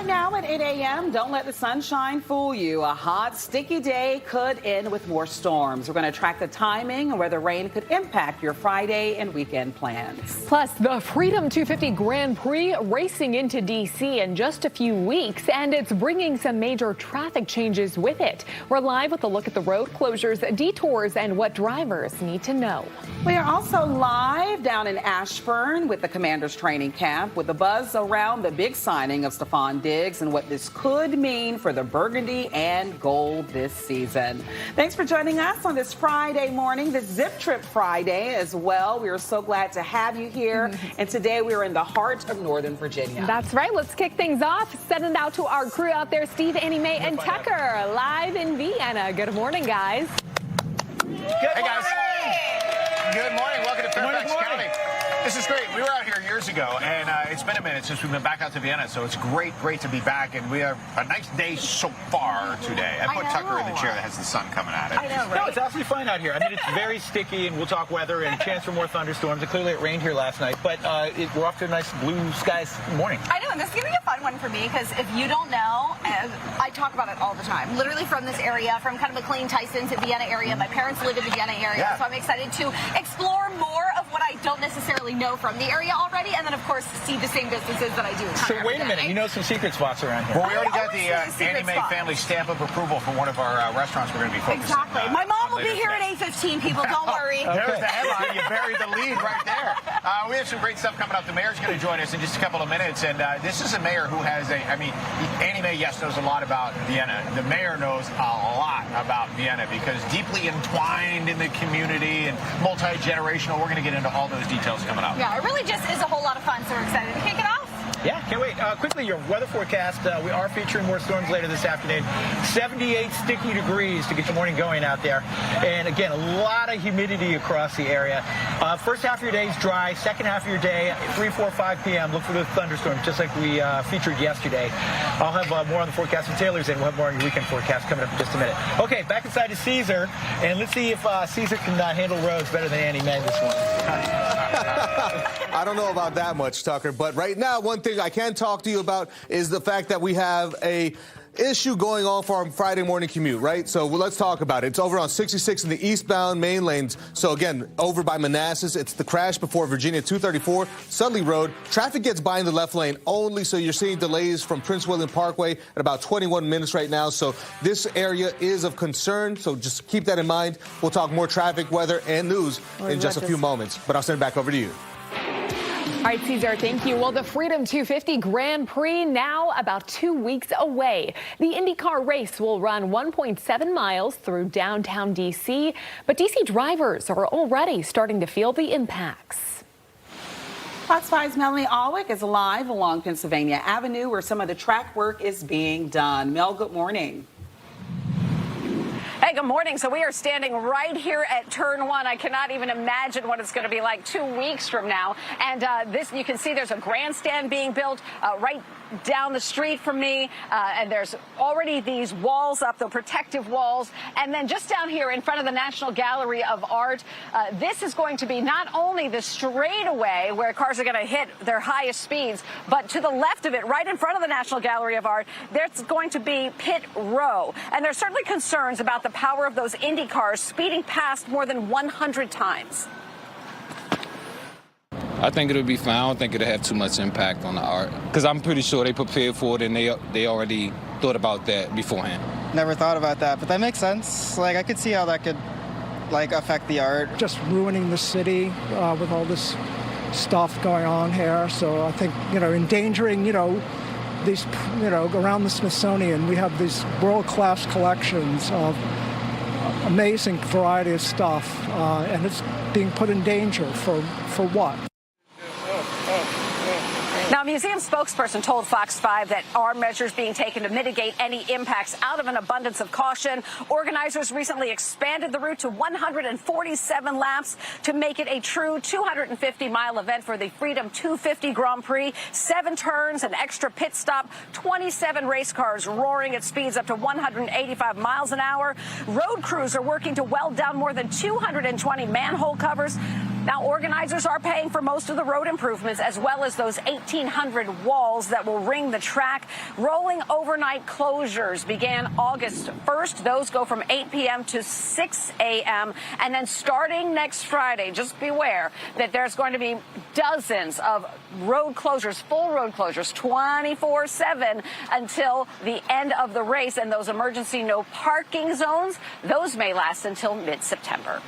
Now at 8 a.m., don't let the sunshine fool you. A hot, sticky day could end with more storms. We're going to track the timing and where the rain could impact your Friday and weekend plans. Plus, the Freedom 250 Grand Prix racing into D.C. in just a few weeks, and it's bringing some major traffic changes with it. We're live with a look at the road closures, detours, and what drivers need to know. We are also live down in Ashburn with the Commander's Training Camp with the buzz around the big signing of Stephon Diggs and what this could mean for the Burgundy and Gold this season. Thanks for joining us on this Friday morning, this Zip Trip Friday as well. We are so glad to have you here. And today we are in the heart of Northern Virginia. That's right. Let's kick things off. Send it out to our crew out there, Steve, Annie, Mae, and Tucker, live in Vienna. Good morning, guys. Hey, guys. Good morning. Welcome to Fairfax County. This is great. We were out here years ago, and it's been a minute since we've been back out to Vienna, so it's great to be back, and we have a nice day so far today. I put Tucker in the chair that has the sun coming at it. I know, right? No, it's absolutely fine out here. I mean, it's very sticky, and we'll talk weather and chance for more thunderstorms. And clearly, it rained here last night, but we're off to a nice blue skies morning. I know, and this is going to be a fun one for me, because if you don't know, I talk about it all the time. Literally from this area, from kind of McLean, Tyson to Vienna area. My parents live in the Vienna area, so I'm excited to explore more of what I don't necessarily know from the area already, and then, of course, see the same businesses that I do. So wait a minute, you know some secret spots around here. Well, we already got the Annie Mae family stamp of approval for one of our restaurants we're going to be focusing on. Exactly. My mom will be here at 8:15, people. Don't worry. There's the headline. You buried the lead right there. We have some great stuff coming up. The mayor's going to join us in just a couple of minutes, and this is a mayor who has Annie Mae, yes, knows a lot about Vienna. The mayor knows a lot about Vienna because deeply entwined in the community and multi-generational. We're going to get into all those details coming up. Yeah, it really just is a whole lot of fun, so we're excited to kick it off. Yeah, can't wait. Quickly, your weather forecast. We are featuring more storms later this afternoon. 78 sticky degrees to get your morning going out there. And again, a lot of humidity across the area. First half of your day is dry. Second half of your day, 3, 4, 5 p.m. Look for the thunderstorms, just like we featured yesterday. I'll have more on the forecast from Taylor's, and we'll have more on your weekend forecast coming up in just a minute. Okay, back inside to Caesar, and let's see if Caesar can handle roads better than Annie Mae this one. I don't know about that much, Tucker, but right now, one thing I can talk to you about is the fact that we have a issue going on for our Friday morning commute, right? So let's talk about it. It's over on 66 in the eastbound main lanes. So again, over by Manassas, it's the crash before Virginia 234, Sudley Road. Traffic gets by in the left lane only, so you're seeing delays from Prince William Parkway at about 21 minutes right now. So this area is of concern, so just keep that in mind. We'll talk more traffic, weather, and news in just a few moments. But I'll send it back over to you. All right, Cesar, thank you. Well, the Freedom 250 Grand Prix now about 2 weeks away. The IndyCar race will run 1.7 miles through downtown D.C., but D.C. drivers are already starting to feel the impacts. Fox 5's Melanie Alwick is live along Pennsylvania Avenue where some of the track work is being done. Mel, good morning. Hey, good morning. So we are standing right here at Turn 1. I cannot even imagine what it's going to be like 2 weeks from now. And this, you can see there's a grandstand being built right down the street from me. And there's already these walls up, the protective walls. And then just down here in front of the National Gallery of Art, this is going to be not only the straightaway where cars are going to hit their highest speeds, but to the left of it, right in front of the National Gallery of Art, there's going to be pit row. And there's certainly concerns about the power of those Indy cars speeding past more than 100 times. I think it'll be fine. I don't think it'll have too much impact on the art because I'm pretty sure they prepared for it and they already thought about that beforehand. Never thought about that, but that makes sense. Like, I could see how that could affect the art. Just ruining the city with all this stuff going on here. So I think, endangering, these, around the Smithsonian, we have these world-class collections of amazing variety of stuff, and it's being put in danger for what? Now, a museum spokesperson told Fox 5 that are measures being taken to mitigate any impacts out of an abundance of caution. Organizers recently expanded the route to 147 laps to make it a true 250-mile event for the Freedom 250 Grand Prix. 7 turns, an extra pit stop, 27 race cars roaring at speeds up to 185 miles an hour. Road crews are working to weld down more than 220 manhole covers. Now, organizers are paying for most of the road improvements, as well as those 1,800 walls that will ring the track. Rolling overnight closures began August 1st. Those go from 8 p.m. to 6 a.m. And then starting next Friday, just beware that there's going to be dozens of road closures, full road closures, 24/7 until the end of the race. And those emergency no parking zones, those may last until mid-September.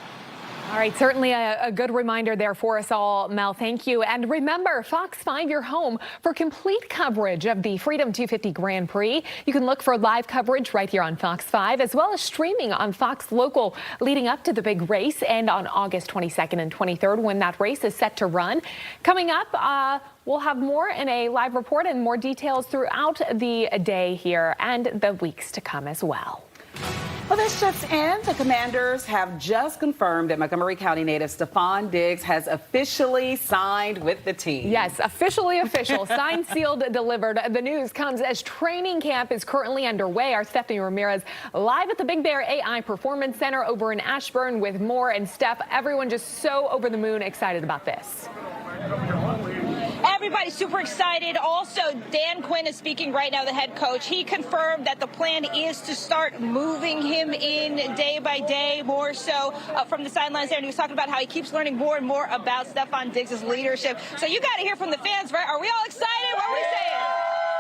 All right, certainly a good reminder there for us all, Mel. Thank you. And remember, Fox 5, your home for complete coverage of the Freedom 250 Grand Prix. You can look for live coverage right here on Fox 5, as well as streaming on Fox Local leading up to the big race and on August 22nd and 23rd when that race is set to run. Coming up, we'll have more in a live report and more details throughout the day here and the weeks to come as well. Well, this just in. The Commanders have just confirmed that Montgomery County native Stefon Diggs has officially signed with the team. Yes, officially official. Signed, sealed, delivered. The news comes as training camp is currently underway. Our Stephanie Ramirez live at the Big Bear AI Performance Center over in Ashburn with more. And Steph, everyone just so over the moon excited about this. Everybody's super excited. Also, Dan Quinn is speaking right now, the head coach. He confirmed that the plan is to start moving him in day by day, more so from the sidelines there. And he was talking about how he keeps learning more and more about Stefon Diggs' leadership. So you got to hear from the fans, right? Are we all excited? What are we saying?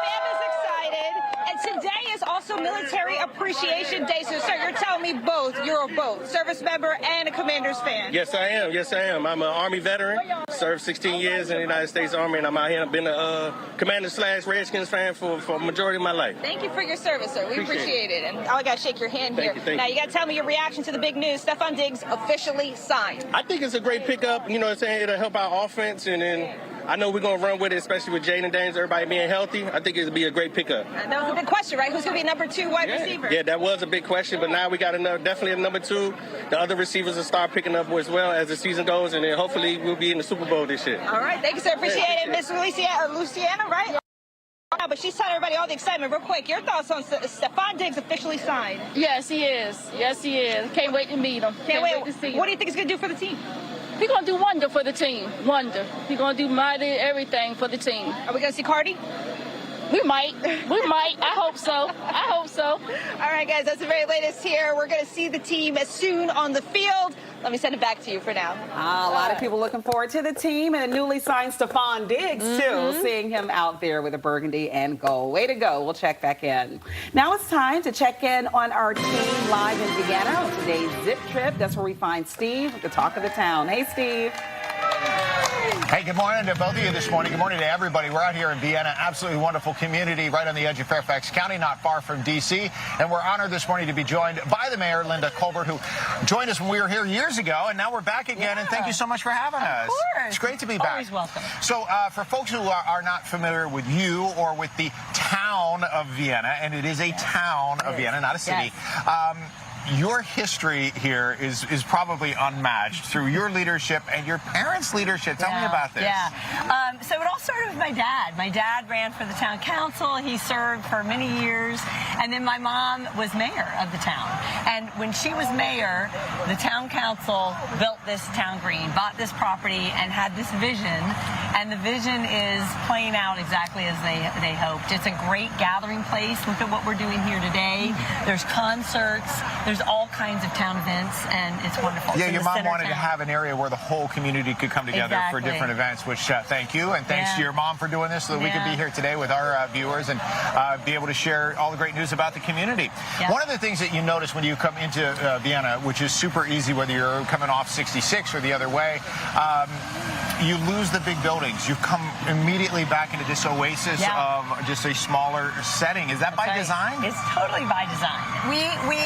Fam is excited. And today is also Military Appreciation Day. So, sir, you're telling me both. You're both service member and a Commanders fan. Yes, I am. Yes, I am. I'm an Army veteran. Served 16 years in the United States Army, and I'm out here. I've been a Commander/Redskins fan for a majority of my life. Thank you for your service, sir. We appreciate it. And I got to shake your hand here. Thank Now, you. you got to tell me your reaction to the big news. Stefon Diggs officially signed. I think it's a great pickup. You know what I'm saying? It'll help our offense, and then I know we're going to run with it, especially with Jaden Daniels, everybody being healthy. I think it'll be a great pickup. That was a big question, right? Who's going to be number 2 wide receiver? Yeah, that was a big question, but now we got definitely a number 2. The other receivers will start picking up as well as the season goes, and then hopefully we'll be in the Super Bowl this year. All right. Thank you, sir. Appreciate it. Miss Luciana, right? Yeah, but she's telling everybody all the excitement. Real quick, your thoughts on Stefon Diggs officially signed? Yes, he is. Yes, he is. Can't wait to meet him. Can't wait to see him. What do you think he's going to do for the team? He's going to do wonder for the team. Wonder. He's going to do mighty everything for the team. Are we going to see Cardi? We might. We might. I hope so. I hope so. All right, guys, that's the very latest here. We're going to see the team as soon on the field. Let me send it back to you for now. A lot of people looking forward to the team and a newly signed Stefon Diggs, too. Seeing him out there with a burgundy and gold. Way to go. We'll check back in. Now it's time to check in on our team live in Vienna on today's Zip Trip. That's where we find Steve with the talk of the town. Hey, Steve. Hey, good morning to both of you this morning. Good morning to everybody. We're out here in Vienna, absolutely wonderful community right on the edge of Fairfax County, not far from D.C. And we're honored this morning to be joined by the mayor, Linda Colbert, who joined us when we were here years ago, and now we're back again. And thank you so much for having us. Of course. It's great to be back. Always welcome. So for folks who are not familiar with you or with the town of Vienna, and it is a town of Vienna, not a city, your history here is probably unmatched through your leadership and your parents' leadership. Tell me about this. Yeah. So it all started with my dad. My dad ran for the town council. He served for many years. And then my mom was mayor of the town. And when she was mayor, the town council built this town green, bought this property, and had this vision. And the vision is playing out exactly as they hoped. It's a great gathering place. Look at what we're doing here today. There's concerts. There's all kinds of town events, and it's wonderful. Yeah, your mom wanted to have an area where the whole community could come together for different events, which thank you, and thanks to your mom for doing this so that we could be here today with our viewers and be able to share all the great news about the community. One of the things that you notice when you come into Vienna, which is super easy whether you're coming off 66 or the other way, you lose the big buildings. You come immediately back into this oasis of just a smaller setting. Is that by design? It's totally by design.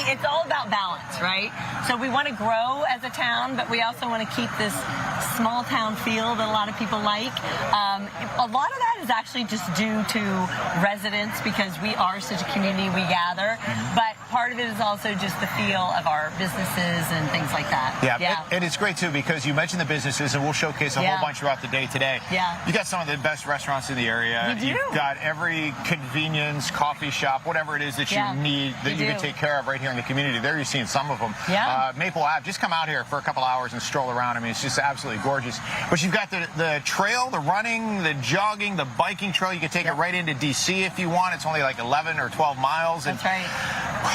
It's all about balance, right? So we want to grow as a town, but we also want to keep this small town feel that a lot of people like. A lot of that is actually just due to residents because we are such a community, we gather. But part of it is also just the feel of our businesses and things like that. Yeah. And it's great too because you mentioned the businesses, and we'll showcase a whole bunch throughout the day today. You got some of the best restaurants in the area. We do. You've got every convenience, coffee shop, whatever it is that you need that you can take care of right here in the community. There you're seeing some of them. Maple Ave, just come out here for a couple hours and stroll around. I mean, it's just absolutely gorgeous. But you've got the trail, the running, the jogging, the biking trail. You can take it right into D.C. if you want. It's only like 11 or 12 miles. That's right.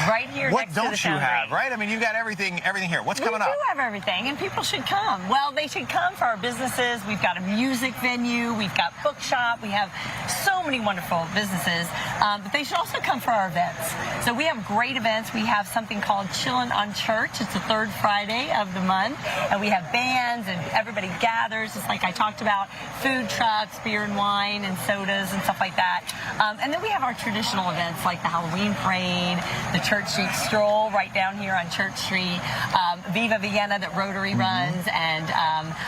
Right here What next to the don't you have, Foundry. right? I mean, you've got everything here. What's coming up? We do have everything, and people should come. Well, they should come for our businesses. We've got a music venue. We've got bookshop. We have so many wonderful businesses, but they should also come for our events. So we have great events. We have something called Chillin' on Church. It's the third Friday of the month, and we have bands, and everybody gathers. It's like I talked about, food trucks, beer and wine, and sodas, and stuff like that. And then we have our traditional events like the Halloween Parade, the Church Street Stroll right down here on Church Street, Viva Vienna that Rotary runs, and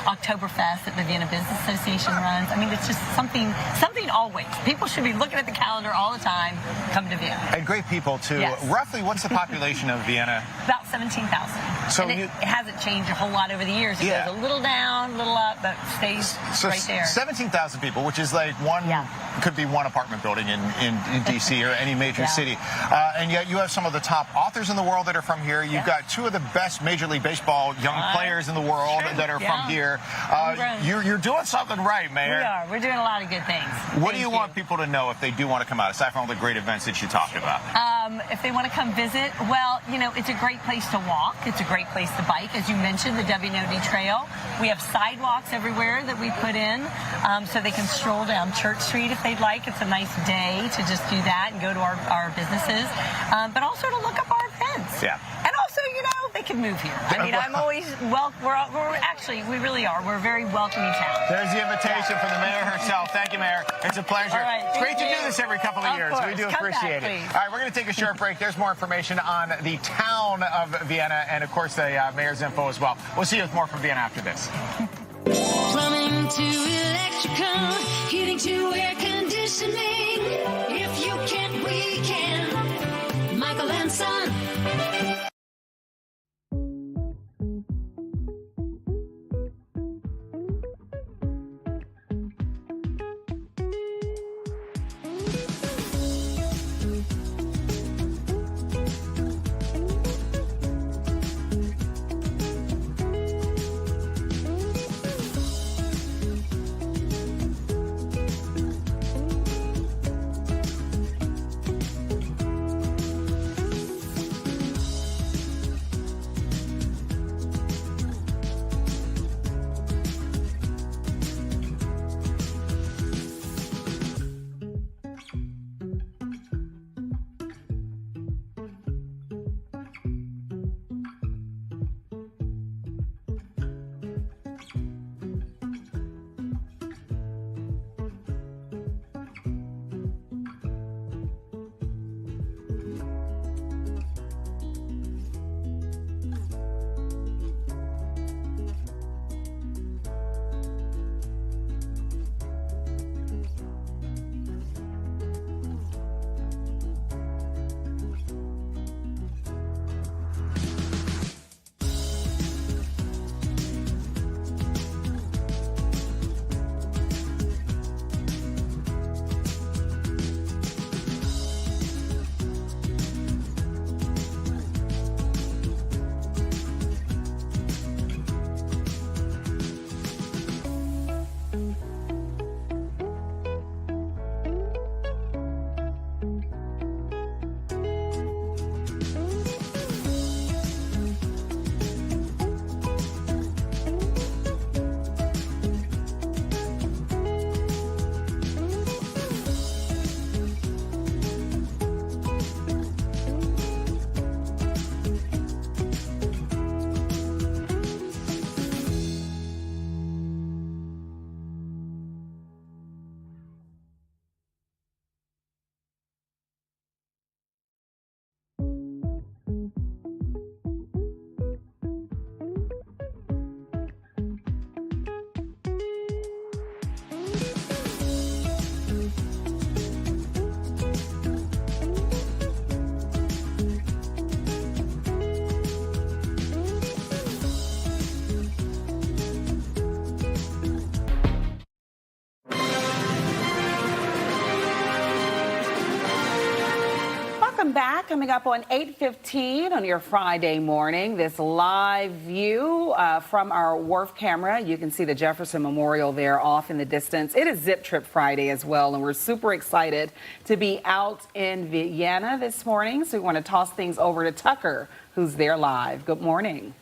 Oktoberfest that the Vienna Business Association runs. I mean, it's just something always. People should be looking at the calendar all the time. Come to Vienna. And great people, too. Yes. Roughly, what's the population of Vienna? About 17,000. So and it hasn't changed a whole lot over the years. It goes a little down, a little up, but stays right there. 17,000 people, which is like could be one apartment building in D.C. or any major city. And yet you have some of the top authors in the world that are from here. You've got two of the best Major League Baseball young players in the world that are from here. You're doing something right, Mayor. We are. We're doing a lot of good things. What do you want people to know if they do want to come out, aside from all the great events that you talked about? If they want to come visit, well, you know, it's a great place to walk. It's a great place to bike. As you mentioned, the WNOD Trail. We have sidewalks everywhere that we put in so they can stroll down Church Street if they'd like. It's a nice day to just do that and go to our businesses, but also to look up our events. And also, you know, they can move here. I mean, I'm always, we really are. We're a very welcoming town. There's the invitation from the mayor herself. Thank you, Mayor. It's a pleasure. All right, it's great to do this every couple of years. Course. We do Come appreciate back, it. please. All right, we're going to take a short break. There's more information on the town of Vienna and, of course, the mayor's info as well. We'll see you with more from Vienna after this. Plumbing to electrical, heating to air conditioning. If you can't, we can. Michael and Son. coming up on 8:15 on your Friday morning. This live view from our wharf camera. You can see the Jefferson Memorial there off in the distance. It is Zip Trip Friday as well, and we're super excited to be out in Vienna this morning. So we want to toss things over to Tucker, who's there live. Good morning.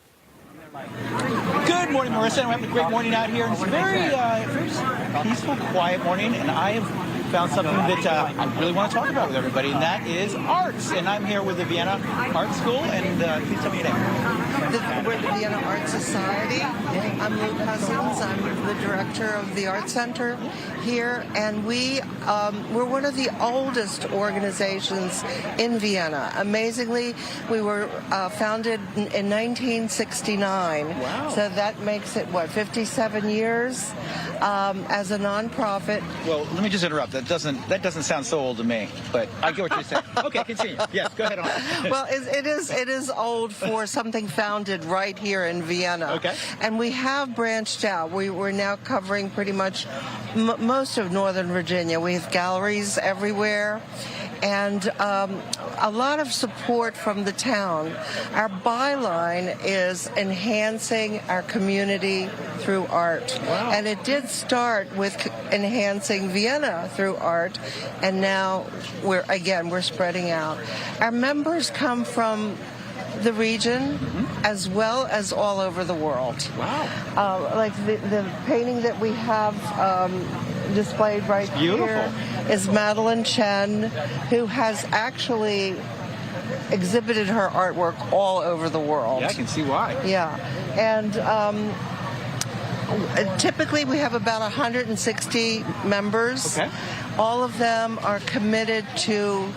Good morning, Marissa. We're having a great morning out here. It's a very peaceful, quiet morning, and I have found something that I really want to talk about with everybody, and that is arts. And I'm here with the Vienna Art School, and please tell me your name. We're the Vienna Art Society. I'm Lou Cousins. I'm the director of the Art Center here, and we're one of the oldest organizations in Vienna. Amazingly, we were founded in 1969. Wow. So that makes it, 57 years as a nonprofit. Well, let me just interrupt. That doesn't sound so old to me, but I get what you're saying. Okay, continue. Yes, go ahead on. Well, it is old for something founded right here in Vienna. Okay. And we have branched out. We're now covering pretty much most of Northern Virginia. We have galleries everywhere, and a lot of support from the town. Our byline is enhancing our community through art. Wow. And it did start with enhancing Vienna through art, and now we're spreading out. Our members come from the region as well as all over the world. Wow. Like the painting that we have displayed right here is Madeline Chen, who has actually exhibited her artwork all over the world. Yeah, I can see why. Yeah. And typically we have about 160 members. Okay. All of them are committed to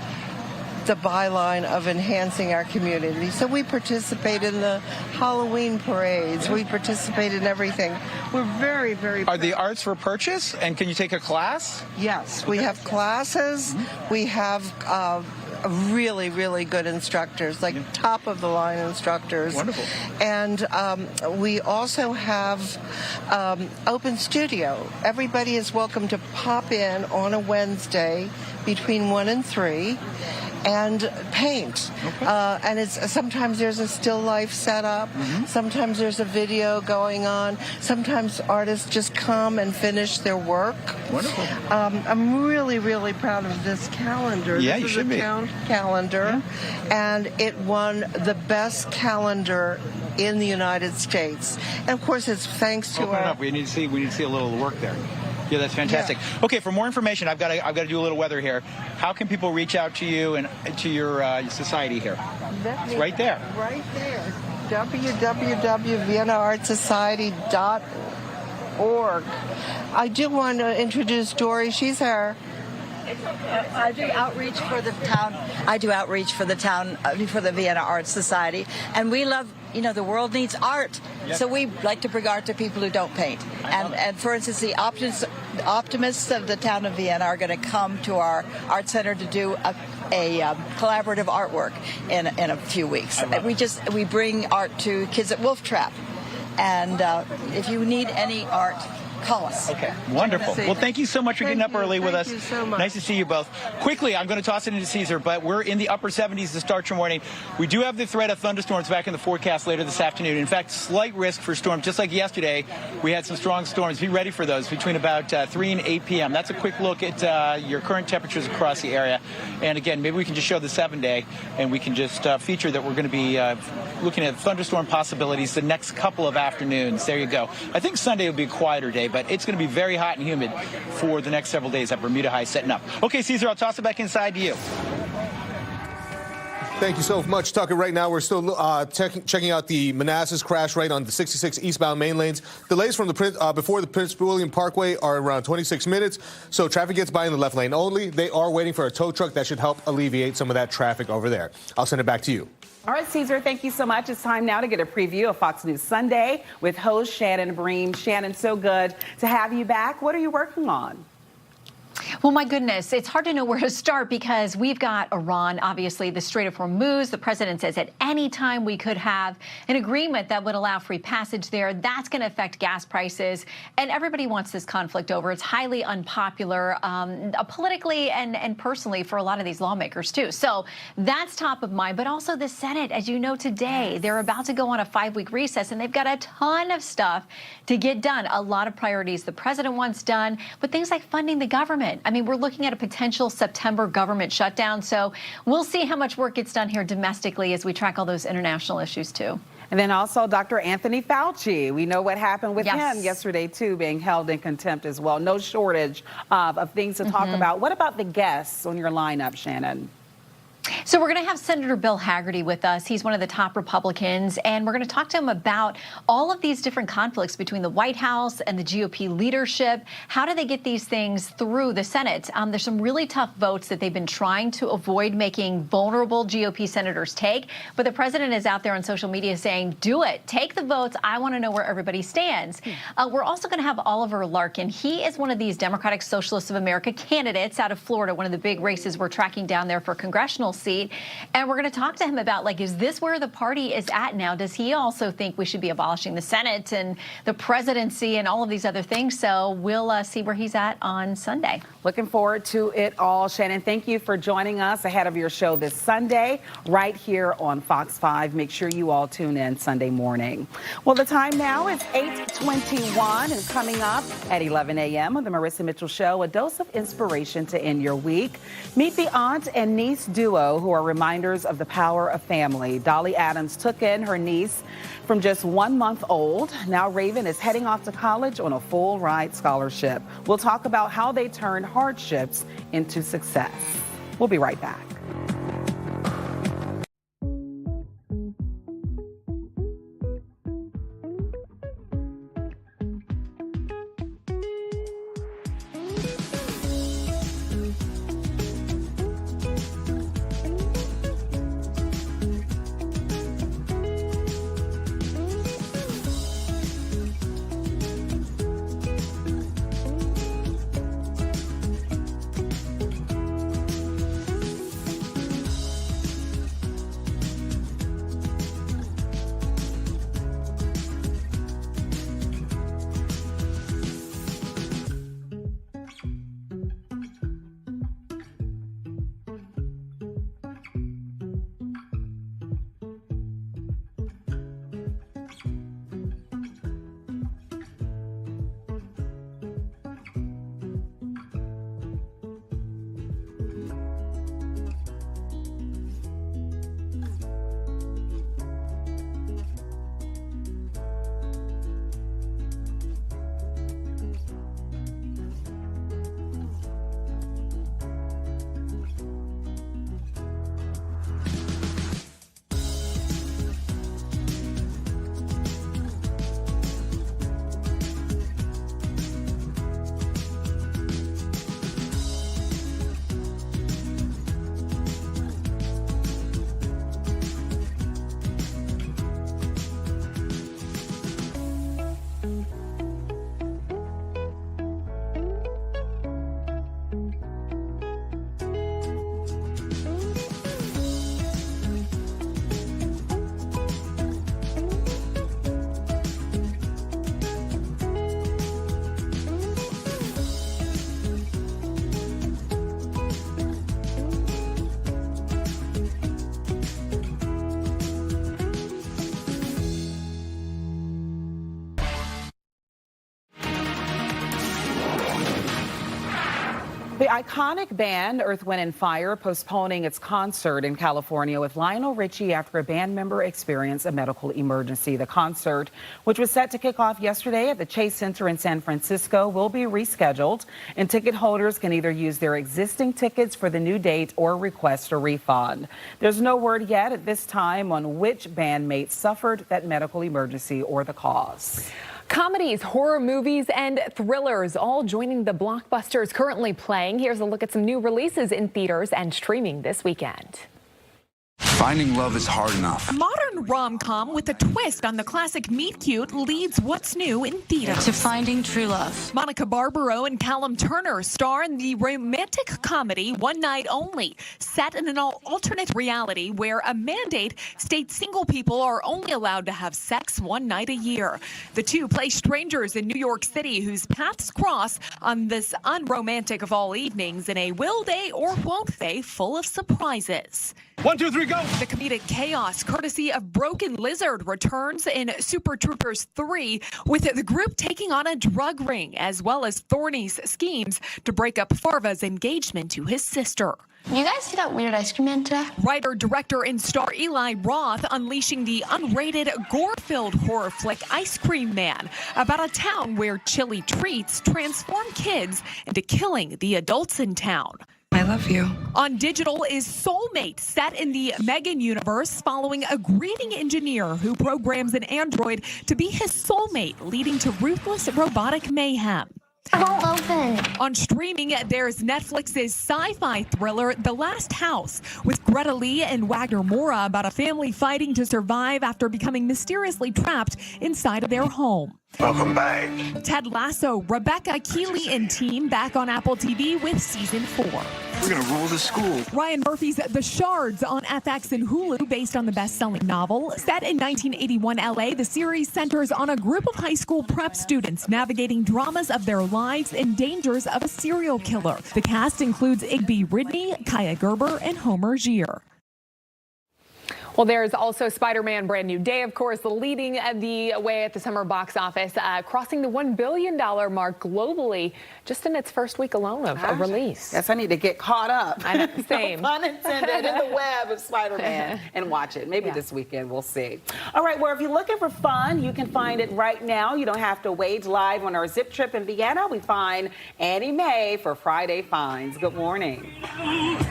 the byline of enhancing our community. So we participate in the Halloween parades. We participate in everything. We're very, very Are the arts for purchase? And can you take a class? Yes, we have classes. We have really, really good instructors, like top of the line instructors. Wonderful. And we also have open studio. Everybody is welcome to pop in on a Wednesday between 1 and 3 and paint. Okay. And sometimes there's a still life setup. Sometimes there's a video going on. Sometimes artists just come and finish their work. Wonderful. I'm really, really proud of this calendar. Yeah, this you is should a be. town calendar, and it won the best calendar in the United States. And of course, it's thanks to Open it up. We need to see a little of the work there. Yeah, that's fantastic. Yeah. Okay, for more information, I've got to do a little weather here. How can people reach out to you and to your society here? It's right there. Right there. www.viennaartsociety.org. I do want to introduce Dory. She's our... I do outreach for the town. For the Vienna Art Society, and we love. The world needs art, so we like to bring art to people who don't paint. And for instance, the optimists of the town of Vienna are going to come to our art center to do a collaborative artwork in a few weeks. We bring art to kids at Wolf Trap, and if you need any art, call us. Okay, wonderful. Well, thank you so much for getting up early with us. Thank you so much. Nice to see you both. Quickly, I'm going to toss it into Caesar, but we're in the upper 70s to start your morning. We do have the threat of thunderstorms back in the forecast later this afternoon. In fact, slight risk for storms. Just like yesterday, we had some strong storms. Be ready for those between about 3 and 8 p.m. That's a quick look at your current temperatures across the area. And again, maybe we can just show the 7-day, and we can just feature that we're going to be looking at thunderstorm possibilities the next couple of afternoons. There you go. I think Sunday will be a quieter day, but it's going to be very hot and humid for the next several days. That Bermuda high setting up. Okay, Caesar, I'll toss it back inside to you. Thank you so much, Tucker. Right now, we're still checking out the Manassas crash right on the 66 eastbound main lanes. Delays from before the Prince William Parkway are around 26 minutes, so traffic gets by in the left lane only. They are waiting for a tow truck that should help alleviate some of that traffic over there. I'll send it back to you. All right, Caesar, thank you so much. It's time now to get a preview of Fox News Sunday with host Shannon Bream. Shannon, so good to have you back. What are you working on? Well, my goodness, it's hard to know where to start because we've got Iran, obviously, the Strait of Hormuz. The president says at any time we could have an agreement that would allow free passage there. That's going to affect gas prices. And everybody wants this conflict over. It's highly unpopular politically and personally for a lot of these lawmakers, too. So that's top of mind. But also the Senate, as you know, today, they're about to go on a 5-week recess, and they've got a ton of stuff to get done. A lot of priorities the president wants done, but things like funding the government. I mean, we're looking at a potential September government shutdown. So we'll see how much work gets done here domestically as we track all those international issues, too. And then also Dr. Anthony Fauci. We know what happened with him yesterday, too, being held in contempt as well. No shortage of things to talk about. What about the guests on your lineup, Shannon? So we're going to have Senator Bill Hagerty with us. He's one of the top Republicans, and we're going to talk to him about all of these different conflicts between the White House and the GOP leadership. How do they get these things through the Senate? There's some really tough votes that they've been trying to avoid making vulnerable GOP senators take, but the president is out there on social media saying, do it. Take the votes. I want to know where everybody stands. We're also going to have Oliver Larkin. He is one of these Democratic Socialists of America candidates out of Florida, one of the big races we're tracking down there for congressional seat. And we're going to talk to him about, like, is this where the party is at now? Does he also think we should be abolishing the Senate and the presidency and all of these other things? So we'll see where he's at on Sunday. Looking forward to it all. Shannon, thank you for joining us ahead of your show this Sunday right here on Fox 5. Make sure you all tune in Sunday morning. Well, the time now is 8:21, and coming up at 11 a.m. on the Marissa Mitchell Show, a dose of inspiration to end your week. Meet the aunt and niece duo who are reminders of the power of family. Dolly Adams took in her niece from just 1 month old. Now Raven is heading off to college on a full ride scholarship. We'll talk about how they turned hardships into success. We'll be right back. The iconic band Earth, Wind & Fire postponing its concert in California with Lionel Richie after a band member experienced a medical emergency. The concert, which was set to kick off yesterday at the Chase Center in San Francisco, will be rescheduled, and ticket holders can either use their existing tickets for the new date or request a refund. There's no word yet at this time on which bandmate suffered that medical emergency or the cause. Comedies, horror movies, and thrillers all joining the blockbusters currently playing. Here's a look at some new releases in theaters and streaming this weekend. Finding love is hard enough. Modern modern rom-com with a twist on the classic meet cute leads what's new in theaters. To finding true love. Monica Barbaro and Callum Turner star in the romantic comedy One Night Only, set in an alternate reality where a mandate states single people are only allowed to have sex one night a year. The two play strangers in New York City whose paths cross on this unromantic of all evenings in a will they or won't they full of surprises. 1, 2, 3, go! The comedic chaos, courtesy of Broken Lizard, returns in Super Troopers 3, with the group taking on a drug ring, as well as Thorny's schemes to break up Farva's engagement to his sister. You guys see that weird ice cream man today? Writer, director, and star Eli Roth unleashing the unrated, gore-filled horror flick Ice Cream Man, about a town where chili treats transform kids into killing the adults in town. I love you. On digital is Soulmate, set in the Megan universe, following a greeting engineer who programs an android to be his soulmate, leading to ruthless robotic mayhem. I won't open. On streaming, there's Netflix's sci-fi thriller The Last House, with Greta Lee and Wagner Moura about a family fighting to survive after becoming mysteriously trapped inside of their home. Welcome back. Ted Lasso, Rebecca Keeley and team back on Apple TV with season 4. We're going to rule the school. Ryan Murphy's The Shards on FX and Hulu, based on the best-selling novel. Set in 1981 LA, the series centers on a group of high school prep students navigating dramas of their lives and dangers of a serial killer. The cast includes Igby Ridney, Kaya Gerber, and Homer Gier. Well, there's also Spider-Man Brand New Day, of course, leading the way at the summer box office, crossing the $1 billion mark globally just in its first week alone of release. Yes, I need to get caught up. I know, same. No pun intended, in the web of Spider-Man and watch it. Maybe this weekend, we'll see. All right, well, if you're looking for fun, you can find it right now. You don't have to wait. Live on our Zip Trip in Vienna, we find Annie Mae for Friday Finds. Good morning.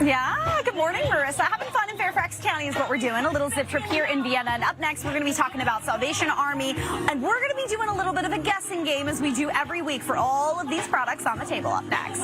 Yeah, good morning, Marissa. Having fun in Fairfax County is what we're doing. A little zip trip here in Vienna. And up next, we're going to be talking about Salvation Army. And we're going to be doing a little bit of a guessing game as we do every week for all of these products on the table up next.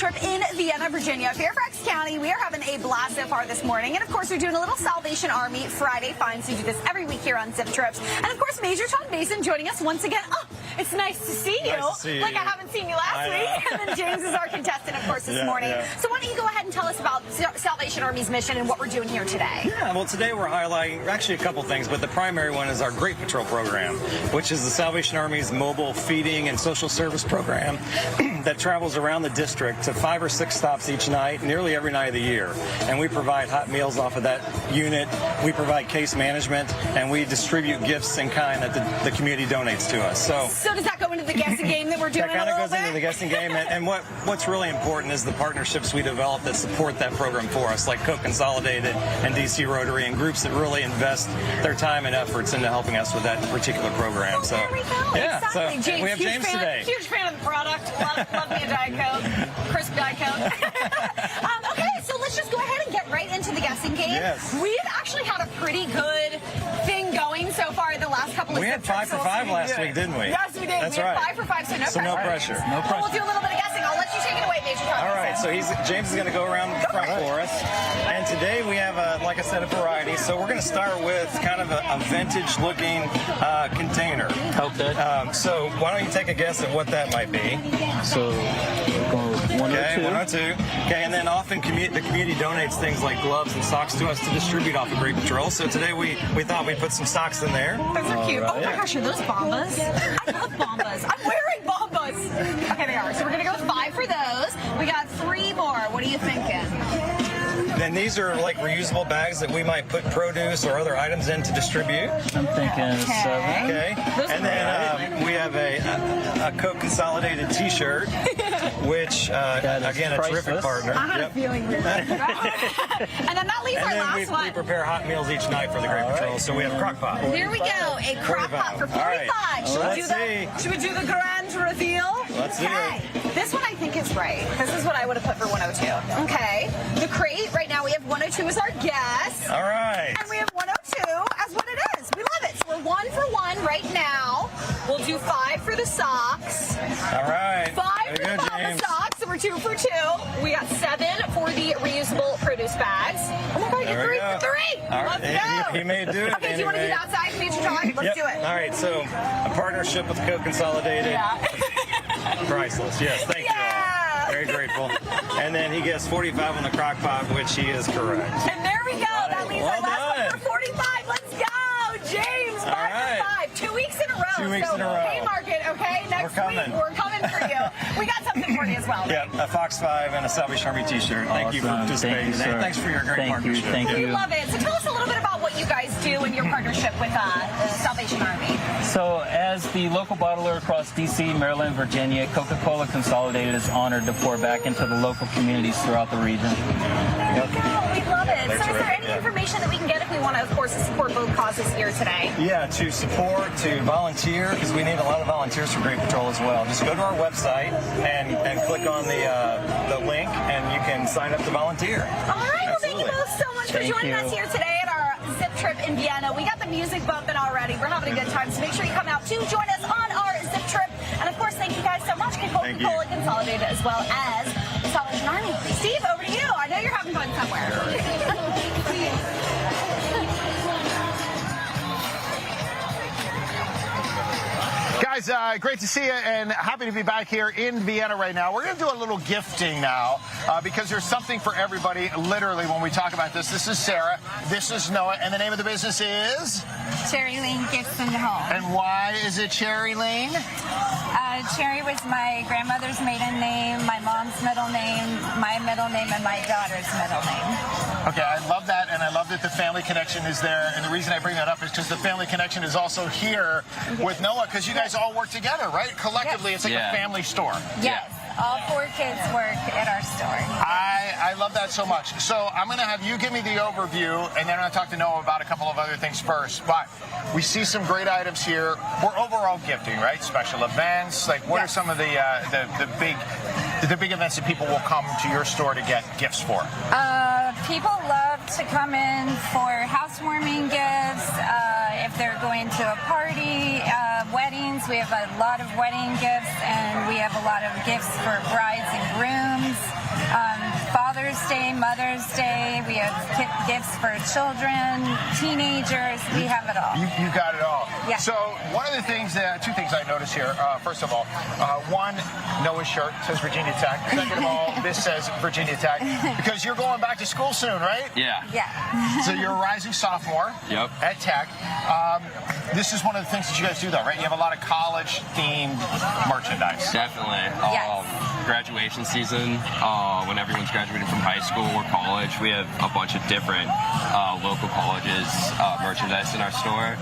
Trip in Vienna, Virginia, Fairfax County. We are having a blast so far this morning. And, of course, we're doing a little Salvation Army Friday Finds. We do this every week here on Zip Trips. And, of course, Major Tom Mason joining us once again. Oh, it's nice to see you. Nice to see like you. I haven't seen you last week. And then James is our contestant, of course, this morning. Yeah. So why don't you go ahead and tell us about Salvation Army's mission and what we're doing here today? Yeah, well, today we're highlighting actually a couple things, but the primary one is our Great Patrol program, which is the Salvation Army's mobile feeding and social service program that travels around the district to 5 or 6 stops each night, nearly every night of the year. And we provide hot meals off of that unit. We provide case management, and we distribute gifts in kind that the community donates to us. So does that go into the guessing game that we're doing That kind a of little goes bit? into the guessing game, and what's really important is the partnerships we develop that support that program for us, like Coke Consolidated and DC Rotary, and groups that really invest their time and efforts into helping us with that particular program. Oh, there we go. Yeah, Exactly. so James, we have James today. Huge fan of the product. Love me a Diet Coke. Crisp Diet Coke. Okay, so let's just go ahead and get right into the guessing game. Yes. We've actually had a pretty good thing going so far the last couple of We had 5 for 5 last week, didn't we? Yes, we did. That's we had right. 5 for 5, so no pressure. No pressure. No Well, pressure. we'll do a little bit of guessing. I'll let you take it away, Major Tom. All right, so James is going to go around the front for us. And today we have, like I said, a variety. So we're going to start with kind of a vintage-looking container. Okay. So why don't you take a guess at what that might be? So we're going with 102. 102. Okay, and then often the community donates things like gloves and socks to us to distribute off of Great Patrol. So today we thought we'd put some socks in there. Those are cute. All Oh my right. gosh, are those Bombas? I love Bombas. I'm wearing Bombas. Okay, they are. So we're going to go with 5 for those. We got 3 more. What are you thinking? Then these are like reusable bags that we might put produce or other items in to distribute. I'm thinking 7. Okay. And then we have a Coke Consolidated T-shirt, which, again, a terrific partner. I had a feeling we were going to And then that leaves And our then last one. we prepare hot meals each night for the Great Patrol. So we have a crock pot. Here we go. A crock pot for 45. All right. Should we do the grand reveal? Let's do it. This one I think is right. This is what I would have put for 102. Okay. The crate, right now we have 102 as our guess. All right. And we have 102 as what it is. We love it. So we're 1 for 1 right now. We'll do 5 for the socks. All right. 5 for the Bomba socks, so we're 2 for 2. We got 7 for the reusable produce bags. Oh my God, you're 3 for 3. All right. Let's go. He may do it. Okay, do you want to do that side, Major Tom? Let's do it. All right, so a partnership with Coke Consolidated. Priceless. Yes, thank you all. Very grateful. And then he gets 45 on the crock pot, which he is correct. And there we go. That leaves Well our last done. one for 45. Let's go, James. 5 right. for 5. 2 weeks in a row. 2 weeks so in a row. Haymarket, okay? Next We're coming. week, we're coming for you. We got something for you as well. Yeah, a Fox 5 and a Salvation Army T-shirt. Thank you for Awesome. participating Thank you, today. sir. Thanks for your great partnership. Thank We you. love it. So tell us a little bit about what you guys do in your partnership with the Salvation Army. So, as the local bottler across D.C., Maryland, Virginia, Coca-Cola Consolidated is honored to pour back into the local communities throughout the region. We love it. That's So is there terrific, any information that we can get if we want to, of course, support both causes here today? Yeah, to support, to volunteer, because we need a lot of volunteers for Great Patrol as well. Just go to our website and click on the link, and you can sign up to volunteer. All right, well, thank you both so much for Thank joining you. us here today at our Zip Trip in Vienna. We got the music bumping already. We're having a good time, so make sure you come out to join us on our Zip Trip. And, of course, thank you guys so much. Coca-Cola Consolidated as well as the Salvation Army. Steve, over to you. I know you're having fun somewhere. Guys, great to see you and happy to be back here in Vienna right now. We're going to do a little gifting now because there's something for everybody, literally, when we talk about this. This is Sarah. This is Noah. And the name of the business is? Cherry Lane Gifts in the Home. And why is it Cherry Lane? Cherry was my grandmother's maiden name, my mom's middle name, my middle name, and my daughter's middle name. Okay, I love that, and I love that the family connection is there. And the reason I bring that up is because the family connection is also here with Noah, because you guys all work together, right? Collectively, it's like a family store. Yes. All 4 kids work at our store. I love that so much. So I'm going to have you give me the overview, and then I'm going to talk to Noah about a couple of other things first. But we see some great items here. We're overall gifting, right? Special events. Like, what are some of the big events that people will come to your store to get gifts for? People love to come in for housewarming gifts, if they're going to a party, weddings, things. We have a lot of wedding gifts, and we have a lot of gifts for brides and grooms. Father's Day, Mother's Day. We have gifts for children, teenagers. We have it all. You got it all. Yeah. So one of the things, two things I noticed here. First of all, one, Noah's shirt says Virginia Tech. Second of all, this says Virginia Tech because you're going back to school soon, right? Yeah. Yeah. So you're a rising sophomore. Yep. At Tech. This is one of the things that you guys do, though, right? You have a lot of college-themed merchandise. Definitely. Graduation season, when everyone's graduating from high school or college, we have a bunch of different local colleges merchandise in our store,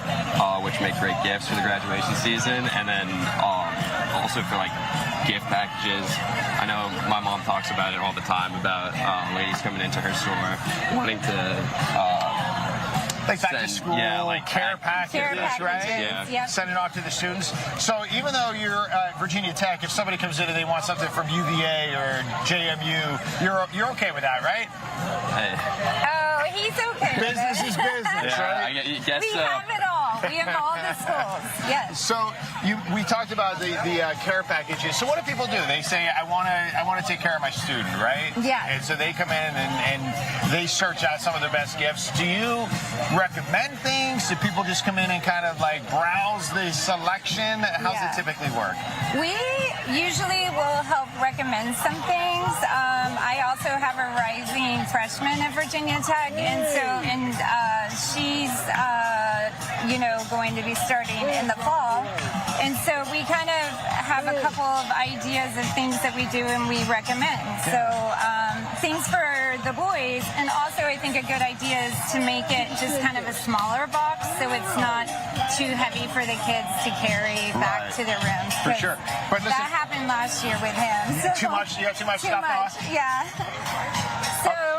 which make great gifts for the graduation season. And then also for like gift packages. I know my mom talks about it all the time about ladies coming into her store wanting to like back to school, care packages, right? Yeah. Yep. Send it off to the students. So even though you're at Virginia Tech, if somebody comes in and they want something from UVA or JMU, you're okay with that, right? Hey. Oh, he's okay. Business is business, right? I guess We have it all. We have all the schools. Yes. So we talked about the care packages. So what do people do? They say, I want to take care of my student, right? Yeah. And so they come in and they search out some of their best gifts. Do you recommend things? Do people just come in and kind of like browse the selection? How's it typically work? We usually will help recommend some things. I also have a rising freshman at Virginia Tech, and she's going to be starting in the fall. And so we kind of have a couple of ideas of things that we do and we recommend. So things for the boys, and also I think a good idea is to make it just kind of a smaller box so it's not too heavy for the kids to carry back to their rooms. For sure. But listen, that happened last year with him. So too much? You have too much stuff on? Yeah.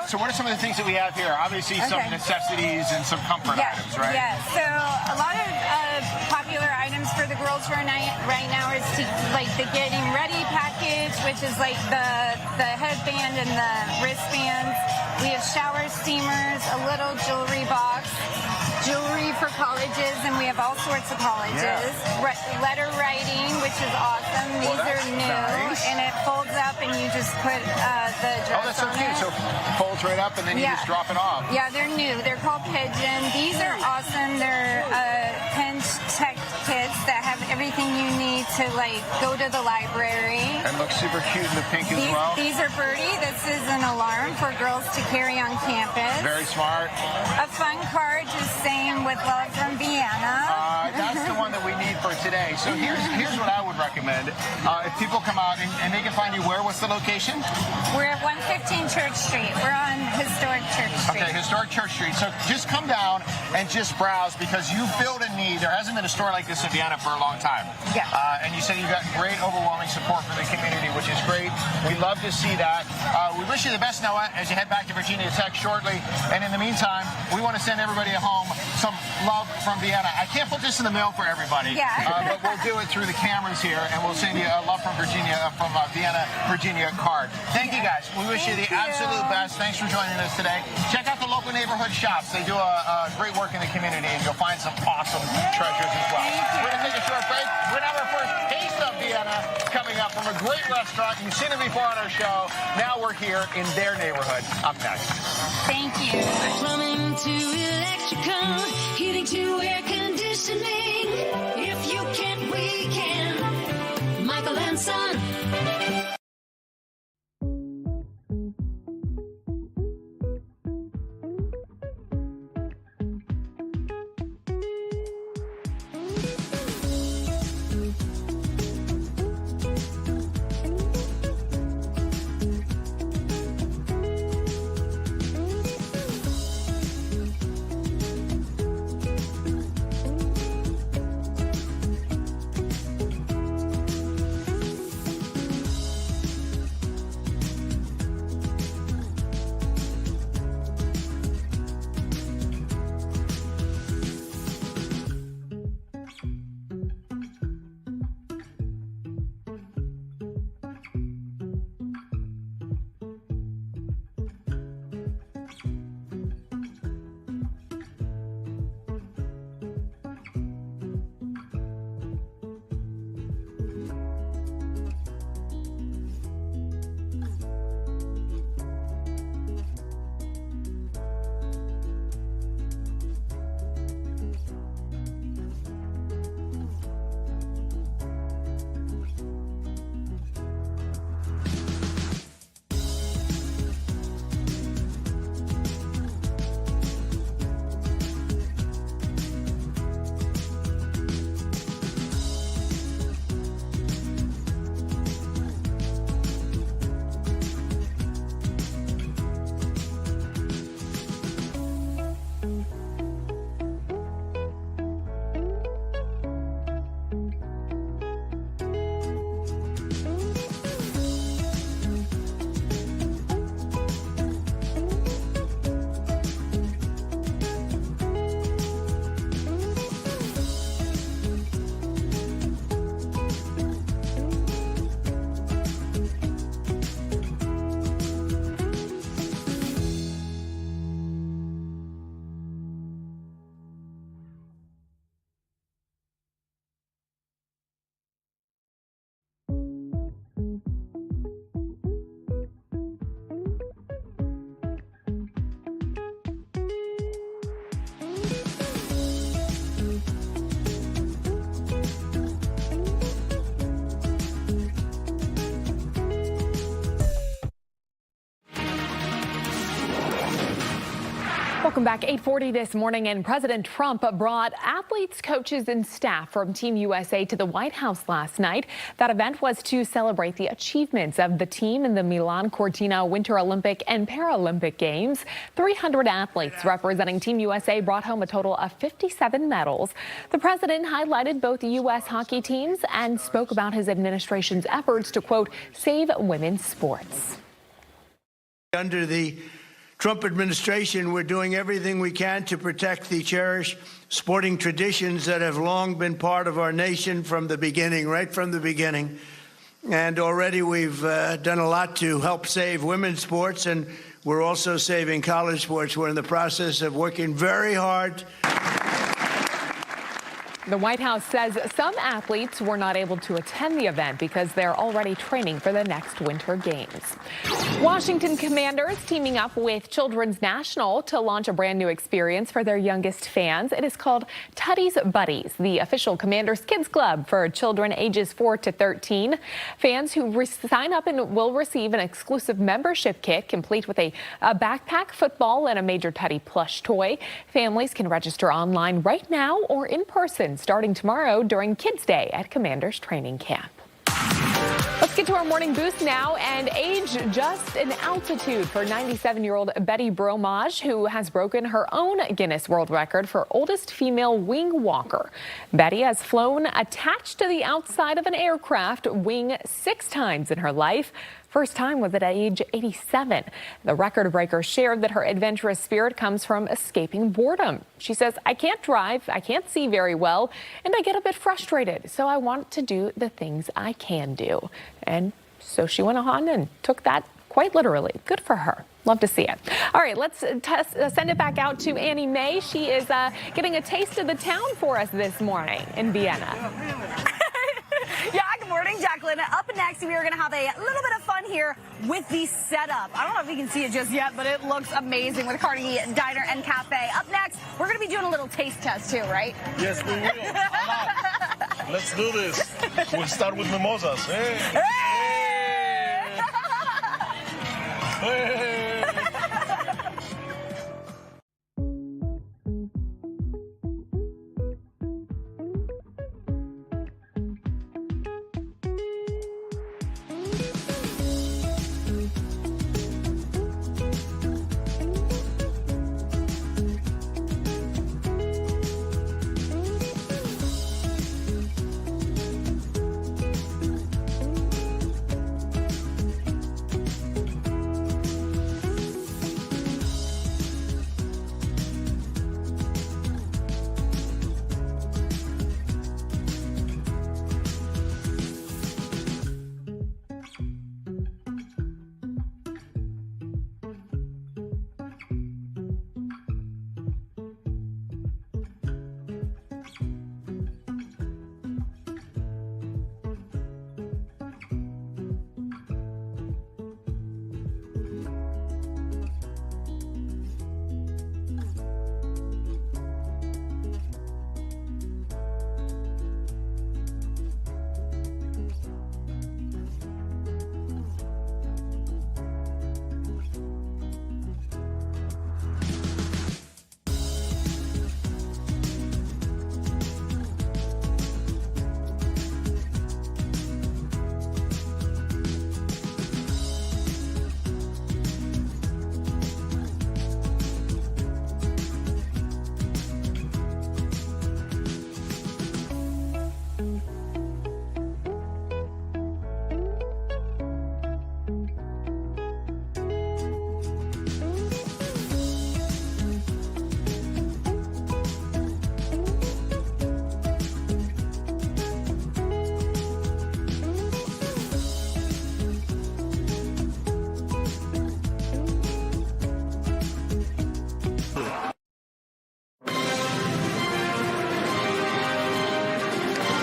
So what are some of the things that we have here? Obviously some necessities and some comfort items, right? Yeah. So a lot of popular items for the girls right now is the getting ready package, which is like the headband and the wristbands. We have shower steamers, a little jewelry box, jewelry for colleges, and we have all sorts of colleges. Yeah. Letter writing, which is awesome. These are new, and it folds up, and you just put the dress that's so on cute. it. So it folds right up, and then you just drop it off. Yeah, they're new. They're called Pigeon. These are awesome. They're pinch tech kits that have everything you need to go to the library. And looks super cute in the pink as well. These are Birdie. This is an alarm for girls to carry on campus. Very smart. A fun card just saying with love from Vienna. That's the one that we need for today. So here's what I would recommend. If people come out and they can find you where? What's the location? We're at 115 Church Street. We're on Historic Church Street. Okay, Historic Church Street. So just come down and just browse because you filled a need. There hasn't been a store like this in Vienna for a long time. Yeah. And you said you've got great, overwhelming support for the community, which is great. We love to see that. We wish you the best, Noah, as you head back to Virginia Tech shortly. And in the meantime, we want to send everybody at home some love from Vienna. I can't put this in the mail for everybody, but we'll do it through the cameras here, and we'll send you a love from Virginia, Vienna, Virginia card. Thank you, guys. We wish you the absolute best. Thanks for joining us today. Check out the local neighborhood shops. They do a great work in the community, and you'll find some awesome treasures as well. We're going to take a short break. We're going to have our first taste of Vienna coming up from a great restaurant. You've seen it before on our show. Now we're here in their neighborhood. Up next. Thank you. Plumbing to electrical, heating to air conditioning. If you can't, we can. Michael and Son. Welcome back. 8:40 this morning, and President Trump brought athletes, coaches, and staff from Team USA to the White House last night. That event was to celebrate the achievements of the team in the Milan-Cortina Winter Olympic and Paralympic Games. 300 athletes representing Team USA brought home a total of 57 medals. The president highlighted both U.S. hockey teams and spoke about his administration's efforts to, quote, save women's sports. Under the Trump administration, we're doing everything we can to protect the cherished sporting traditions that have long been part of our nation from the beginning, right from the beginning. And already we've done a lot to help save women's sports, and we're also saving college sports. We're in the process of working very hard. The White House says some athletes were not able to attend the event because they're already training for the next Winter Games. Washington Commanders teaming up with Children's National to launch a brand new experience for their youngest fans. It is called Tutty's Buddies, the official Commanders Kids Club for children ages 4 to 13. Fans who sign up and will receive an exclusive membership kit complete with a backpack, football, and a Major Tutty plush toy. Families can register online right now or in person starting tomorrow during Kids Day at Commanders Training Camp. Let's get to our morning boost now, and age just an altitude for 97-year-old Betty Bromage, who has broken her own Guinness World Record for oldest female wing walker. Betty has flown attached to the outside of an aircraft wing 6 times in her life. First time was at age 87. The record breaker shared that her adventurous spirit comes from escaping boredom. She says, I can't drive, I can't see very well, and I get a bit frustrated, so I want to do the things I can do. And so she went on and took that quite literally. Good for her. Love to see it. All right, let's send it back out to Annie Mae. She is getting a taste of the town for us this morning in Vienna. Yeah, good morning, Jacqueline. Up next, we are going to have a little bit of fun here with the setup. I don't know if you can see it just yet, but it looks amazing with Carnegie Diner and Cafe. Up next, we're going to be doing a little taste test too, right? Yes, we will. Let's do this. We'll start with mimosas. Hey! Hey! Hey!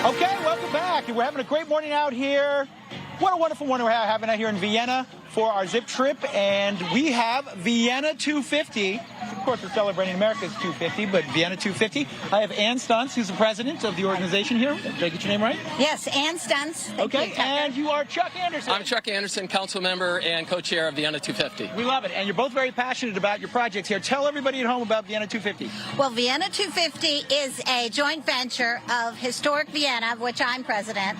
Okay, welcome back. We're having a great morning out here. What a wonderful morning we're having out here in Vienna for our zip trip. And we have Vienna 250 course, we're celebrating America's 250, but Vienna 250. I have Ann Stuntz, who's the president of the organization here. Did I get your name right? Yes, Ann Stuntz. Okay, and you are Chuck Anderson. I'm Chuck Anderson, council member and co-chair of Vienna 250. We love it, and you're both very passionate about your projects here. Tell everybody at home about Vienna 250. Well, Vienna 250 is a joint venture of Historic Vienna, of which I'm president,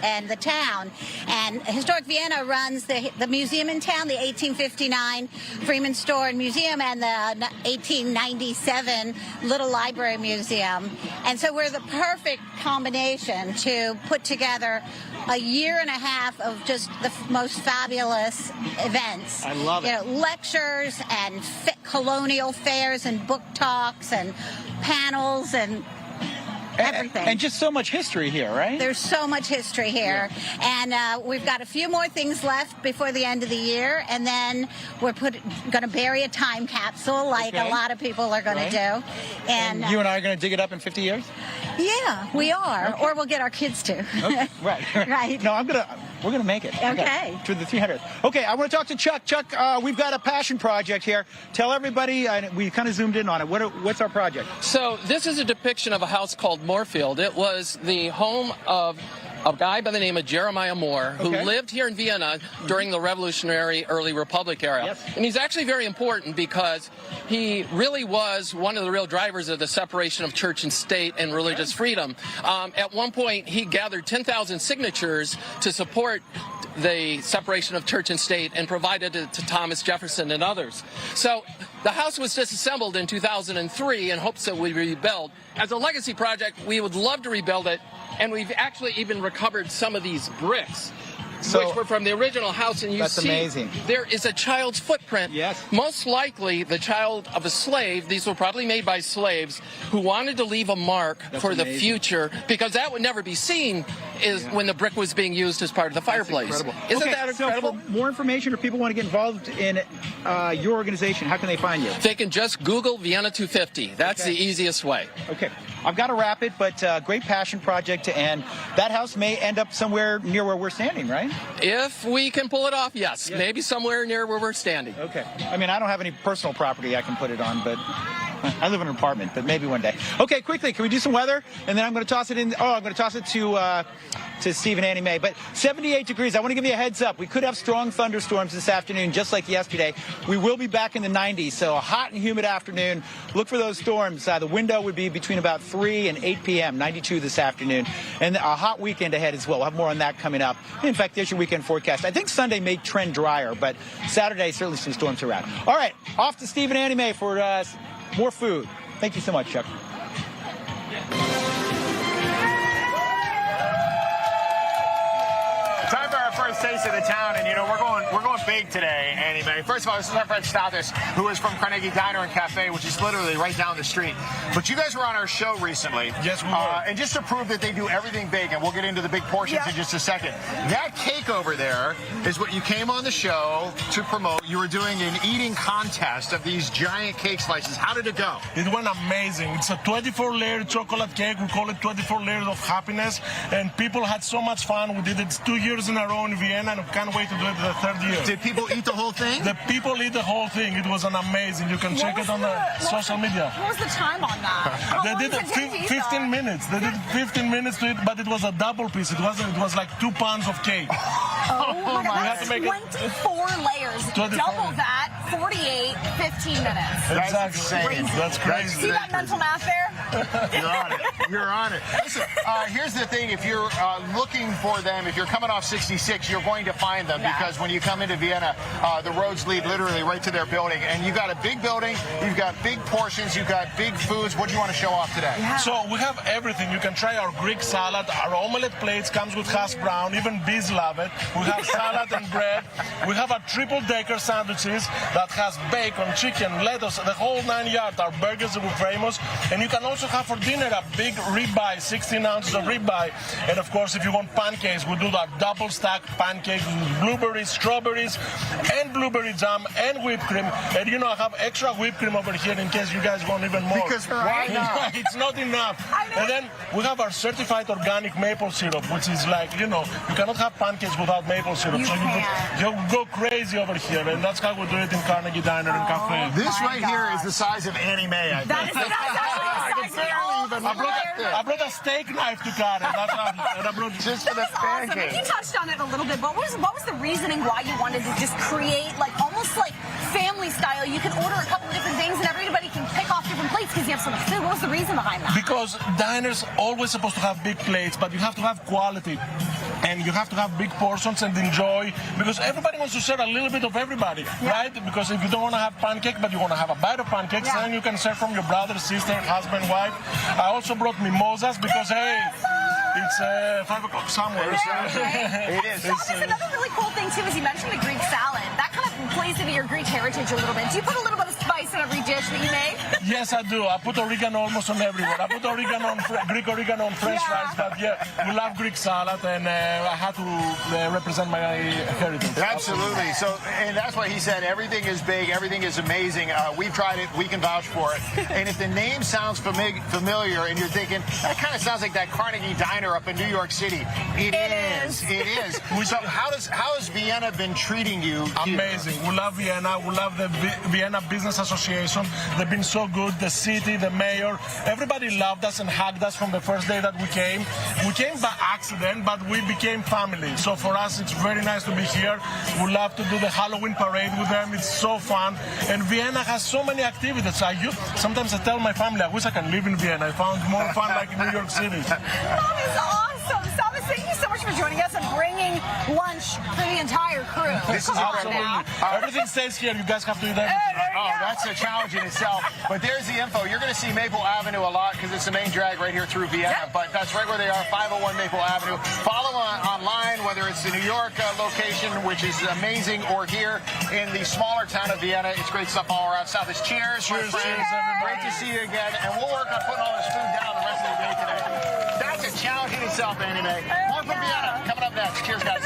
and the town. And Historic Vienna runs the museum in town, the 1859 Freeman Store and Museum, and the 1897 Little Library Museum. And so we're the perfect combination to put together a year and a half of just the most fabulous events. I love it. You know, lectures and colonial fairs and book talks and panels and everything. And just so much history here, right? There's so much history here. Yeah. And we've got a few more things left before the end of the year, and then we're going to bury a time capsule like a lot of people are going to do. And you and I are going to dig it up in 50 years? Yeah, we are. Okay. Or we'll get our kids to. Okay. Right. Right. No, we're going to make it. Okay. To the 300th. Okay, I want to talk to Chuck. Chuck, we've got a passion project here. Tell everybody, we kind of zoomed in on it. What's our project? So this is a depiction of a house called Moorfield. It was the home of a guy by the name of Jeremiah Moore, who lived here in Vienna during the revolutionary early Republic era. Yes. And he's actually very important because he really was one of the real drivers of the separation of church and state and religious freedom. At one point, he gathered 10,000 signatures to support the separation of church and state and provided it to Thomas Jefferson and others. So the house was disassembled in 2003 in hopes that we rebuild. As a legacy project, we would love to rebuild it, and we've actually even recovered some of these bricks, which were from the original house, and you see amazing. There is a child's footprint. Yes. Most likely the child of a slave. These were probably made by slaves who wanted to leave a mark for the future, because that would never be seen when the brick was being used as part of the fireplace. Isn't that incredible? So for more information, or people want to get involved in your organization, how can they find you? They can just Google Vienna 250. That's the easiest way. Okay. I've got to wrap it, but great passion project, and that house may end up somewhere near where we're standing, right? If we can pull it off, yes. Maybe somewhere near where we're standing. Okay. I mean, I don't have any personal property I can put it on, but I live in an apartment, but maybe one day. Okay, quickly, can we do some weather? And then I'm going to toss it in. Oh, I'm going to toss it to Steve and Annie Mae. But 78 degrees. I want to give you a heads up. We could have strong thunderstorms this afternoon, just like yesterday. We will be back in the 90s, so a hot and humid afternoon. Look for those storms. The window would be between about 3 and 8 p.m., 92 this afternoon. And a hot weekend ahead as well. We'll have more on that coming up. In fact, there's your weekend forecast. I think Sunday may trend drier, but Saturday, certainly some storms around. All right, off to Steve and Annie Mae for more food. Thank you so much, Chuck. Time for our first taste of the town, and we're going big today, Annie Mae. First of all, this is our friend Stathis, who is from Carnegie Diner and Cafe, which is literally right down the street. But you guys were on our show recently. Yes, we were. And just to prove that they do everything big, and we'll get into the big portions in just a second. That cake over there is what you came on the show to promote. You were doing an eating contest of these giant cake slices. How did it go? It went amazing. It's a 24-layer chocolate cake. We call it 24 layers of happiness. And people had so much fun. We did it 2 years in a row in Vienna, and we can't wait to do it the third year. Did people eat the whole thing? The people eat the whole thing. It was an amazing. You can check it on the social media. What was the time on that? They did 15 minutes. They did 15 minutes to it, but it was a double piece. It was like 2 pounds of cake. Oh my God, that's 24 layers. 24. Double that, 48, 15 minutes. That's insane. That's crazy. See that mental math there? You're on it. You're on it. Listen, here's the thing. If you're looking for them, if you're coming off 66, you're going to find them because when you come into Vienna, the roads lead literally right to their building. And you've got a big building, you've got big portions, you've got big foods. What do you want to show off today? Yeah. So we have everything. You can try our Greek salad. Our omelette plates comes with hash brown. Even bees love it. We have salad and bread. We have a triple-decker sandwiches that has bacon, chicken, lettuce, the whole 9 yards. Our burgers are famous. And you can also also have for dinner a big ribeye, 16 ounces of ribeye. And of course, if you want pancakes, we do that double stack pancake with blueberries, strawberries, and blueberry jam and whipped cream. And you know, I have extra whipped cream over here in case you guys want even more. Because why not? It's not enough. And then we have our certified organic maple syrup, which is like, you know, you cannot have pancakes without maple syrup. You go crazy over here, and that's how we do it in Carnegie Diner and Cafe. This right here is the size of Annie Mae, I think. That is the I brought a steak knife to cut it. That's how, and I brought just for the awesome. And you touched on it a little bit, but what was the reasoning why you wanted to just create like almost like family style? You can order a couple of different things and everybody can pick off different plates because you have so much food. What was the reason behind that? Because diners always supposed to have big plates, but you have to have quality. And you have to have big portions and enjoy, because everybody wants to serve a little bit of everybody, right? Because if you don't want to have pancake, but you want to have a bite of pancakes, then you can serve from your brother, sister, husband, wife. I also brought mimosas because, hey, it's 5 o'clock somewhere. It is. Another really cool thing, too, is you mentioned the Greek salad. That kind of plays into your Greek heritage a little bit. Do you put a little bit of spice in every dish that you make? Yes, I do. I put oregano almost on everywhere. I put oregano on Greek oregano on French fries, but yeah, we love Greek salad, and I had to represent my heritage. Absolutely. So, and that's why he said everything is big, everything is amazing. We've tried it, we can vouch for it. And if the name sounds familiar, and you're thinking that kind of sounds like that Carnegie Diner up in New York City, it is. It is. So, how has Vienna been treating you? Amazing. We love Vienna. We love the Vienna Business Association. They've been so good. The city, the mayor, everybody loved us and hugged us from the first day that we came. We came by accident, but we became family. So for us, it's very nice to be here. We love to do the Halloween parade with them. It's so fun. And Vienna has so many activities. Sometimes I tell my family, I wish I can live in Vienna. I found more fun like in New York City. That is awesome. Thomas, thank you so much for joining us and bringing lunch for the entire crew. This is absolutely. Everything stays here. You guys have to eat everything. Oh, that's a challenge in itself. But there's the info. You're going to see Maple Avenue a lot because it's the main drag right here through Vienna. But that's right where they are, 501 Maple Avenue. Follow online, whether it's the New York location, which is amazing, or here in the smaller town of Vienna. It's great stuff all around south. Cheers, my friends. Great to see you again. And we'll work on putting all this food down the rest of the day today. That's a challenge in itself, Annie Mae. More from Vienna coming up next. Cheers, guys.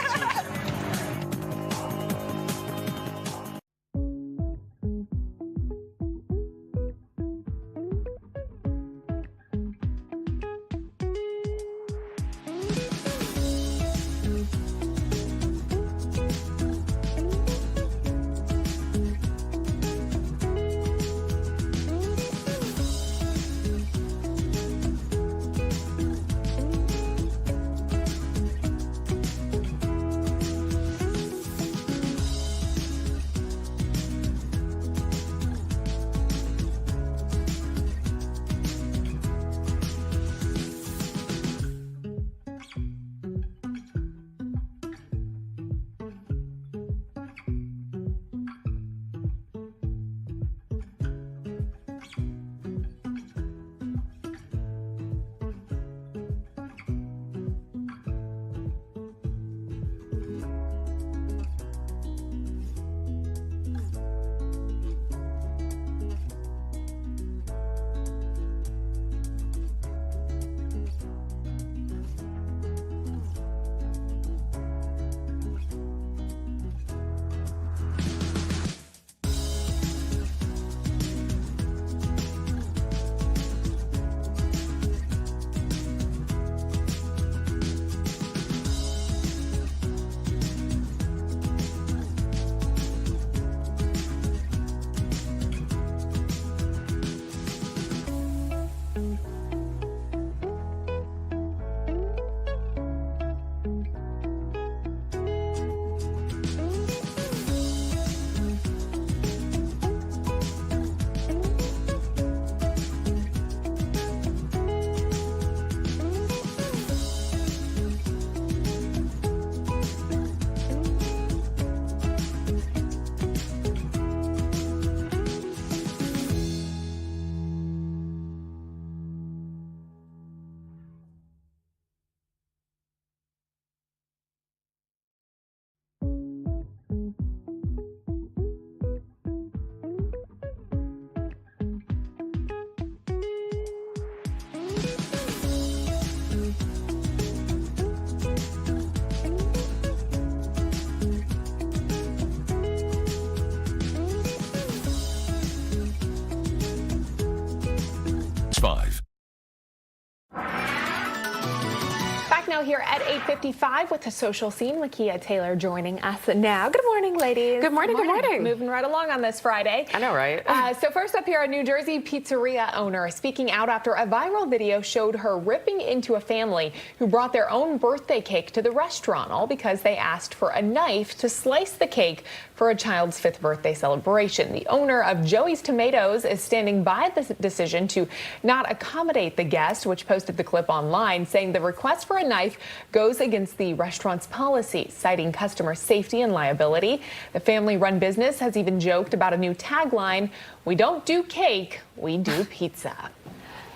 8:55 with the social scene. Makia Taylor joining us now. Good morning, ladies. Good morning. Good morning. Moving right along on this Friday. I know, right? So first up here, a New Jersey pizzeria owner speaking out after a viral video showed her ripping into a family who brought their own birthday cake to the restaurant, all because they asked for a knife to slice the cake for a child's 5th birthday celebration. The owner of Joey's Tomatoes is standing by the decision to not accommodate the guest, which posted the clip online, saying the request for a knife goes against the restaurant's policy, citing customer safety and liability. The family-run business has even joked about a new tagline: "We don't do cake, we do pizza."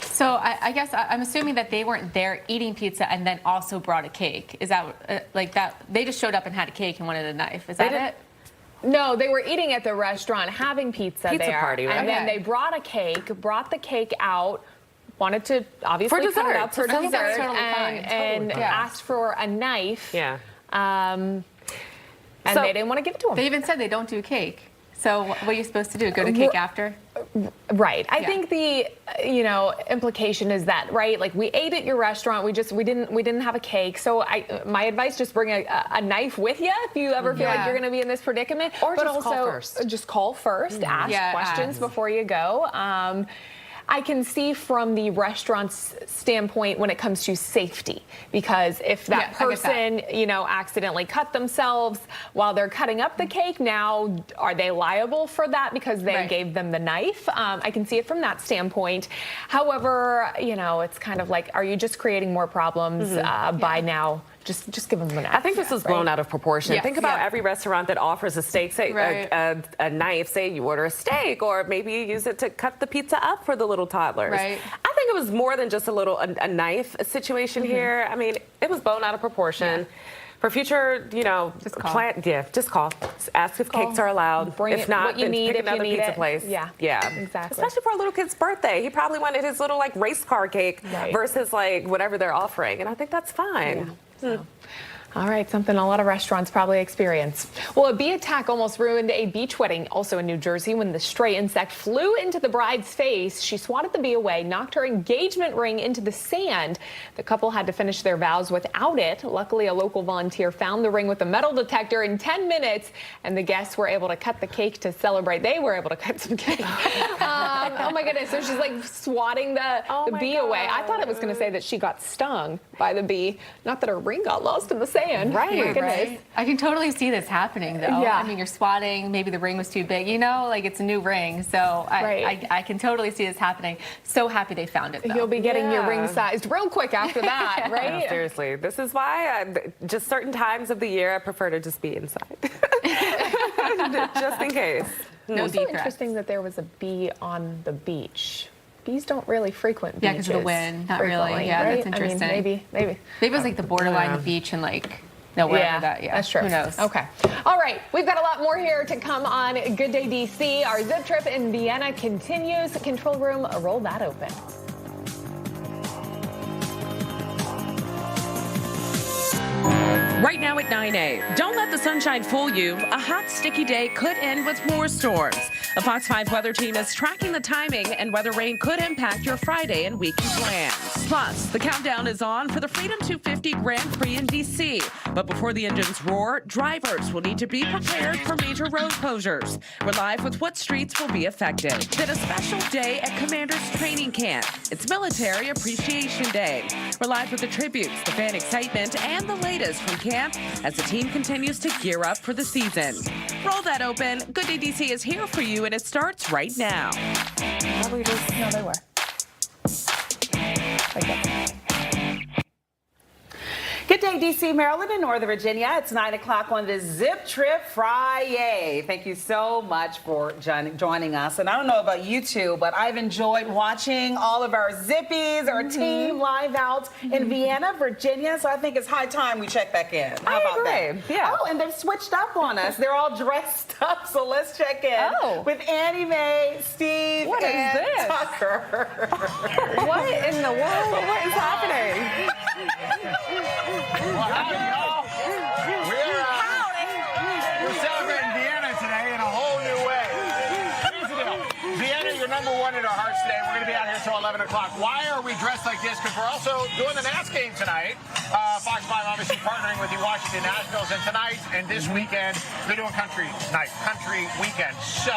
So I guess I'm assuming that they weren't there eating pizza and then also brought a cake. Is that like that? They just showed up and had a cake and wanted a knife. Is that it? No, they were eating at the restaurant, having pizza there. Party, right? And then they brought a cake, brought the cake out, wanted to obviously For cut it dessert. up for Totally dessert, fine. and Totally. asked for a knife. Yeah. And So they didn't want to give it to them. They even said they don't do cake. So what are you supposed to do? Go to cake after? Right. I think the implication is that, right? Like, we ate at your restaurant. We didn't have a cake. So my advice: just bring a knife with you if you ever feel like you're going to be in this predicament. Or but just also, call first. Just call first. Ask questions before you go. I can see from the restaurant's standpoint when it comes to safety, because if that person, accidentally cut themselves while they're cutting up the cake, now are they liable for that because they gave them the knife? I can see it from that standpoint. However, it's kind of like, are you just creating more problems by now? Just give them the knife. I think this is blown out of proportion. Yes. Think about every restaurant that offers a steak, say a knife. Say you order a steak, or maybe you use it to cut the pizza up for the little toddlers. Right. I think it was more than just a knife situation here. I mean, it was blown out of proportion. For future, just call. Just call. Ask if cakes are allowed. Bring if not, what you then need pick if you another need pizza it. place. Yeah, exactly. Especially for a little kid's birthday. He probably wanted his little race car cake versus whatever they're offering, and I think that's fine. All right, something a lot of restaurants probably experience. Well, a bee attack almost ruined a beach wedding, also in New Jersey, when the stray insect flew into the bride's face. She swatted the bee away, knocked her engagement ring into the sand. The couple had to finish their vows without it. Luckily, a local volunteer found the ring with a metal detector in 10 minutes, and the guests were able to cut the cake to celebrate. They were able to cut some cake. Oh my goodness, so she's swatting the bee away. I thought it was going to say that she got stung by the bee, not that her ring got lost in the sand. Right. I can totally see this happening, though. Yeah. I mean, you're swatting. Maybe the ring was too big. It's a new ring. So I can totally see this happening. So happy they found it, though. You'll be getting your ring sized real quick after that, right? No, seriously. This is why just certain times of the year I prefer to just be inside. Just in case. No, it's so interesting that there was a bee on the beach. Bees don't really frequent beaches. Yeah, because of the wind. Not really. Yeah, right? that's interesting. I mean, maybe. Maybe it was the borderline, the beach, and wherever that. Yeah, that's true. Who knows? Okay. All right. We've got a lot more here to come on Good Day DC. Our zip trip in Vienna continues. Control room, roll that open. Right now at 9A, don't let the sunshine fool you. A hot, sticky day could end with more storms. The Fox 5 weather team is tracking the timing, and weather rain could impact your Friday and weekend plans. Plus, the countdown is on for the Freedom 250 Grand Prix in D.C. But before the engines roar, drivers will need to be prepared for major road closures. We're live with what streets will be affected. Then a special day at Commander's Training Camp. It's Military Appreciation Day. We're live with the tributes, the fan excitement, and the latest from camp as the team continues to gear up for the season. Roll that open. Good Day DC is here for you, and it starts right now. Probably just, no, they were. Good day, D.C., Maryland, and Northern Virginia. It's 9 o'clock on this Zip Trip Friday. Thank you so much for joining us. And I don't know about you two, but I've enjoyed watching all of our Zippies, our team live outs in Vienna, Virginia. So I think it's high time we check back in. How about that? Yeah. Oh, and they've switched up on us. They're all dressed up. So let's check in with Annie Mae, Steve, and Tucker. What in the world? What is happening? Howdy, y'all. We're celebrating Vienna today in a whole new way. Here's the deal. Vienna, you're number one in our hearts today. We're going to be out here till 11 11 o'clock. Why are we dressed like this? Because we're also doing the Nats game tonight. Fox 5 obviously partnering with the Washington Nationals. And tonight and this weekend, they're doing country night, country weekend. So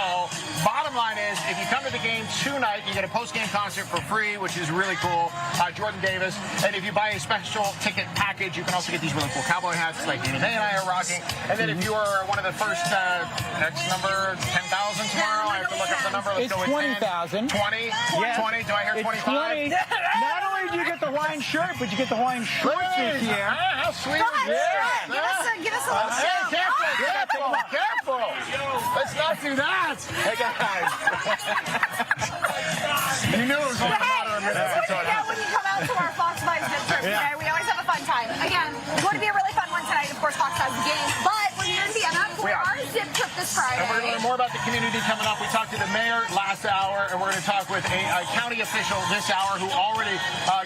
bottom line is, if you come to the game tonight, you get a post-game concert for free, which is really cool. Jordan Davis. And if you buy a special ticket package, you can also get these really cool cowboy hats like Mae and I are rocking. And then if you are one of the first X number 10,000 tomorrow, I have to look up the number. Let's It's go with 20,000. 20? Yeah. 20? Do I hear 25? 20. Not only do you get the Hawaiian shirt, but you get the Hawaiian shorts this year. How sweet is that? Give us a little shout. Careful. Let's not do that. Hey, guys. You knew it was going to come out of a minute. When you come out to our Fox 5 zip trip, okay? We always have a fun time. Again, it's going to be a really fun one tonight. Of course, Fox has the game, but we're here in Vienna for our zip trip this Friday. And we're going to learn more about the community coming up. We talked to the mayor last hour, and we're going to talk with a county official this hour who already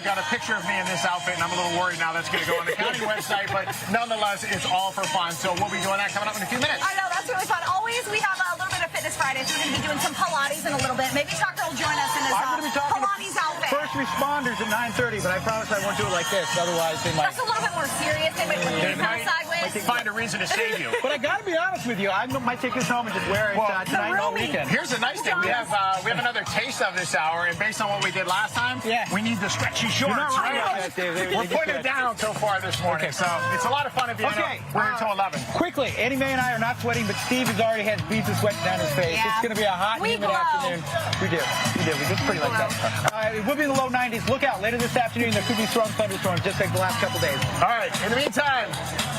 got a picture of me in this outfit, and I'm a little worried now that's going to go on the county website, but nonetheless, it's all for fun. So we'll be doing that coming up in a few minutes. I know, that's really fun. Always, we have a little bit of Fitness Friday, so we're going to be doing some Pilates in a little bit. Maybe Tucker will join us in his I'm going to be talking Pilates outfit. First responders at 9:30, but I promise I won't do it like this. Otherwise, they might. That's a little bit more serious. They might look at you sideways. Find a reason to save you. But I got to be honest with you. I might take this home and just wear it tonight and all weekend. Here's the nice thing. We have another taste of this hour, and based on what we did last time, we need the stretchy shorts. You're not wrong about that, Dave. We're putting it down so far this morning, so it's a lot of fun at Vienna. Okay, we're here until 11. Quickly, Annie Mae and I are not sweating, but Steve has already had beads of sweat down his face. Yeah. It's going to be a hot, humid afternoon. We do. We get pretty like that. It will be in the low 90s. Look out. Later this afternoon, there could be strong thunderstorms, just like the last couple days. All right. In the meantime,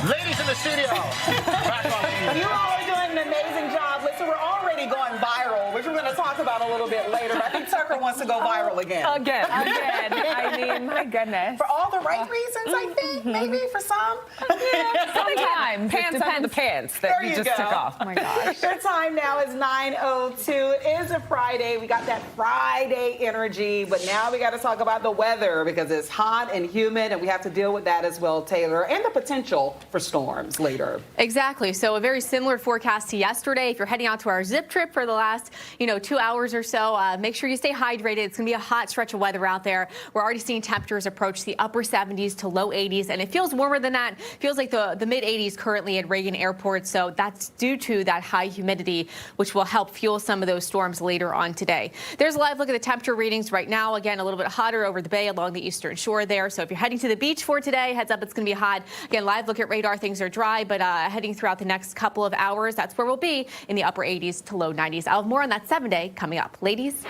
ladies in the studio, back on You all are doing an amazing job. Listen, we're already going viral, which we're going to talk about a little bit later. But I think Tucker wants to go viral again. Again. I mean, my goodness. For all the right reasons, I think. Maybe for some. Sometimes. Pants under the pants that you just took off. Oh my gosh. Your time now is 9:02. It is a Friday. We got that Friday energy, but now we got to talk about the weather because it's hot and humid, and we have to deal with that as well, Taylor, and the potential for storms later. Exactly. So a very similar forecast to yesterday. If you're heading out to our zip trip for the last, 2 hours or so, make sure you stay hydrated. It's going to be a hot stretch of weather out there. We're already seeing temperatures approach the upper 70s to low 80s, and it feels warmer than that. It feels like the mid 80s currently at Reagan Airport. So that's due to that high humidity, which will help fuel some of those storms later on today. There's a live look at the temperature readings right now. Again, a little bit hotter over the bay along the eastern shore there. So if you're heading to the beach for today, heads up, it's going to be hot. Again, live look at radar. Things are dry, but heading throughout the next couple of hours, that's where we'll be in the upper 80s to low 90s. I'll have more on that 7-day coming up. Ladies.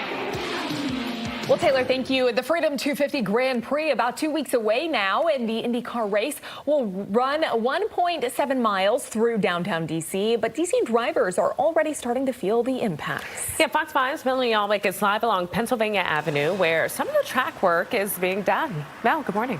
Well, Taylor, thank you. The Freedom 250 Grand Prix about 2 weeks away now, and the IndyCar race will run 1.7 miles through downtown D.C., but D.C. drivers are already starting to feel the impacts. Yeah, Fox 5's Melanie Alwick is live along Pennsylvania Avenue, where some of the track work is being done. Mel, good morning.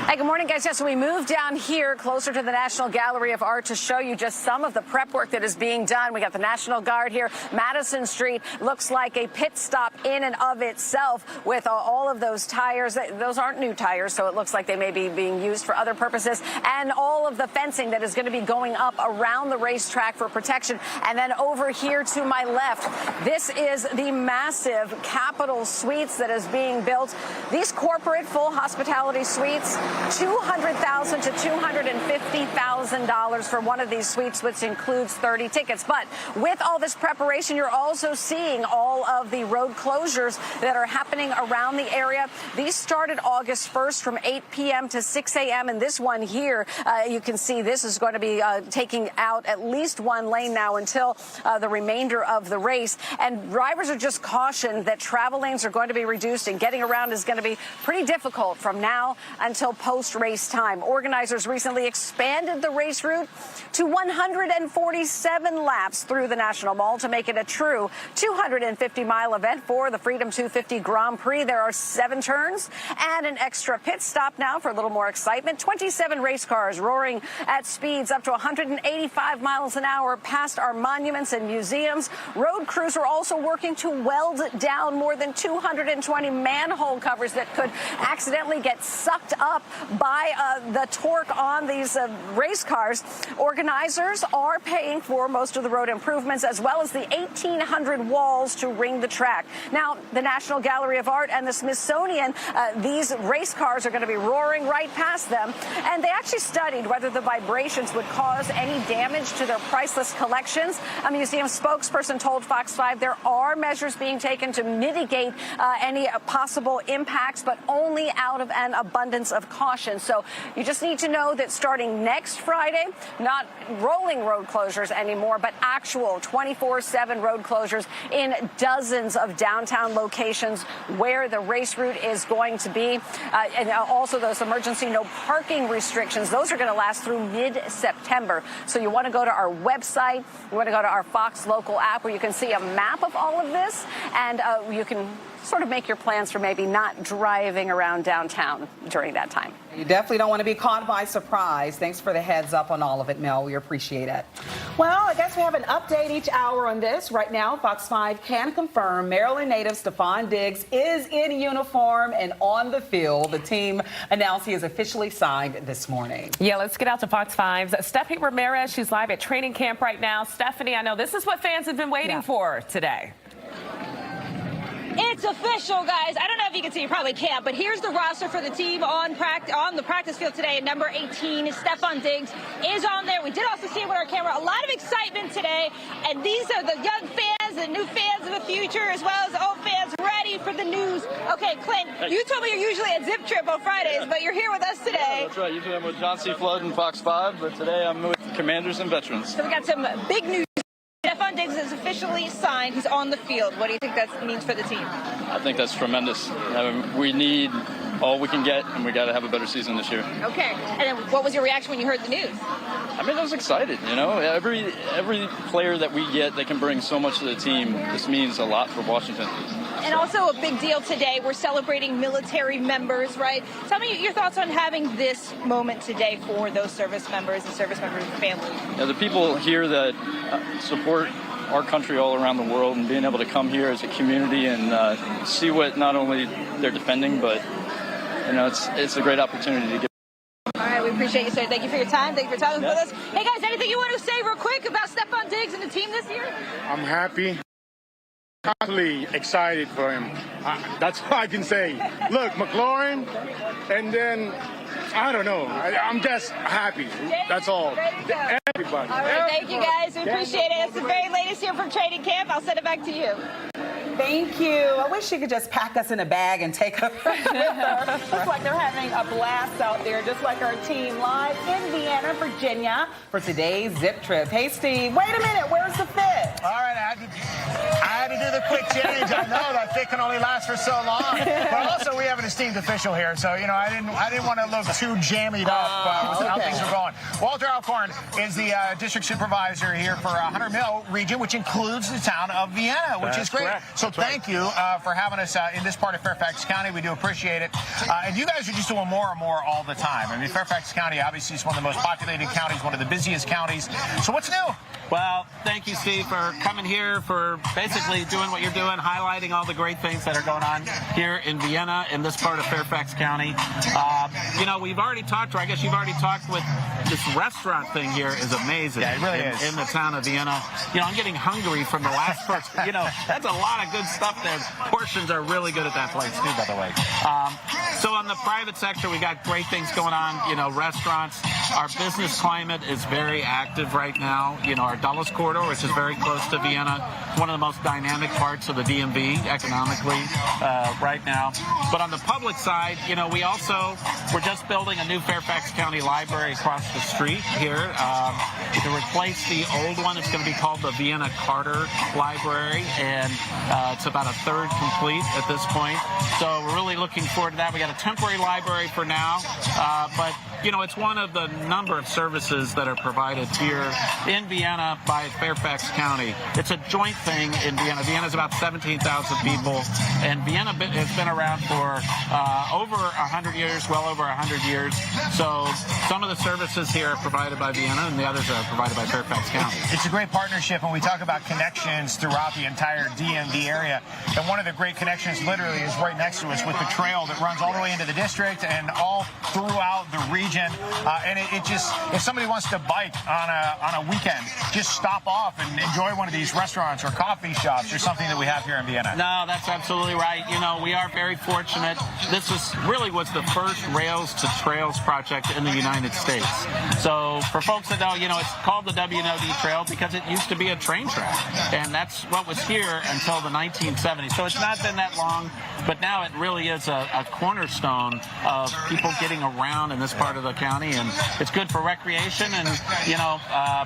Hey, good morning, guys. Yes, so we moved down here closer to the National Gallery of Art to show you just some of the prep work that is being done. We got the National Guard here. Madison Street looks like a pit stop in and of itself with all of those tires. Those aren't new tires, so it looks like they may be being used for other purposes. And all of the fencing that is going to be going up around the racetrack for protection. And then over here to my left, this is the massive Capitol Suites that is being built. These corporate full hospitality suites, $200,000 to $250,000 for one of these suites, which includes 30 tickets. But with all this preparation, you're also seeing all of the road closures that are happening around the area. These started August 1st from 8 p.m. to 6 a.m. And this one here, you can see this is going to be taking out at least one lane now until the remainder of the race. And drivers are just cautioned that travel lanes are going to be reduced and getting around is going to be pretty difficult from now until post-race time. Organizers recently expanded the race route to 147 laps through the National Mall to make it a true 250-mile event for the Freedom 250 Grand Prix. There are 7 turns and an extra pit stop now for a little more excitement. 27 race cars roaring at speeds up to 185 miles an hour past our monuments and museums. Road crews are also working to weld down more than 220 manhole covers that could accidentally get sucked up by the torque on these race cars. Organizers are paying for most of the road improvements as well as the 1,800 walls to ring the track. Now, the National Gallery of Art and the Smithsonian, these race cars are going to be roaring right past them, and they actually studied whether the vibrations would cause any damage to their priceless collections. A museum spokesperson told Fox 5 there are measures being taken to mitigate any possible impacts, but only out of an abundance of caution. So you just need to know that starting next Friday, not rolling road closures anymore, but actual 24/7 road closures in dozens of downtown locations where the race route is going to be. And also those emergency no parking restrictions, those are going to last through mid-September. So you want to go to our website, you want to go to our Fox Local app where you can see a map of all of this, and you can sort of make your plans for maybe not driving around downtown during that time. You definitely don't want to be caught by surprise. Thanks for the heads up on all of it, Mel. We appreciate it. Well, I guess we have an update each hour on this. Right now, Fox 5 can confirm Maryland native Stefon Diggs is in uniform and on the field. The team announced he is officially signed this morning. Yeah, let's get out to Fox 5's Stephanie Ramirez. She's live at training camp right now. Stephanie, I know this is what fans have been waiting for today. It's official, guys. I don't know if you can see, you probably can't, but here's the roster for the team on the practice field today. Number 18, Stefon Diggs is on there. We did also see it with our camera. A lot of excitement today, and these are the young fans, the new fans of the future, as well as the old fans ready for the news. Okay, Clint, you told me you're usually at Zip Trip on Fridays, but you're here with us today. Yeah, that's right. Usually I'm with John C. Flood and Fox 5, but today I'm with Commanders and Veterans. So we got some big news. Stefon Diggs is officially signed. He's on the field. What do you think that means for the team? I think that's tremendous. We need all we can get, and we got to have a better season this year. Okay. And then what was your reaction when you heard the news? I mean, I was excited. You know, every player that we get that can bring so much to the team, this means a lot for Washington. And also a big deal today, we're celebrating military members, right? Tell me your thoughts on having this moment today for those service members and service members' families. Yeah, the people here that support our country all around the world, and being able to come here as a community and see what not only they're defending, but you know, it's a great opportunity to get. All right, we appreciate you, sir. Thank you for your time. Thank you for talking with us. Hey guys, anything you want to say real quick about Stefon Diggs and the team this year? I'm happy. Constantly excited for him. That's all I can say. Look, McLaurin, and then I don't know. I'm just happy. That's all. Everybody. All right, thank you guys. We appreciate it. It's the very latest here from training camp. I'll send it back to you. Thank you. I wish she could just pack us in a bag and take us with her. Looks like they're having a blast out there, just like our team live in Vienna, Virginia, for today's Zip Trip. Hey, Steve, wait a minute. Where's the fit? All right, I had to do the quick change. I know that fit can only last for so long. But also, we have an esteemed official here, so you know I didn't want to look too jammied up with how things are going. Walter Alcorn is the district supervisor here for 100 Mill region, which includes the town of Vienna, which is great. Correct. So thank you for having us in this part of Fairfax County. We do appreciate it. And you guys are just doing more and more all the time. I mean, Fairfax County obviously is one of the most populated counties, one of the busiest counties. So what's new? Well, thank you, Steve, for coming here, for basically doing what you're doing, highlighting all the great things that are going on here in Vienna, in this part of Fairfax County. You know, we've already talked, or I guess you've already talked with this restaurant thing here is amazing. Yeah, it really is. In the town of Vienna. You know, I'm getting hungry from the last person. You know, that's a lot of good stuff there. Portions are really good at that place, too, by the way. So on the private sector, we got great things going on, you know, restaurants. Our business climate is very active right now. You know, our Dulles Corridor, which is very close to Vienna, one of the most dynamic parts of the DMV economically right now. But on the public side, you know, we're just building a new Fairfax County library across the street here. To replace the old one, it's going to be called the Vienna Carter Library, and it's about a third complete at this point. So we're really looking forward to that. We got a temporary library for now, but you know, it's one of the number of services that are provided here in Vienna by Fairfax County. It's a joint thing in Vienna. Vienna's about 17,000 people, and Vienna has been around for over 100 years, well over 100 years. So some of the services here are provided by Vienna, and the others are provided by Fairfax County. It's a great partnership, and we talk about connections throughout the entire DMV area. And one of the great connections literally is right next to us with the trail that runs all the way into the district and all throughout the region. And it just, if somebody wants to bike on a weekend, just stop off and enjoy one of these restaurants or coffee shops or something that we have here in Vienna. No, that's absolutely right. You know, we are very fortunate. This was the first Rails to Trails project in the United States. So for folks that know, you know, it's called the WNOD Trail because it used to be a train track. And that's what was here until the 1970s. So it's not been that long, but now it really is a cornerstone of people getting around in this part of the county. And it's good for recreation, and, you know,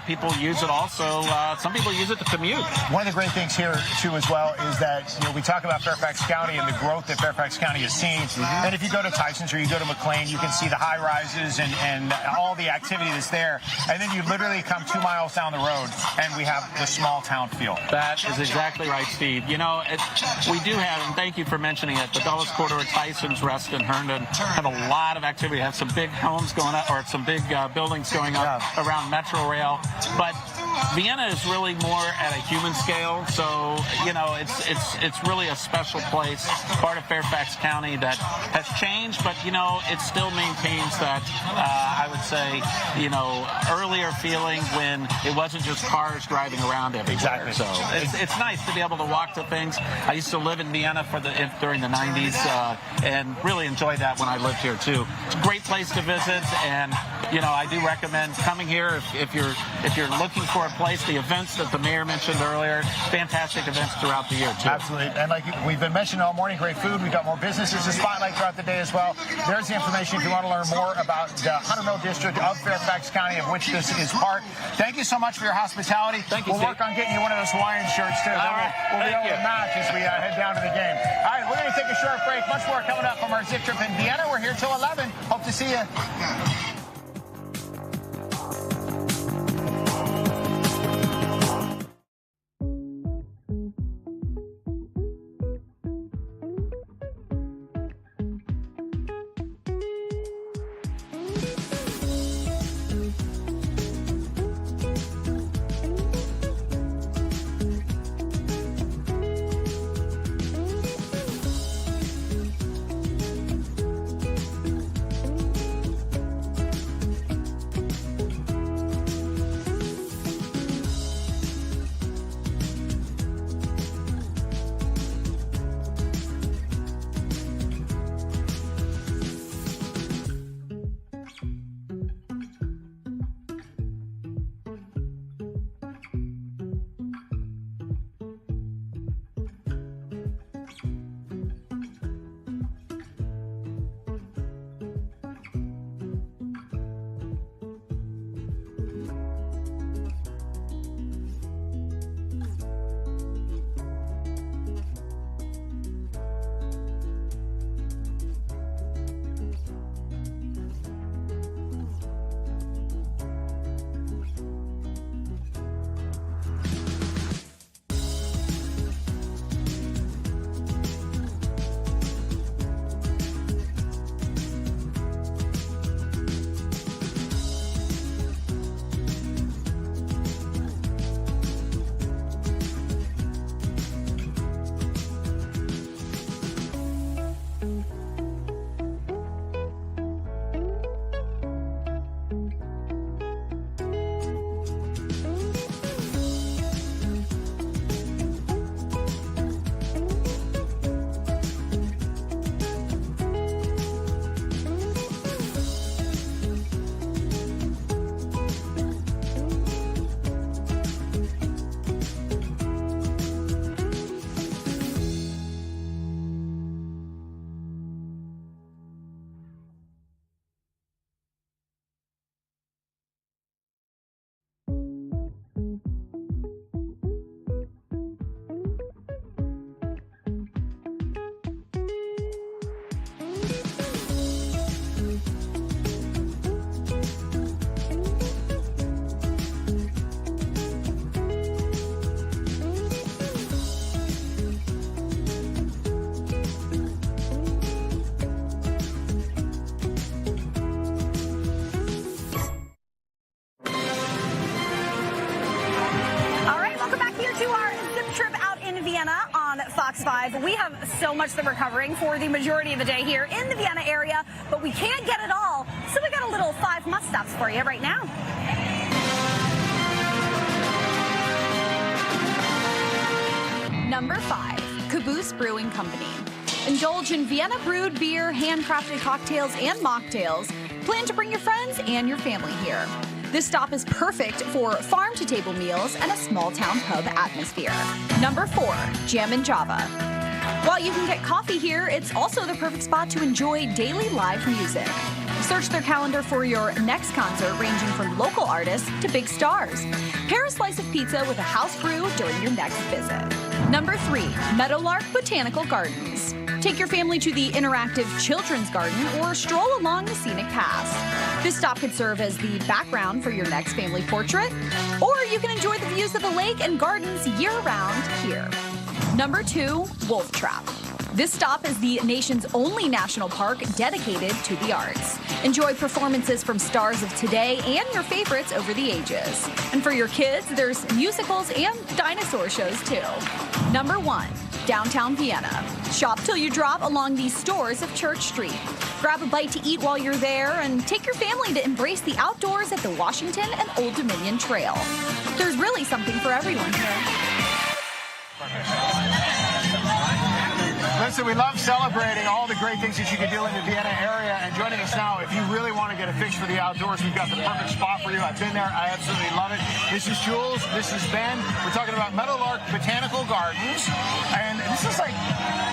people use it also. Some people use it to commute. One of the great things here, too, as well, is that, you know, we talk about Fairfax County and the growth that Fairfax County has seen. And if you go to Tyson's or you go to McLean, you can see the high-rises and all the activity that's there. And then you literally come 2 miles down the road, and we have the small-town feel. That is exactly right, Steve. You know, we do have, and thank you for mentioning it, the Dulles Corridor, Tyson's, Reston, Herndon have a lot of activity. Have some big homes going up, or some big buildings going up around Metro Rail. But Vienna is really more at a human scale, so, you know, it's really a special place, part of Fairfax County that has changed, but, you know, it still maintains that, I would say, you know, earlier feeling when it wasn't just cars driving around everywhere. Exactly. So it's nice to be able to walk to things. I used to live in Vienna during the 90s and really enjoyed that when I lived here, too. It's a great place to visit, and, you know, I do recommend coming here if you're looking for a place. The events that the mayor mentioned earlier, fantastic events throughout the year, too. Absolutely. And like we've been mentioning all morning, great food. We've got more businesses to spotlight throughout the day as well. There's the information if you want to learn more about the 100 Mill District of Fairfax County, of which this is part. Thank you so much for your hospitality. Thank you, We'll work on getting you one of those Hawaiian shirts, too. All right. We'll be Thank able you. to match as we head down to the game. All right, we're going to take a short break. Much more coming up from our zip trip in Vienna. We're here till 11. Hope to see you. Vienna on Fox 5. We have so much that we're covering for the majority of the day here in the Vienna area, but we can't get it all, so we got a little 5 must-stops for you right now. Number 5, Caboose Brewing Company. Indulge in Vienna brewed beer, handcrafted cocktails, and mocktails. Plan to bring your friends and your family here. This stop is perfect for farm-to-table meals and a small-town pub atmosphere. Number 4, Jam and Java. While you can get coffee here, it's also the perfect spot to enjoy daily live music. Search their calendar for your next concert, ranging from local artists to big stars. Pair a slice of pizza with a house brew during your next visit. Number 3, Meadowlark Botanical Gardens. Take your family to the interactive children's garden or stroll along the scenic paths. This stop could serve as the background for your next family portrait, or you can enjoy the views of the lake and gardens year-round here. Number 2, Wolf Trap. This stop is the nation's only national park dedicated to the arts. Enjoy performances from stars of today and your favorites over the ages. And for your kids, there's musicals and dinosaur shows too. Number 1, downtown Vienna. Shop till you drop along the stores of Church Street. Grab a bite to eat while you're there and take your family to embrace the outdoors at the Washington and Old Dominion Trail. There's really something for everyone here. Listen, we love celebrating all the great things that you can do in the Vienna area. And joining us now, if you really want to get a fix for the outdoors, we've got the perfect spot for you. I've been there. I absolutely love it. This is Jules. This is Ben. We're talking about Meadowlark Botanical Gardens. And this is like,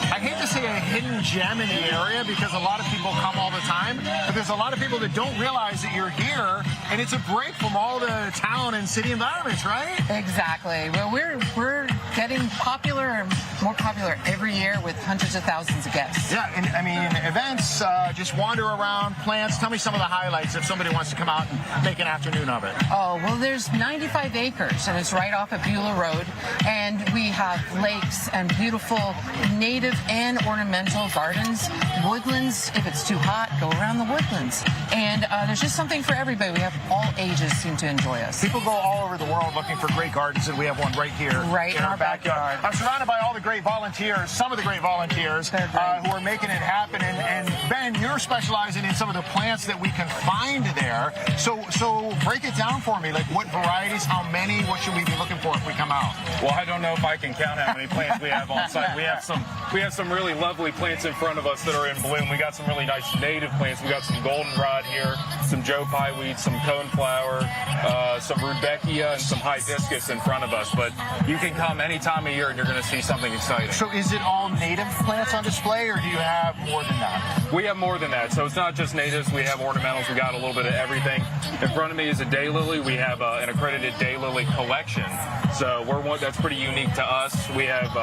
I hate to say a hidden gem in the area because a lot of people come all the time. But there's a lot of people that don't realize that you're here. And it's a break from all the town and city environments, right? Exactly. Well, we're getting popular and more popular every year with hundreds of thousands of guests. Yeah, and I mean, events, just wander around, plants. Tell me some of the highlights if somebody wants to come out and make an afternoon of it. Oh, well, there's 95 acres, and it's right off of Beulah Road. And we have lakes and beautiful native and ornamental gardens, woodlands. If it's too hot, go around the woodlands. And there's just something for everybody. We have all ages seem to enjoy us. People go all over the world looking for great gardens, and we have one right here. Right in our backyard. I'm surrounded by all the great volunteers, some of the great volunteers who are making it happen. And Ben, you're specializing in some of the plants that we can find there. So break it down for me. Like what varieties, how many, what should we be looking for if we come out? Well, I don't know if I can count how many plants we have on site. We have some really lovely plants in front of us that are in bloom. We got some really nice native plants. We got some goldenrod here, some Joe Pye weed, some coneflower, some rudbeckia, and some hibiscus in front of us. But you can come any time of year and you're going to see something exciting. So is it all native plants on display, or do you have more than that? We have more than that. So it's not just natives. We have ornamentals. We got a little bit of everything. In front of me is a daylily. We have an accredited daylily collection. So that's pretty unique to us. We have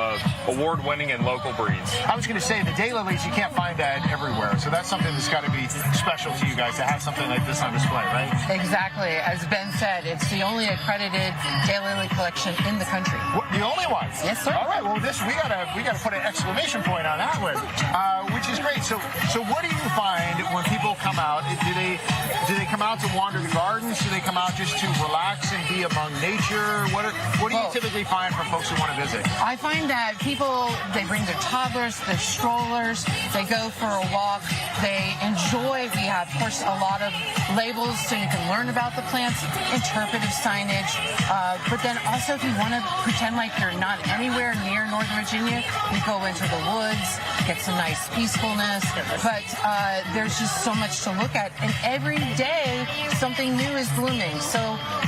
award-winning and local breeds. I was going to say, the daylilies, you can't find that everywhere. So that's something that's got to be special to you guys to have something like this on display, right? Exactly. As Ben said, it's the only accredited daylily collection in the country. What, the only one? Yes, sir. All right. Well, we gotta put an exclamation point on that one, which is great. So what do you find when people come out? Do they come out to wander the gardens? Do they come out just to relax and be among nature? What do you typically find from folks who want to visit? I find that people, they bring their toddlers, their strollers, they go for a walk, they enjoy. We have, of course, a lot of labels so you can learn about the plants, interpretive signage, but then also if you want to pretend like you're not anywhere near Northern Virginia, you go into the woods, get some nice peacefulness, but there's just so much to look at, and every day something new is blooming, so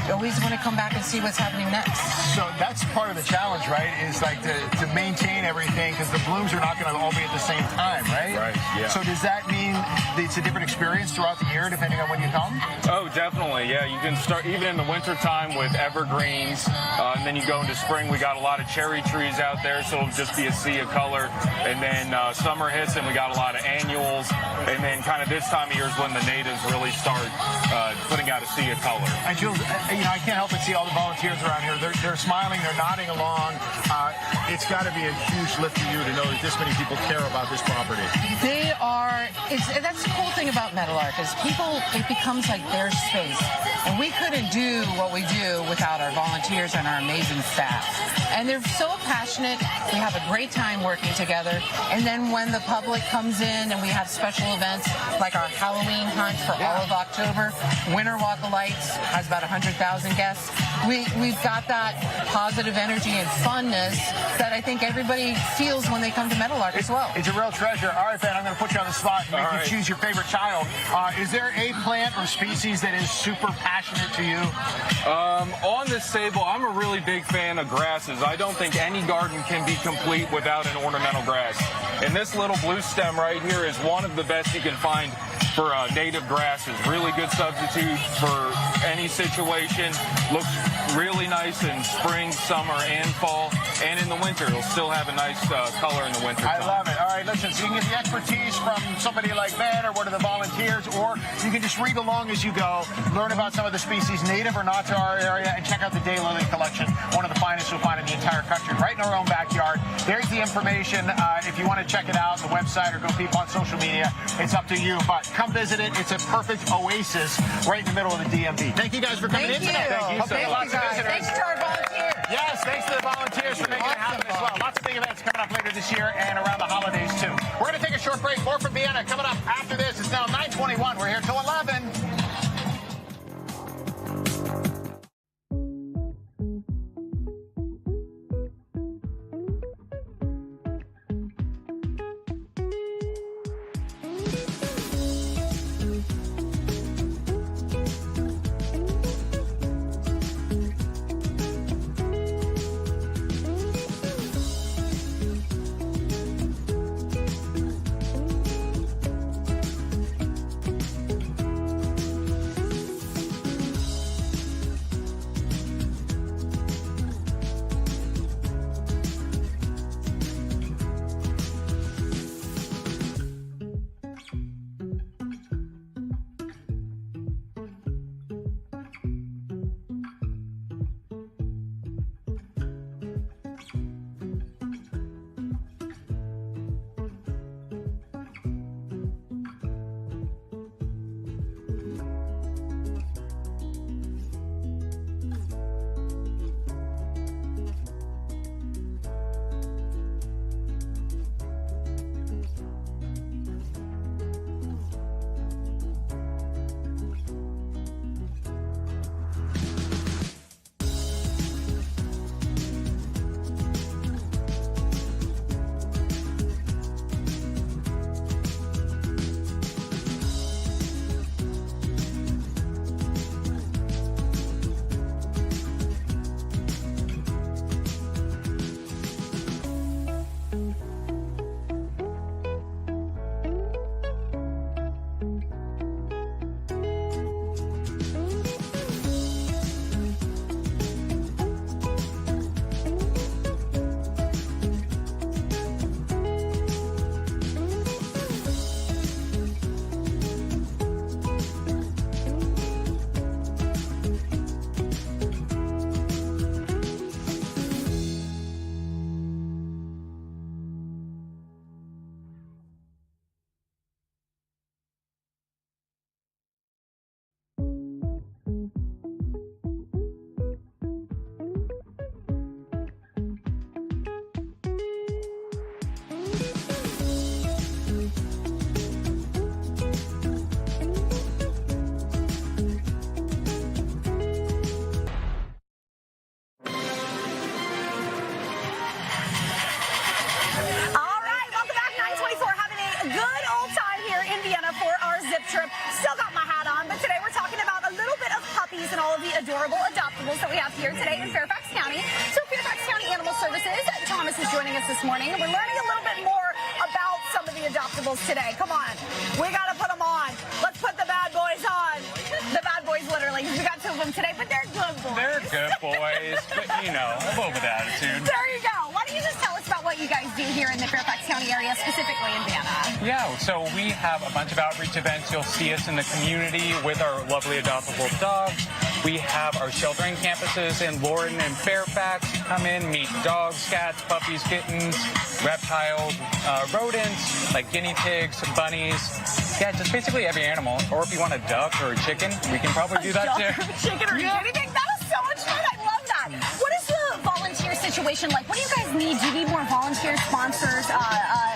you always want to come back and see what's happening next. So that's part of the challenge, right, is like to maintain everything, because the blooms are not going to all be at the same time, right? Right, yeah. So does that mean it's a different experience throughout the year, depending on when you come? Oh, definitely, yeah. You can start even in the wintertime with evergreens, and then you go into spring, we got a lot of cherry trees out there, so it'll just be a sea of color, and then summer hits, and we got a lot of annuals, and then kind of this time of year is when the natives really start putting out a sea of color. And Jules, I can't help but see all the volunteers around here. They're smiling, they're nodding along. It's got to be a huge lift for you to know that this many people care about this property. They are, that's the cool thing about Meadowlark is people, it becomes like their space. And we couldn't do what we do without our volunteers and our amazing staff. And they're so passionate. We have a great time working together. And then when the public comes in and we have special events like our Halloween hunt for all of October, Winter Walk of Lights has about 100,000 guests. We've got that positive energy and funness that I think everybody feels when they come to Meadowlark as well. It's a real treasure. All right, Ben, I'm going to put you on the spot and make you choose your favorite child. Is there a plant or species that is super passionate to you? On this table, I'm a really big fan of grasses. I don't think any garden can be complete without an ornamental grass. And this little blue stem right here is one of the best you can find for native grasses. Really good substitute for any situation. Looks really nice in spring, summer, and fall. And in the winter, it'll still have a nice color in the winter time. I love it. All right, listen, so you can get the expertise from somebody like Ben or one of the volunteers, or you can just read along as you go, learn about some of the species native or not to our area, and check out the daylily collection, one of the finest you'll find in the entire country, right in our own backyard. There's the information. If you want to check it out, the website, or go peep on social media, it's up to you. But come visit it. It's a perfect oasis right in the middle of the DMV. Thank you guys for coming in today. Thank you. Hope you lots of visitors. Thanks to our volunteers. Yes, thanks to the volunteers for making it happen as well. Lots of big events coming up later this year and around the holidays, too. We're going to take a short break. More from Vienna coming up after this. It's now 9:21. We're here till 11. trip. Still got my hat on, but today we're talking about a little bit of puppies and all of the adorable adoptables that we have here today in Fairfax County. So Fairfax County Animal Services, Thomas is joining us this morning, and we're learning a little bit more about some of the adoptables today. Come on, we got to put them on. Let's put the bad boys on. The bad boys, literally. We got two of them today, but they're good boys. They're good boys, but you know, a little bit of attitude. There you go. Why don't you just tell us about what you guys do here in the the Fairfax County area, specifically in Vienna? Yeah, so we have a bunch of outreach events. You'll see us in the community with our lovely adoptable dogs. We have our sheltering campuses in Lorton and Fairfax. Come in, meet dogs, cats, puppies, kittens, reptiles, rodents, like guinea pigs, bunnies. Yeah, just basically every animal. Or if you want a duck or a chicken, we can probably do that too. A chicken or anything? That is so much fun. I love that. What is the volunteer situation like? What do you guys need? Do you need more volunteers, sponsors,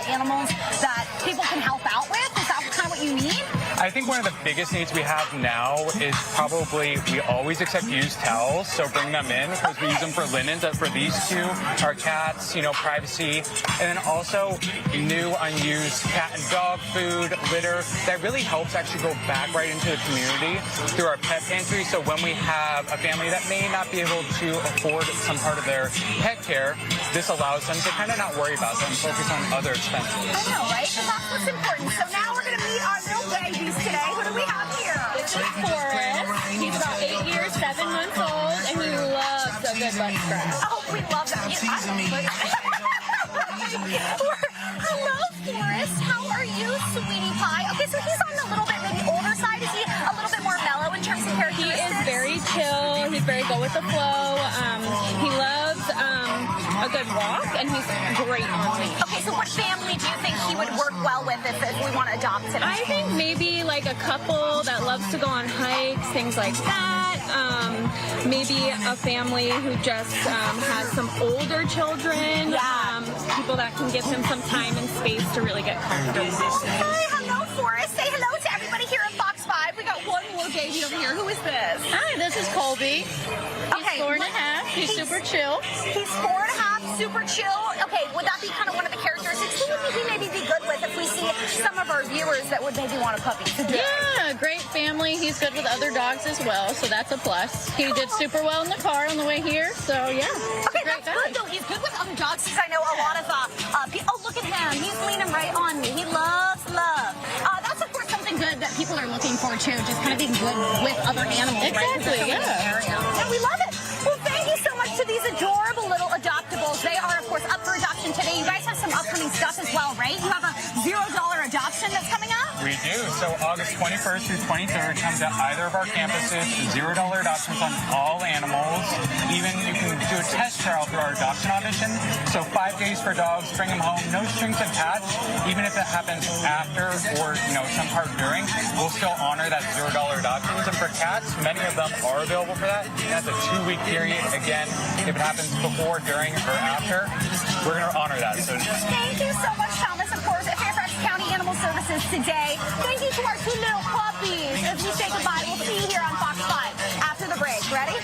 animals that people can help out with? Is that kind of what you need? I think one of the biggest needs we have now is probably we always accept used towels, so bring them in because we use them for linens. But for these two, our cats, privacy, and then also new unused cat and dog food, litter that really helps actually go back right into the community through our pet pantry. So when we have a family that may not be able to afford some part of their pet care, this allows them to kind of not worry about them, focus on other expenses. I know, right? So that's what's important. So now we're going to meet our little babies today. Who do we have here? This is Forrest. He's about 8 years, 7 months old, and he loves a good butt scratch. Oh, we love that. Hello, Forrest. How are you, sweetie pie? Okay, so he's on the little bit maybe older side. Is he a little bit more mellow in terms of characteristics? He is very chill. He's very go with the flow. He loves a good walk, and he's great on leash. Okay, so what family do you think he would work well with if we want to adopt him? I think maybe like a couple that loves to go on hikes, things like that. Maybe a family who just has some older children. People that can give him some time and space to really get comfortable. Hi, hello, Forrest. Say hello to everybody here at Fox 5. We got one more baby over here. Who is this? Hi, this is Colby. He's 4.5. He's super chill. He's 4.5, super chill. Okay, would that be kind of one of the characteristics? Who would he maybe be good with if we see some of our viewers that would maybe want a puppy today? Yeah, great family. He's good with other dogs as well, so that's a plus. He did super well in the car on the way here, so yeah. Okay, that's good though. He's good with other dogs because I know a lot of people. Oh, look at him. He's leaning right on me. He loves love. That's of course something good that people are looking for too, just kind of being good with other animals. Exactly, right? Yeah, we love it. Well, thank you so much to these adorable little adoptables. They are, of course, up for adoption today. You guys have some upcoming stuff as well, right? You have a $0 adoption that's coming up? We do. So August 21st through 23rd, come to either of our campuses. $0 adoptions on all animals. Even you can do a test trial through our adoption audition. So 5 days for dogs, bring them home, no strings attached. Even if it happens after or some part during, we'll still honor that $0 adoptions. And for cats, many of them are available for that. That's a 2-week period. Again, if it happens before, during, or after, we're going to honor that. So thank you so much, Thomas, of course, at Fairfax County Animal Services today. Thank you to our 2 little puppies. As we say goodbye, we'll see you here on Fox 5 after the break. Ready?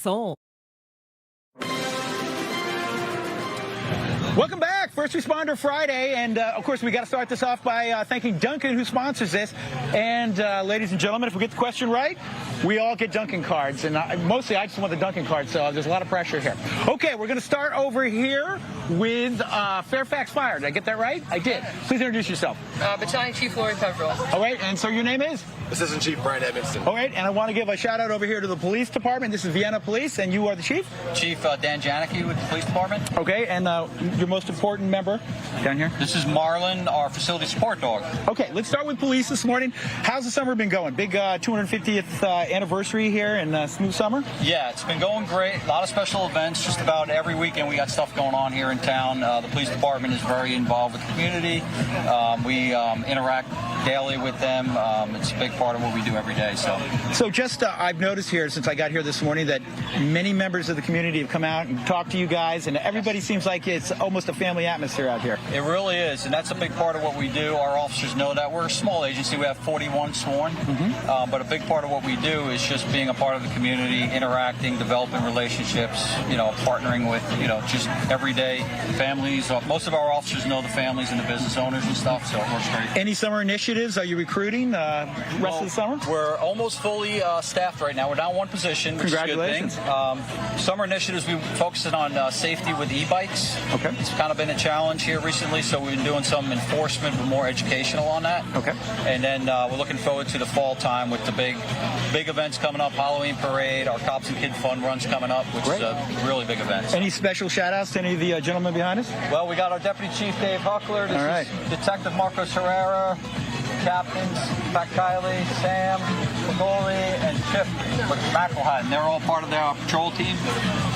Seoul. Welcome back, First Responder Friday, and of course we got to start this off by thanking Dunkin', who sponsors this. And ladies and gentlemen, if we get the question right, we all get Dunkin' cards, and mostly I just want the Dunkin' cards, so there's a lot of pressure here. Okay, we're going to start over here with Fairfax Fire. Did I get that right? I did. Please introduce yourself. Battalion Chief Lori Pepperell. All right, and so your name is? Assistant Chief Brian Edmondson. All right, and I want to give a shout out over here to the police department. This is Vienna Police, and you are the chief? Chief Dan Janicki with the police department. Okay, and your most important member down here? This is Marlon, our facility support dog. Okay, let's start with police this morning. How's the summer been going? Big 250th anniversary here and smooth summer? Yeah, it's been going great. A lot of special events. Just about every weekend we got stuff going on here in town. The police department is very involved with the community. We interact daily with them. It's a big part of what we do every day. So just I've noticed here since I got here this morning that many members of the community have come out and talked to you guys, and everybody seems like it's almost a family atmosphere out here. It really is, and that's a big part of what we do. Our officers know that. We're a small agency. We have 41 sworn, but a big part of what we do is just being a part of the community, interacting, developing relationships, partnering with, just everyday families. Most of our officers know the families and the business owners and stuff, so it works great. Any summer initiatives? Are you recruiting rest of the summer? We're almost fully staffed right now. We're down one position, which is a good thing. Summer initiatives, we focusing on safety with e-bikes. Okay. It's kind of been a challenge here recently, so we've been doing some enforcement, but more educational on that. Okay. And then we're looking forward to the fall time with the big events coming up, Halloween parade, our Cops and Kid Fun Runs coming up, which is a really big event. Any special shout-outs to any of the gentlemen behind us? Well, we got our Deputy Chief Dave Huckler. This is Detective Marcos Herrera. Captains, Pat Kiley, Sam, McGoley, and Chip with McElhatton. They're all part of their patrol team.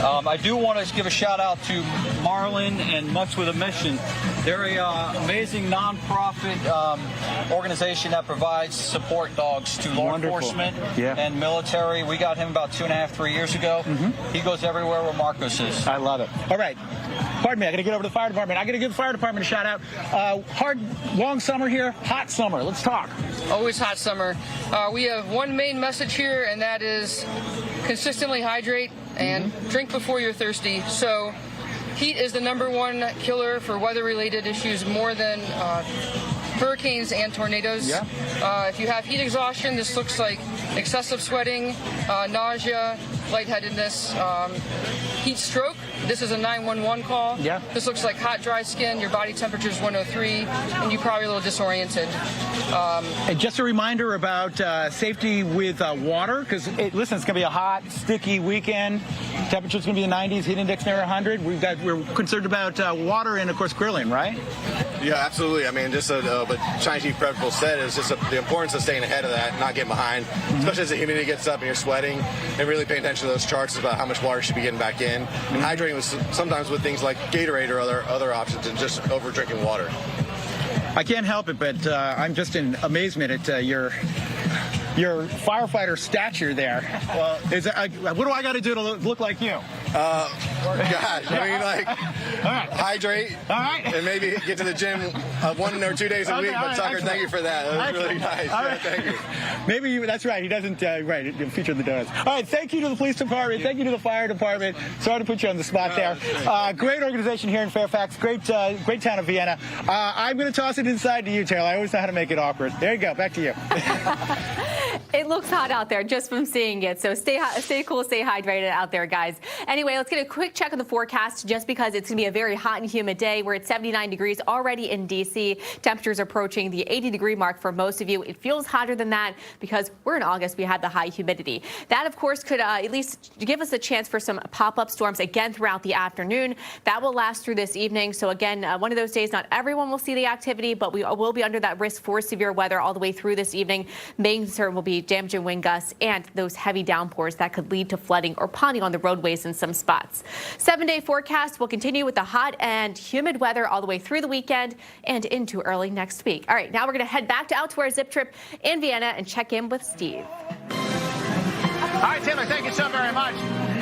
I do want to give a shout out to Marlon and Mutts with a Mission. They're an amazing nonprofit organization that provides support dogs to law enforcement and military. We got him about 2.5, 3 years ago. He goes everywhere where Marcos is. I love it. All right. Pardon me, I got to get over to the fire department. I got to give the fire department a shout out. Hard, long summer here, hot summer. Let's talk. Always hot summer. We have one main message here, and that is consistently hydrate and drink before you're thirsty. So heat is the #1 killer for weather-related issues, more than hurricanes and tornadoes. If you have heat exhaustion, this looks like excessive sweating, nausea, lightheadedness, heat stroke. This is a 911 call. This looks like hot, dry skin. Your body temperature is 103, and you're probably a little disoriented. And just a reminder about safety with water, because listen, it's going to be a hot, sticky weekend. Temperature's going to be in the 90s, heat index near 100. We're concerned about water and, of course, grilling, right? Yeah, absolutely. I mean, just what Chinese Chief Pepperell said is just the importance of staying ahead of that, not getting behind, especially as the humidity gets up and you're sweating, and really paying attention to those charts about how much water you should be getting back in, and hydrating with sometimes with things like Gatorade or other options, and just over drinking water. I can't help it, but I'm just in amazement at your firefighter stature there. Well, what do I got to do to look like you? Gosh, I mean, hydrate, and maybe get to the gym 1 or 2 days a week. But Tucker, thank you for that. That was really nice. Thank you. Maybe that's right. He doesn't feature the donuts. All right, thank you to the police department. Thank you to the fire department. Sorry to put you on the spot there. Great organization here in Fairfax. Great town of Vienna. I'm going to toss it inside to you, Taylor. I always know how to make it awkward. There you go. Back to you. It looks hot out there just from seeing it. So stay cool, stay hydrated out there, guys. Anyway, let's get a quick check on the forecast just because it's going to be a very hot and humid day. We're at 79 degrees already in D.C. Temperatures approaching the 80-degree mark for most of you. It feels hotter than that because we're in August. We had the high humidity. That, of course, could at least give us a chance for some pop-up storms again throughout the afternoon. That will last through this evening. So, again, one of those days not everyone will see the activity, but we will be under that risk for severe weather all the way through this evening. Main concern will be damaging wind gusts and those heavy downpours that could lead to flooding or ponding on the roadways in some spots. 7-day forecast will continue with the hot and humid weather all the way through the weekend and into early next week. All right, now we're going to head back out to our zip trip in Vienna and check in with Steve. All right, Taylor, thank you so very much.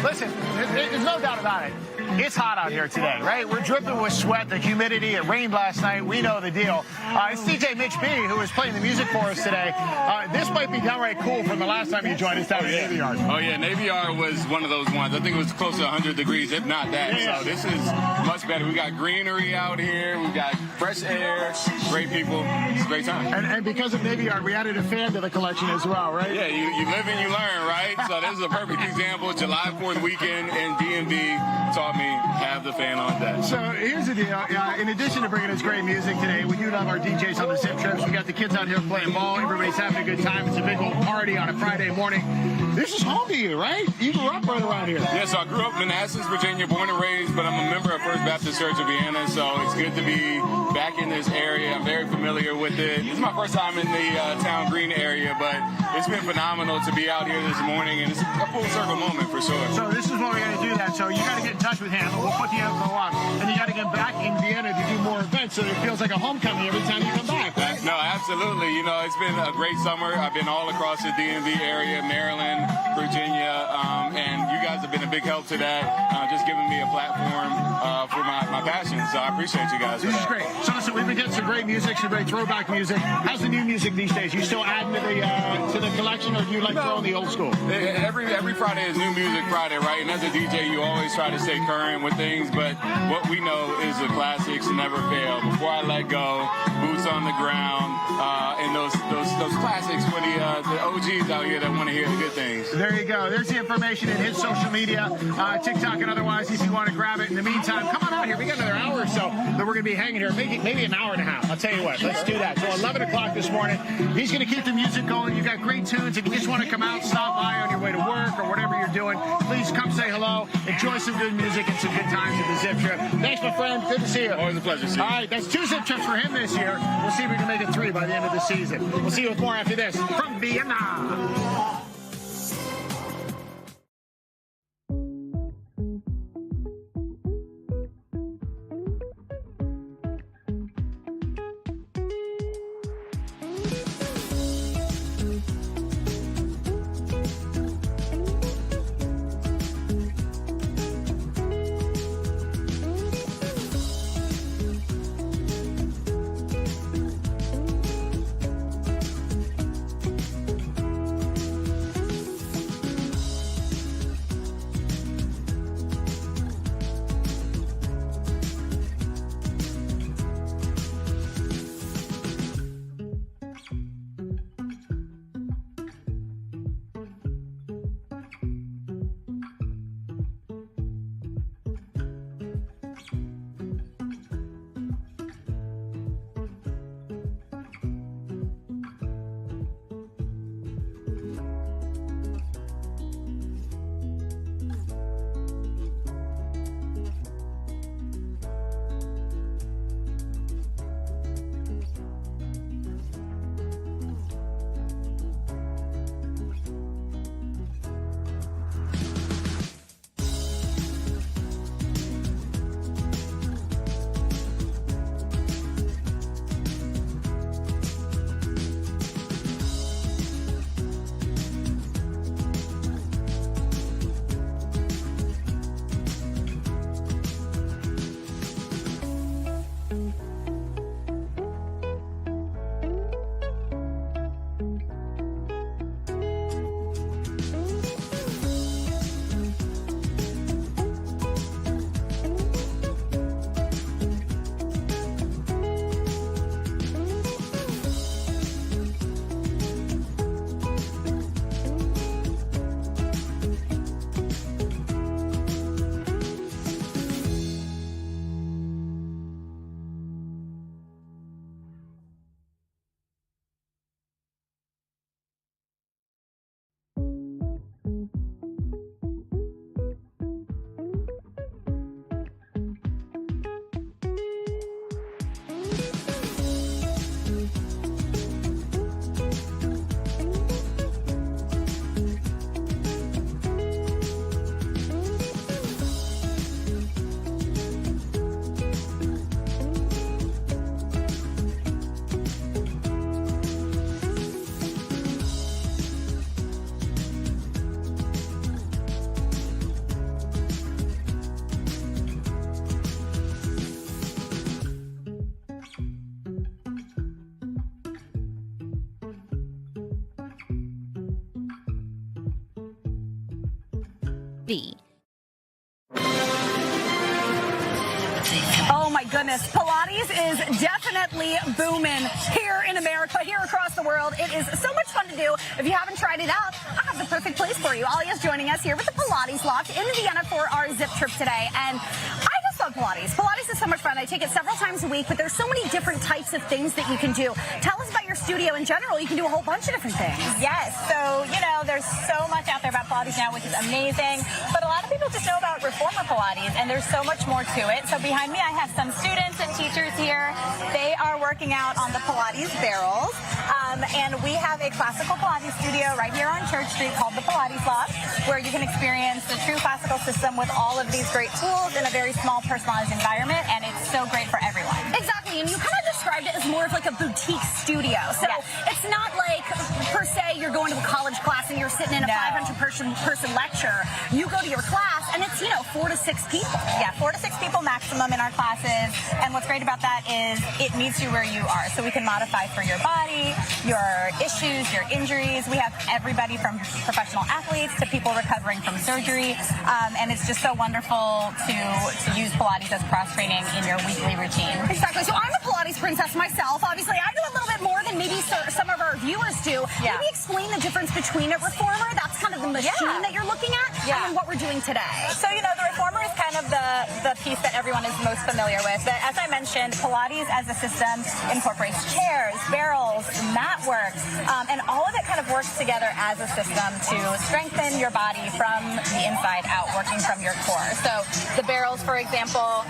Listen, there's no doubt about it. It's hot out here today, right? We're dripping with sweat, the humidity. It rained last night. We know the deal. It's DJ Mitch B, who is playing the music for us today. This might be downright cool from the last time you joined us down at Navy Yard. Oh, yeah. Navy Yard was one of those ones. I think it was close to 100 degrees, if not that. Yeah. So this is much better. We got greenery out here. We got fresh air, great people. It's a great time. And because of Navy Yard, we added a fan to the collection as well, right? Yeah, you live and you learn, right? So this is a perfect example. July 4th weekend in DMV taught me have the fan on deck. So here's the deal. In addition to bringing us great music today, we do love our DJs on the zip trips. We got the kids out here playing ball. Everybody's having a good time. It's a big old party on a Friday morning. This is home to you, right? You grew up right around here. Yeah, so I grew up in Manassas, Virginia, born and raised, but I'm a member of First Baptist Church of Vienna, so it's good to be back in this area. I'm very familiar with it. This is my first time in the town green area, but it's been phenomenal to be out here this morning, and it's a full circle moment for sure. So this is what we got to do that. So you got to get in touch with him. We'll put you up for a walk. And you got to get back in Vienna to do more events, so it feels like a homecoming every time you come back, right? No, absolutely. You know, it's been a great summer. I've been all across the DMV area, Maryland, Virginia, and you guys have been a big help to that, just giving me a platform for my passion. So I appreciate you guys. This is great. So listen, we've been getting some great music, some great throwback music. How's the new music these days? You still adding to the collection, or do you like throwing the old school? Every Friday is New Music Friday, right? And as a DJ, you always try to stay current with things, but what we know is the classics never fail. Before I Let Go, Boots on the Ground, and those classics for the OGs out here that want to hear the good things. There you go. There's the information in his social media, TikTok and otherwise, if you want to grab it. In the meantime, come on out here. We got another hour or so that we're going to be hanging here. Maybe an hour and a half. I'll tell you what. Let's do that. So 11 o'clock this morning, he's going to keep the music going. You got great tunes. If you just want to come out, stop by on your way to work or whatever you're doing, please come say hello. Enjoy some good music and some good times at the Zip Trip. Thanks, my friend. Good to see you. Always a pleasure to see you. All right, that's 2 Zip Trips for him this year. We'll see if we can make it 3 by the end of the season. We'll see you with more after this from Vienna. be. Oh my goodness, Pilates is definitely booming here in America, here across the world. It is so much fun to do. If you haven't tried it out, I have the perfect place for you. Alia's joining us here with the Pilates Loft in Vienna for our zip trip today. And I just love Pilates. Pilates is so much fun. I take it several times a week, but there's so many different types of things that you can do. Tell us about your studio in general. You can do a whole bunch of different things. Yes, so, there's so much out there about Pilates now, which is amazing. But a lot of people just know about reformer Pilates, and there's so much more to it. So behind me, I have some students and teachers here. They are working out on the Pilates barrels. And we have a classical Pilates studio right here on Church Street called the Pilates Loft, where you can experience the true classical system with all of these great tools in a very small, personalized environment, and it's so great for everyone. Exactly, and you kind of described it as more of like a boutique studio. So it's not like, per se, you're going to a college class and you're sitting in a 500-person lecture. You go to your class, and it's, 4 to 6 people. Yeah, 4 to 6 people maximum in our classes, and what's great about that is it meets you where you are. So we can modify for your body, your issues, your injuries. We have everybody from professional athletes to people recovering from surgery, and it's just so wonderful to use Pilates as cross-training in your weekly routine. Exactly. So I'm a Pilates princess myself. Obviously, I do a little bit more than maybe some of our viewers do. Yeah. Maybe explain the difference between a reformer, that's kind of the machine that you're looking at, and then what we're doing today. So, the reformer is kind of the piece that everyone is most familiar with. But as I mentioned, Pilates as a system incorporates chairs, barrels, mat work, and all of it kind of works together as a system to strengthen your body from the inside out, working from your core. So the barrels, for example,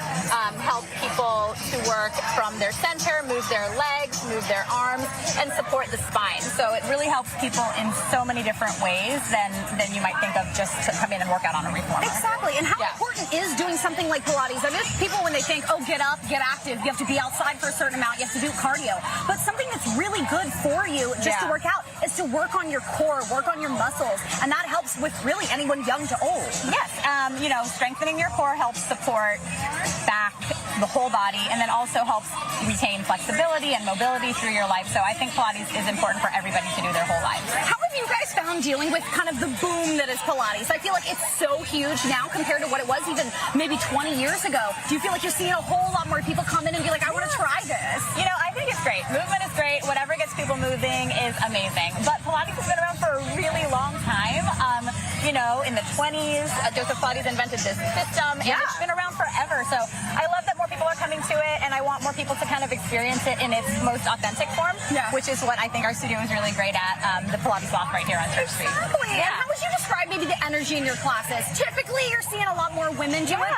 help people to work from their center, move their legs, move their arms, and support the spine. So it really helps people in so many different ways than you might think of just to come in and work out on a reformer. Exactly. And how important is doing something like Pilates? I mean, people, when they think, oh, get up, get active, you have to be outside for a certain amount, you have to do cardio. But something that's really good for you just to work out is to work on your core, work on your muscles. And that helps with really anyone young to old. Yes. Strengthening your core helps support back, the whole body, and then also helps retain flexibility and mobility through your life. So I think Pilates is important for everybody to do their whole lives. How have you guys found dealing with kind of the boom that is Pilates? I feel like it's so huge now compared to what it was even maybe 20 years ago. Do you feel like you're seeing a whole lot more people come in and be like, I want to try this? I think it's great. Movement is great. Whatever gets people moving is amazing. But Pilates has been around for a really long time. In the 20s, Joseph Pilates invented this system, and it's been around forever. So I love that more people are coming to it, and I want more people to kind of experience it in its most authentic form, which is what I think our studio is really great at, the Pilates Loft right here on Church Street. Exactly. Yeah. And how would you describe maybe the energy in your classes? Typically, you're seeing a lot more women do it.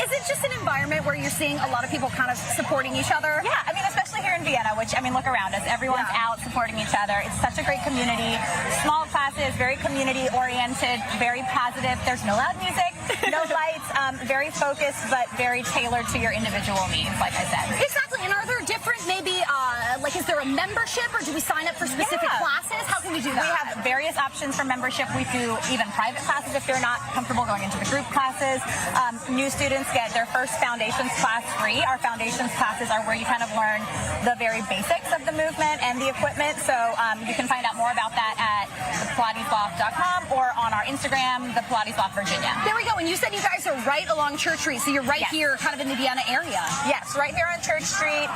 Is it just an environment where you're seeing a lot of people kind of supporting each other? Yeah, especially here in Vienna, which, look around us. Everyone's out supporting each other. It's such a great community. Small classes, very community-oriented, very positive. There's no loud music, no lights, very focused, but very tailored to your individual needs, like I said. Exactly. And are there different, maybe, is there a membership, or do we sign up for specific classes? How can we do that? We have various options for membership. We do even private classes if you're not comfortable going into the group classes. New students get their first foundations class free. Our foundations classes are where you kind of learn the very basics of the movement and the equipment. So you can find out more about that at thepilatesloft.com or on our Instagram, the Pilates Loft Virginia. There we go. And you said you guys are right along Church Street, so you're right here kind of in the Vienna area. Yes, right here on Church Street,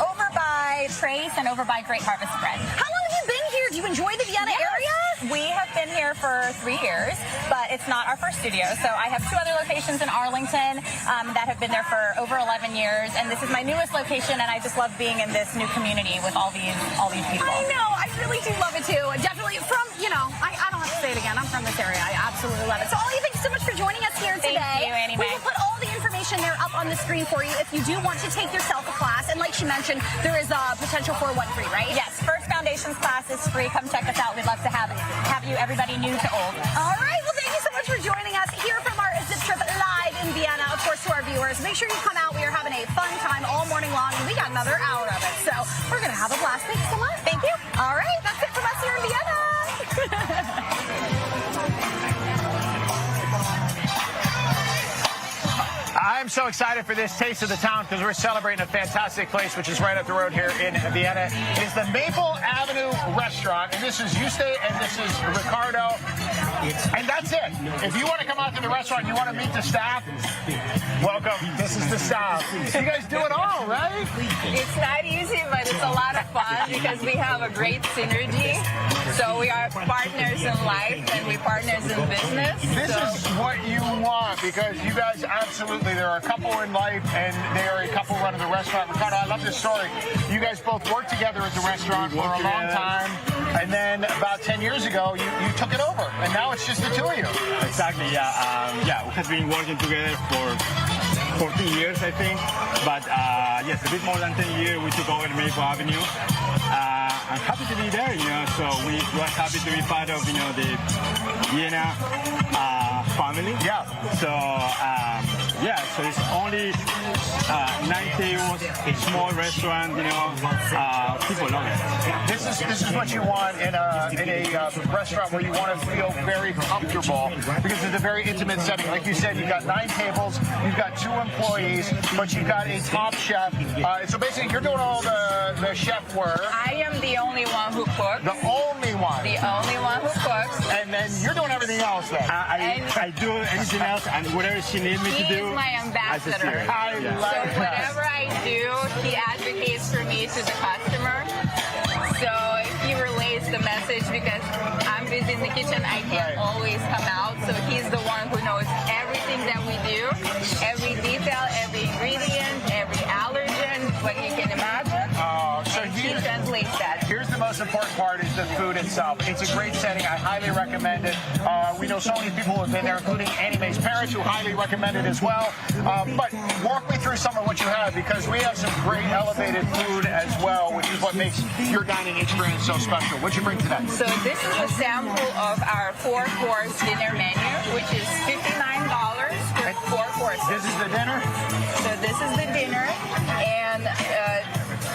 over by Trace and over by Great Harvest Bread. How long have you been here? Do you enjoy the Vienna area? We have been here for 3 years, but it's not our first studio. So I have 2 other locations in Arlington that have been there for over 11 years, and this is my newest location, and I just love being in this new community with all these people. I know, I really do love it too. Definitely from, I don't have to say it again, I'm from this area. I absolutely love it. So Ollie, thank you so much for joining us here today. Thank you, Annie. We will put all the information there up on the screen for you if you do want to take yourself a class. And like she mentioned, there is a potential for one free, right? Yes, first foundations class is free. Come check us out. We'd love to have you, everybody new to old. All right, well, thank you so much for joining us here from our Zip Trip live in Vienna. Of course, to our viewers, make sure you come out. We are having a fun time all morning long, and we got another hour of it. So we're going to have a blast. Thanks so much. Thank you. All right, that's it from us here in Vienna. I'm I'm so excited for this Taste of the Town because we're celebrating a fantastic place, which is right up the road here in Vienna. It's the Maple Avenue Restaurant, and this is Juste, and this is Ricardo. And that's it. If you want to come out to the restaurant and you want to meet the staff, welcome. This is the staff. You guys do it all, right? It's not easy, but it's a lot of fun because we have a great synergy. So we are partners in life and we partners in business. This is what you want because you guys absolutely, there are a couple in life and they are a couple running the restaurant. Ricardo, I love this story. You guys both worked together at the restaurant for a long time. And then about 10 years ago, you took it over. And now it's just the two of you. Exactly, yeah. We have been working together for 14 years, I think. But yes, a bit more than 10 years, we took over Maple Avenue. I'm happy to be there, so we were happy to be part of, the Vienna family. Yeah. So, so it's only 9 tables, small restaurant, people love it. This is what you want in a restaurant where you want to feel very comfortable because it's a very intimate setting. Like you said, you've got 9 tables, you've got 2 employees, but you've got a top chef. So basically, you're doing all the chef work. I am the only one who cooks. The only one. The only one who cooks. And then you're doing everything else then. I do anything else and whatever she needs me to do. He is my ambassador. So whatever I do, he advocates for me to the customer. So he relays the message because I'm busy in the kitchen. I can't always come out. So he's the one who knows everything that we do, every detail, every ingredient, every allergen, what you can imagine. So he translates that. Here's the most important part is the food itself. It's a great setting. I highly recommend it. We know so many people who have been there, including Annie Mae's parents, who highly recommend it as well. But walk me through some of what you have because we have some great elevated food as well, which is what makes your dining experience so special. What'd you bring today? So this is a sample of our 4-course dinner menu, which is $59 for 4 courses. This is the dinner? So this is the dinner, and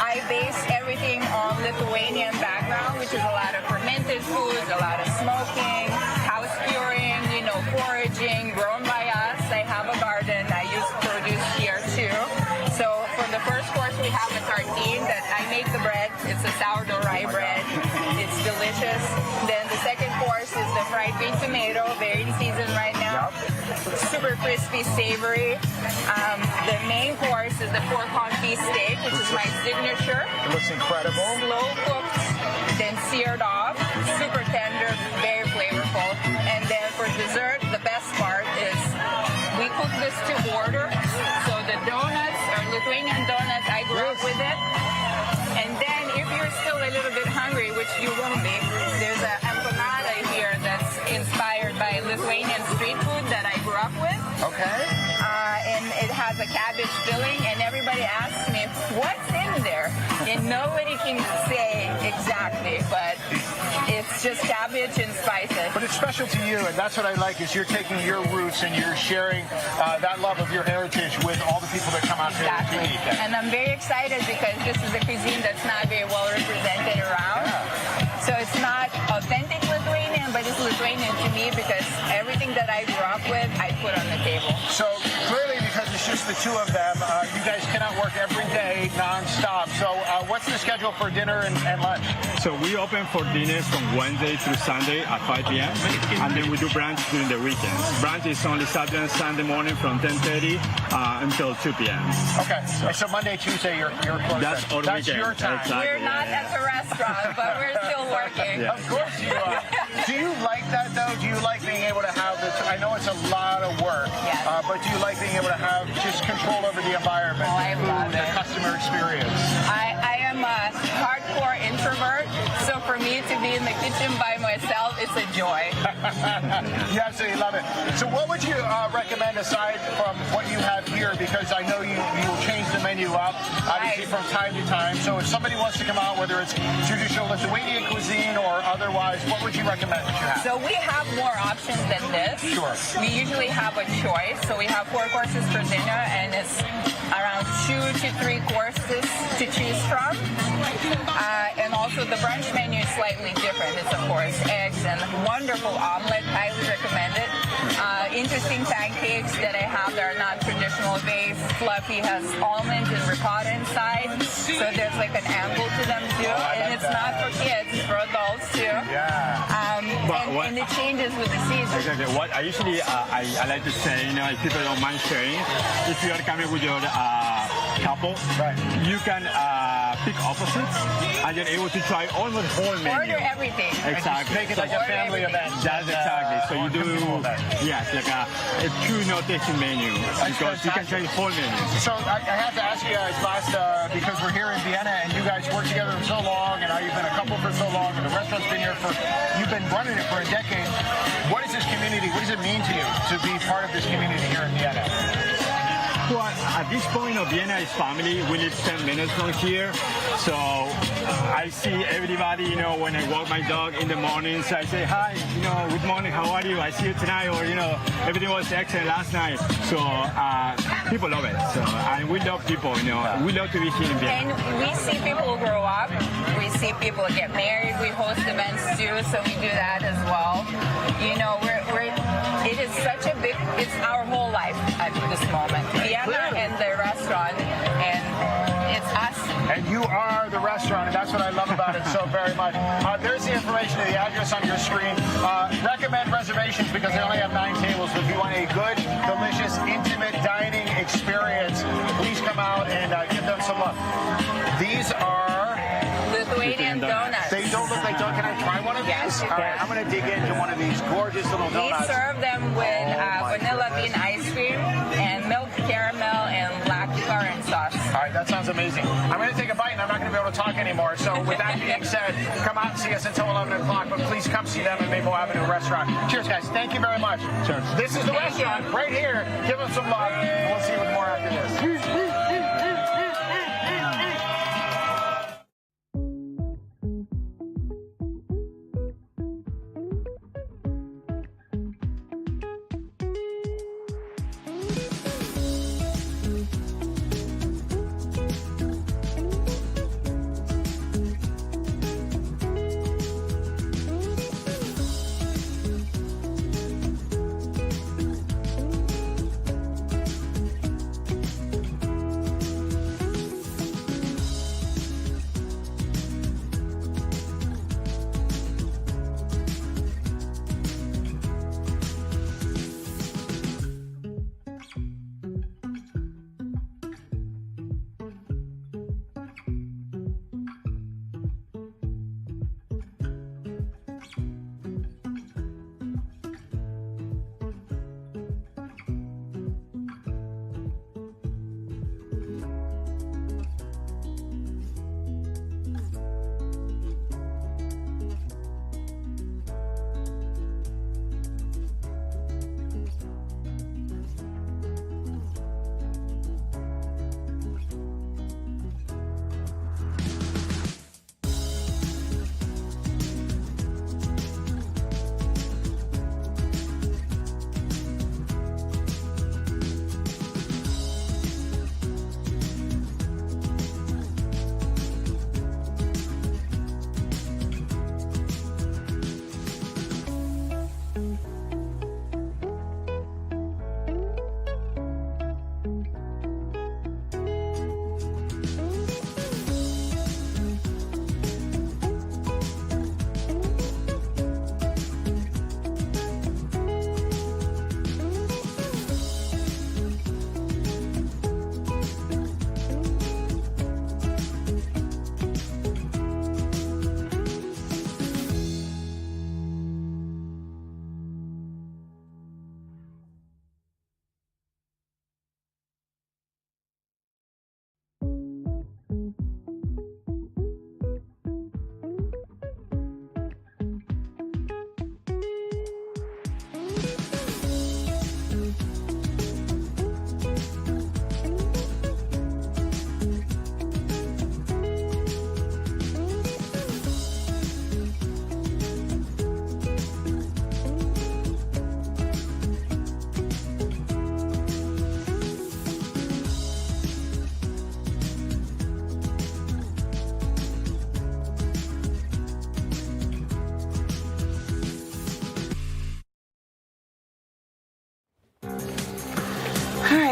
I base everything on Lithuanian background, which is a lot of fermented foods, a lot of smoking, house curing, foraging, grown by us. I have a garden. I use produce here too. So for the first course, we have a tartine that I make the bread. It's a sourdough rye bread. It's delicious. Then the second course is the fried green tomato, very in season right now. Super crispy, savory. The main course is the pork confit steak, which is my signature. It looks incredible. Slow cooked, then seared off, super tender, very flavorful. And then for dessert, the best part is we cook this to order. So the donuts are Lithuanian donuts. I grew up with it. And then if you're still a little bit hungry, which you won't be, there's an empanada here that's inspired by Lithuanian street food that I grew up with. Okay. And it has a cabbage filling, and everybody asks me, what's in there? And nobody can say exactly, but it's just cabbage and spices. But it's special to you, and that's what I like, is you're taking your roots and you're sharing that love of your heritage with all the people that come out here to eat that. And I'm very excited because this is a cuisine that's not very well represented around. So it's not authentic Lithuanian, but it's Lithuanian to me because everything that I grew up with, I put on the table. So clearly, because it's just the two of them, you guys cannot work every day nonstop. So what's the schedule for dinner and lunch? So we open for dinners from Wednesday through Sunday at 5 p.m. And then we do brunch during the weekends. Brunch is only Saturday and Sunday morning from 10:30 until 2 p.m. Okay. And so Monday, Tuesday, you're closed. That's all That's weekend. your time. Exactly. We're not at the restaurant, but we're still working. Yeah. Of course you are. Do you like that, though? Do you like being able to have this? I know it's a lot of work, but do you like being able to have just control over the environment, I love the it. customer experience? I am a hardcore introvert, so for me to be in the kitchen by myself, it's a joy. You absolutely love it. So what would you recommend aside from what you have here? Because I know you will change the menu up, obviously, from time to time. So if somebody wants to come out, whether it's traditional Lithuanian cuisine or otherwise, what would you recommend that you have? So we have more options than this. Sure. We usually have a choice. So we have 4 courses for dinner, and it's around 2 to 3 courses to choose from. And also the brunch menu is slightly different. It's, of course, eggs and wonderful omelet. Highly recommend it. interesting pancakes that I have that are not traditional base. Fluffy has almonds and ricotta inside, so there's like an angle to them too. And it's not for kids, it's for adults too. And it changes with the season. Exactly. What I usually I like to say, you know, if people don't mind sharing, if you are coming with your couple, you can pick opposites, and you're able to try almost whole menu. Order everything. Exactly. Make it like a family event. That's exactly. So you do, yes, like a true no-tasting menu, because you can try whole menu. So I have to ask you guys last, because we're here in Vienna and you guys work together for so long, and now you've been a couple for so long, and the restaurant's been here for, you've been running it for a decade. What is this community, what does it mean to you to be part of this community here in Vienna? Well, at this point, Vienna is family. We live 10 minutes from here. So I see everybody, you know, when I walk my dog in the mornings, I say, hi, you know, good morning, how are you? I see you tonight, or, you know, everything was excellent last night. So people love it. So, and we love people, you know, we love to be here in Vienna. And we see people grow up. We see people get married. We host events too, so we do that as well. You know, it is such a big, it's our whole life at this moment. Vienna and the restaurant, and it's us. And you are the restaurant, and that's what I love about it so very much. There's the information, the address on your screen. Recommend reservations because they only have 9 tables. But if you want a good, delicious, intimate dining experience, please come out and give them some love. These are Lithuanian donuts. They don't look like donuts. Can I try one of these? Yes, All right, I'm going to dig into one of these gorgeous little donuts. We serve them with vanilla bean ice cream and milk caramel and black currant sauce. All right, that sounds amazing. I'm going to take a bite, and I'm not going to be able to talk anymore. So with that being said, come out and see us until 11 o'clock, but please come see them at Maple Avenue Restaurant. Cheers, guys. Thank you very much. Cheers. This is the restaurant right here. Give them some love, and we'll see you with more after this.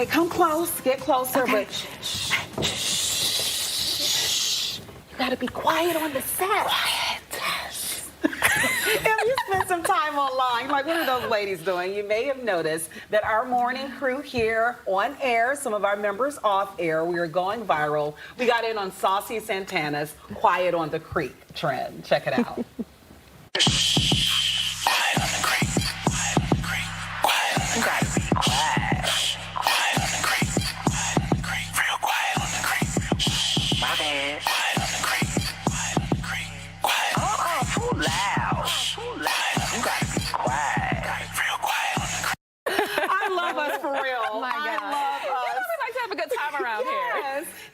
Okay, come close. Get closer, Okay. but you gotta be quiet on the set. Quiet. If you spend some time online, like what are those ladies doing? You may have noticed that our morning crew here on air, some of our members off air, we are going viral. We got in on Saucy Santana's Quiet on the Creek trend. Check it out.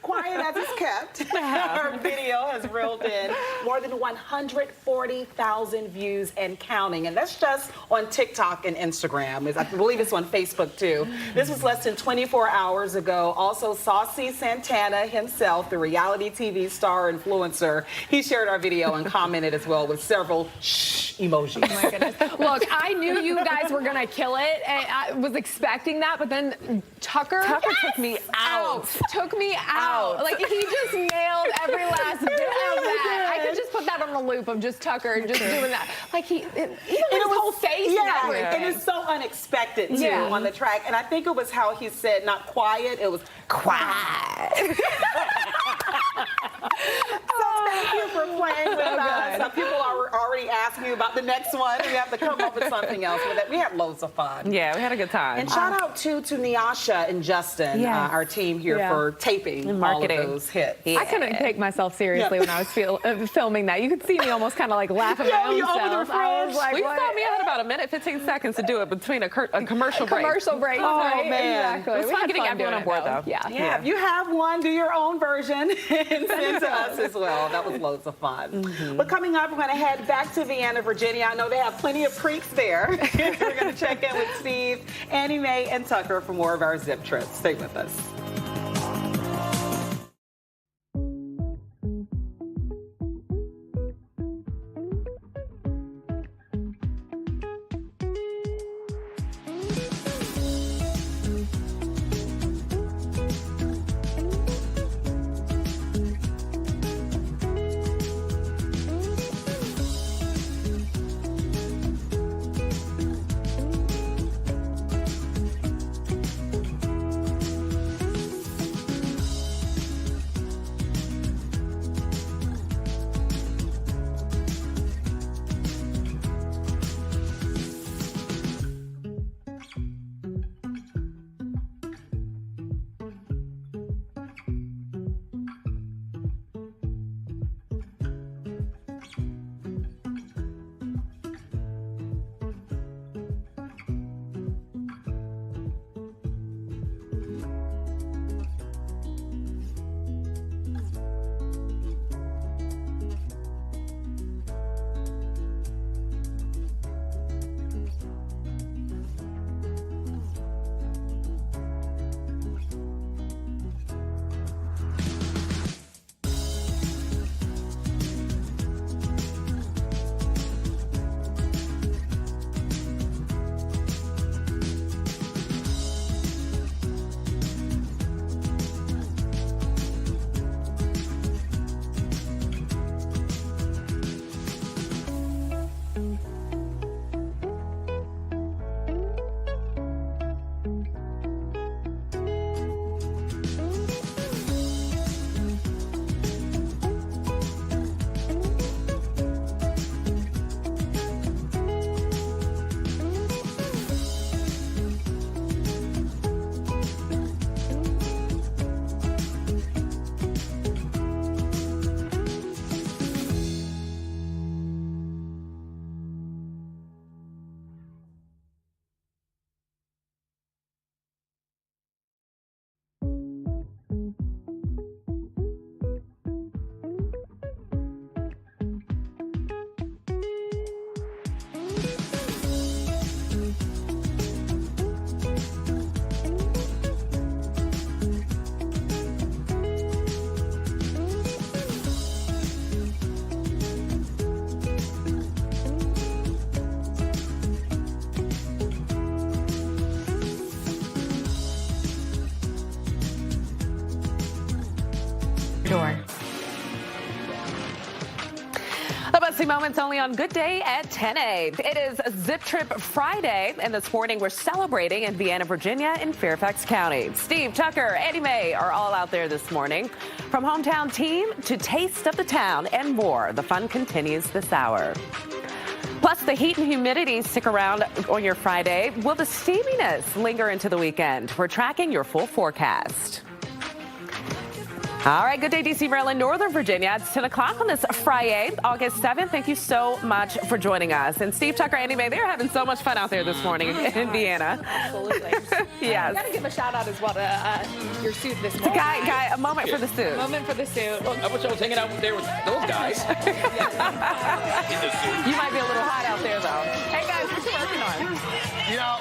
Quiet as it's kept. Her video has reeled in more than 140,000 views and counting. And that's just on TikTok and Instagram. I believe it's on Facebook too. This was less than 24 hours ago. Also, Saucy Santana himself, the reality TV star influencer, he shared our video and commented as well with several shh emojis. Oh my goodness. Look, I knew you guys were going to kill it. And I was expecting that. But then Tucker took me out. Took me out. Like, he just nailed every last bit of that. I could just put that on a loop of just Tucker just doing that. Like, even his whole face and everything. And it's so unexpected, too, on the track. And I think it was how he said, not quiet, it was quiet. So thank you for playing with us. Some people are already asking you about the next one. We have to come up with something else. But we had loads of fun. Yeah, we had a good time. And shout out to Nyasha and Justin, our team here, for taping and marketing. All of those hits. I couldn't take myself seriously when I was filming that. You could see me almost kind of like laughing at my own self. I was like, we thought we had about a minute, 15 seconds to do it between a commercial break. Commercial break. Oh, right? man. Exactly. It was fun getting everyone on board, though. Yeah, if you have one, do your own version and send to us as well. That was loads of fun. But coming up, we're going to head back to Vienna, Virginia. I know they have plenty of creeks there. We're going to check in with Steve, Annie Mae, and Tucker for more of our Zip trips. Stay with us. moments only on Good Day at 10A. It is Zip Trip Friday, and this morning we're celebrating in Vienna, Virginia, in Fairfax County. Steve, Tucker, Annie Mae are all out there this morning. From hometown team to taste of the town and more, the fun continues this hour. Plus, the heat and humidity stick around on your Friday. Will the steaminess linger into the weekend? We're tracking your full forecast. All right, Good Day, D.C., Maryland, Northern Virginia. It's 10 o'clock on this Friday, August 7th. Thank you so much for joining us. And Steve, Tucker, Annie Mae, they're having so much fun out there this morning in Vienna. Absolutely. Yes. Got to give a shout out as well to your suit this morning. Guy, a moment for the suit. A moment for the suit. Well, I wish I was hanging out there with those guys. In the suit. You might be a little hot out there, though. Hey, guys, what you working on? You know,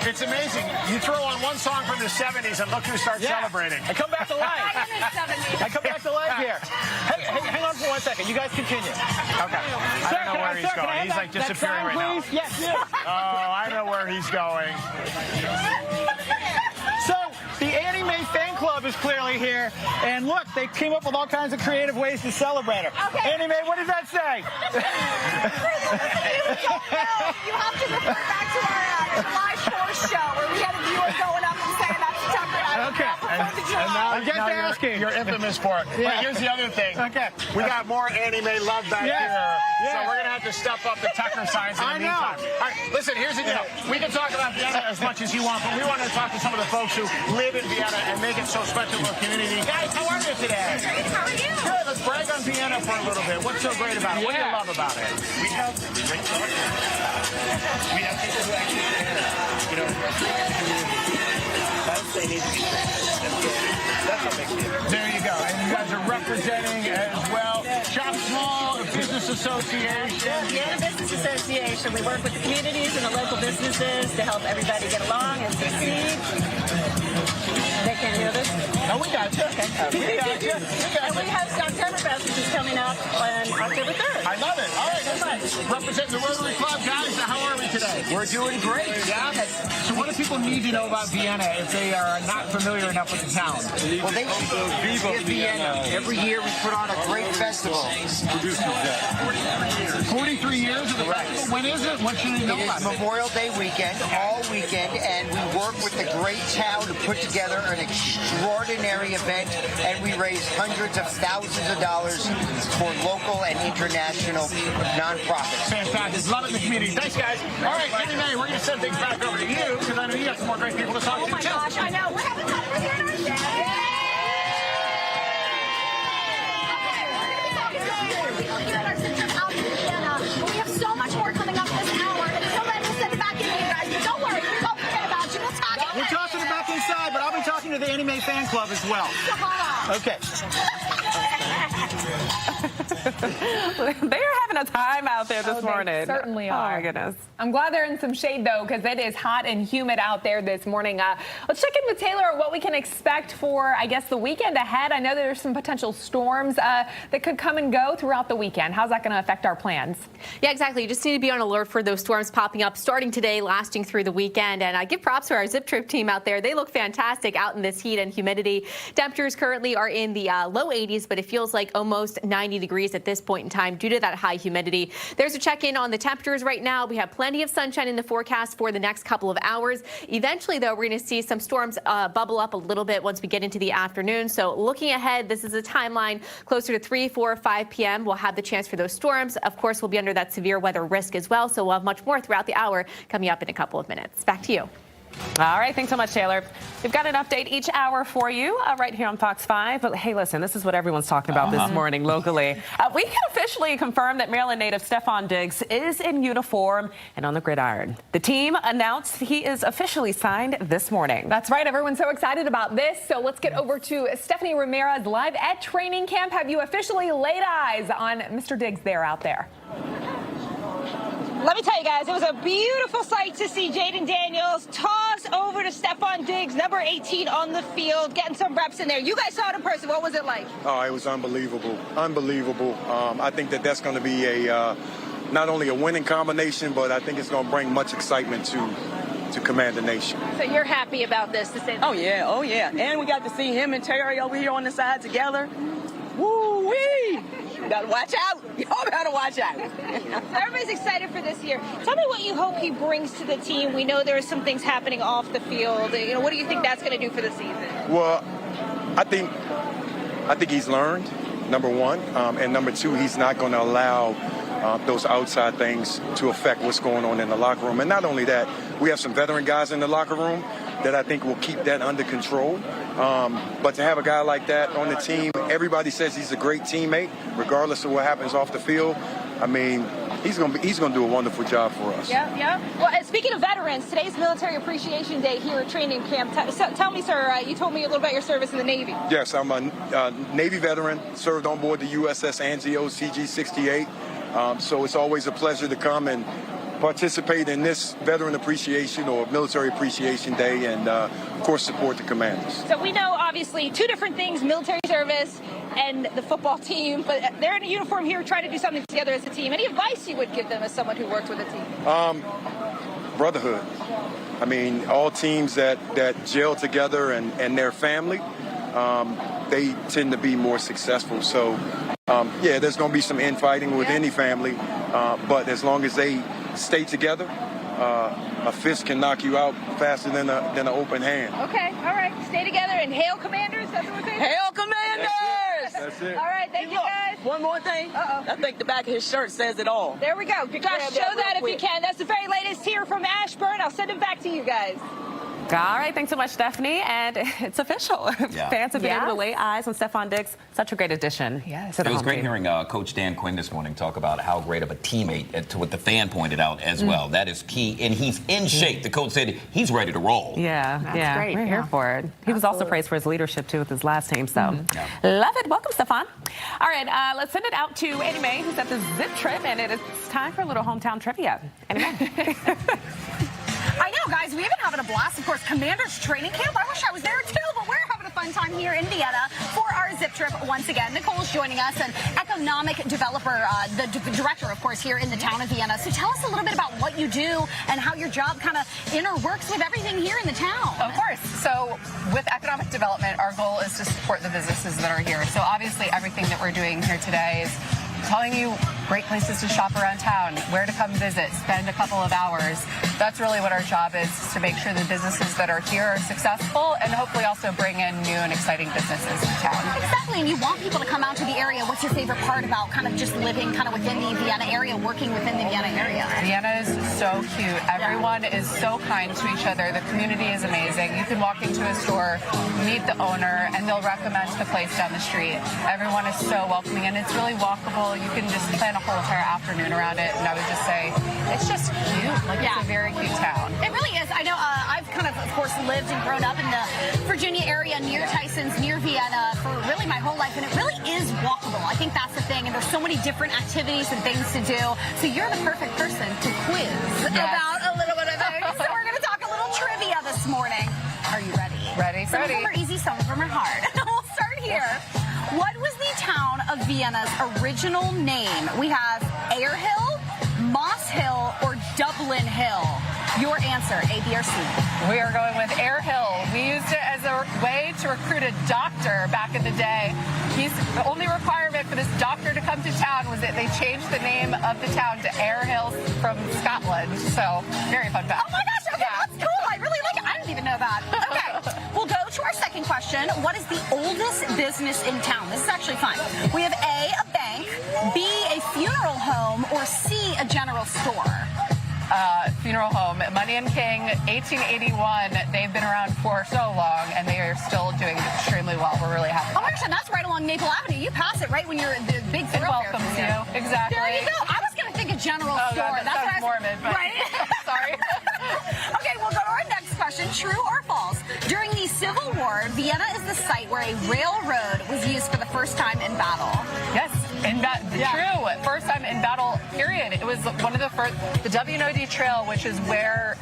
it's amazing. You throw on one song from the 70s and look who starts celebrating. I come back to life. I come back to life here. Hey, hang on for 1 second. You guys continue. Okay. I don't know where he's going. He's like disappearing right now. Yes. Oh, I know where he's going. So, the Annie Mae fan club is clearly here. And look, they came up with all kinds of creative ways to celebrate her. Okay. Annie Mae, what does that say? You have to refer back to our July 4th show where we had a viewer going up and saying that's Tucker. Okay. And now, I'm just asking. You're infamous for it. Yeah. But here's the other thing. Okay. We got more Annie Mae love back here. So we're going to have to step up the Tucker signs in the meantime. All right, listen, here's the deal. We can talk about Vienna as much as you want, but we want to talk to some of the folks who live in Vienna and make it so special to a community. Guys, how are you today? How are you? Good. Let's brag on Vienna for a little bit. What's so great about it? What do you love about it? We have great stuff. We have people who actually care, the community. They need to be that's what makes it. There you go. And you guys are representing as well. Shop Small Business Association. Vienna Business Association. We work with the communities and the local businesses to help everybody get along and succeed. They can't hear this? No, we got you. Okay. We got you. And we have Oktoberfest, which is coming up on October 3rd. I love it. All right, that's representing the Rotary Club, guys. How are we today? We're doing great. Yeah. So what do people need to know about Vienna if they are not familiar enough with the town? Well, they should be Vienna. Every year we put on a great festival. 43 years of the festival. When is it? What should they know about it? It is Memorial Day weekend, all weekend, and we work with the great town to put together an extraordinary event, and we raise hundreds of thousands of dollars for local and international nonprofits. Fantastic. Love it in the community. Thanks, guys. All right, Annie Mae, we're going to send things back over to you because I know you got some more great people to talk to, too. Oh, my gosh, I know. We're having fun with dinner. We have so much more coming up this hour. Until then, we'll send it back in here, guys. But don't worry, we won't forget about you. We'll talk about it. We're tossing it back inside, but I'll be talking to the Annie Mae fan club as well. Okay. They're having a time out there this morning. They certainly are. Oh, my goodness. I'm glad they're in some shade, though, because it is hot and humid out there this morning. Let's check in with Taylor on what we can expect for, I guess, the weekend ahead. I know there's some potential storms that could come and go throughout the weekend. How's that going to affect our plans? Yeah, exactly. You just need to be on alert for those storms popping up starting today, lasting through the weekend. And I give props to our Zip Trip team out there. They look fantastic out in this heat and humidity. Temperatures currently are in the low 80s, but it feels like almost 90 degrees at this point in time due to that high humidity. There's a check-in on the temperatures right now. We have plenty of sunshine in the forecast for the next couple of hours. Eventually, though, we're going to see some storms bubble up a little bit once we get into the afternoon. So looking ahead, this is a timeline closer to 3, 4, 5 p.m. We'll have the chance for those storms. Of course, we'll be under that severe weather risk as well. So we'll have much more throughout the hour coming up in a couple of minutes. Back to you. All right, thanks so much, Taylor. We've got an update each hour for you right here on Fox 5. But hey, listen, this is what everyone's talking about this morning locally. We can officially confirm that Maryland native Stefon Diggs is in uniform and on the gridiron. The team announced he is officially signed this morning. That's right. Everyone's so excited about this. So let's get over to Stephanie Ramirez live at training camp. Have you officially laid eyes on Mr. Diggs there out there? Let me tell you guys, it was a beautiful sight to see Jaden Daniels toss over to Stefon Diggs, number 18 on the field, getting some reps in there. You guys saw it in person. What was it like? Oh, it was unbelievable. Unbelievable. I think that's going to be not only a winning combination, but I think it's going to bring much excitement to Command the Nation. So you're happy about this, to say Oh, yeah. And we got to see him and Terry over here on the side together. Woo-wee! gotta watch out. Y'all better watch out. Everybody's excited for this year. Tell me what you hope he brings to the team. We know there are some things happening off the field. What do you think that's going to do for the season? Well, I think he's learned, number one, and number two, he's not going to allow those outside things to affect what's going on in the locker room. And not only that, we have some veteran guys in the locker room that I think will keep that under control. But to have a guy like that on the team, everybody says he's a great teammate, regardless of what happens off the field. I mean, he's gonna do a wonderful job for us. Yeah. Well, and speaking of veterans, today's Military Appreciation Day here at training camp. Tell me, sir, you told me a little about your service in the Navy. Yes, I'm a Navy veteran, served on board the USS Angio CG-68. So it's always a pleasure to come and participate in this Veteran Appreciation or Military Appreciation Day and, of course, support the commanders. So we know, obviously, two different things, military service and the football team, but they're in a uniform here trying to do something together as a team. Any advice you would give them as someone who worked with a team? Brotherhood. I mean, all teams that gel together and their family, they tend to be more successful. So, yeah, there's going to be some infighting with any family, but as long as they stay together, a fist can knock you out faster than an open hand. Okay, all right. Stay together and hail commanders. That's what we're saying? Hail commanders! That's it. All right, thank you guys. One more thing. I think the back of his shirt says it all. There we go. Josh, show that if you can. That's the very latest here from Ashburn. I'll send it back to you guys. All right, thanks so much, Stephanie. And it's official. Yeah. Fans have been able to lay eyes on Stephon Diggs. Such a great addition. Yes. To the It was home great team. hearing Coach Dan Quinn this morning talk about how great of a teammate, to what the fan pointed out as well. That is key. And he's in shape. The coach said he's ready to roll. Yeah, That's great. We're here for it. He was also praised for his leadership, too, with his last team. So, love it. Welcome, Stephon. All right, let's send it out to Annie Mae, who's at the Zip Trip, and it is time for a little hometown trivia. Annie Mae. I know, guys. We've been having a blast. Of course, Commanders training camp. I wish I was there, too, but we're having a fun time here in Vienna for our Zip Trip once again. Nicole's joining us, an economic developer, the director, of course, here in the town of Vienna. So tell us a little bit about what you do and how your job kind of interworks with everything here in the town. Of course. So with economic development, our goal is to support the businesses that are here. So obviously everything that we're doing here today is telling you great places to shop around town, where to come visit, spend a couple of hours. That's really what our job is to make sure the businesses that are here are successful and hopefully also bring in new and exciting businesses to town. Exactly, and you want people to come out to the area. What's your favorite part about kind of just living kind of within the Vienna area, working within the Vienna area? Vienna is so cute. Everyone is so kind to each other. The community is amazing. You can walk into a store, meet the owner, and they'll recommend the place down the street. Everyone is so welcoming, and it's really walkable. You can just plan a whole entire afternoon around it, and I would just say it's just cute. Like, it's a very cute town. It really is. I know I've kind of course, lived and grown up in the Virginia area near Tyson's, near Vienna for really my whole life, and it really is walkable. I think that's the thing, and there's so many different activities and things to do. So you're the perfect person to quiz about a little bit of things. So we're going to talk a little trivia this morning. Are you ready? Ready. Some of them are easy, some of them are hard. We'll start here. What was the town of Vienna's original name? We have Air Hill, Moss Hill, or Dublin Hill? Your answer, A, B, or C? We are going with Air Hill. We used it as a way to recruit a doctor back in the day. The only requirement for this doctor to come to town was that they changed the name of the town to Air Hill from Scotland. So, very fun fact. Oh my gosh, okay, that's cool. I really like it. I didn't even know that. Okay, we'll go to our second question. What is the oldest business in town? This is actually fun. We have A, a bank, B, a funeral home, or C, a general store. Funeral home. Money and King, 1881. They've been around for so long, and they are still doing extremely well. We're really happy. Oh my gosh, and that's right along Maple Avenue. You pass it right when you're at the big thoroughfare. It welcomes you. Exactly. There you go. I was going to think a general store. God, that sounds morbid, but right? Sorry. Okay, we'll go to our next question. True or false? During the Civil War, Vienna is the site where a railroad was used for the first time in battle. Yes, true. First time in battle, period. It was one of the first, the W&OD Trail, which is where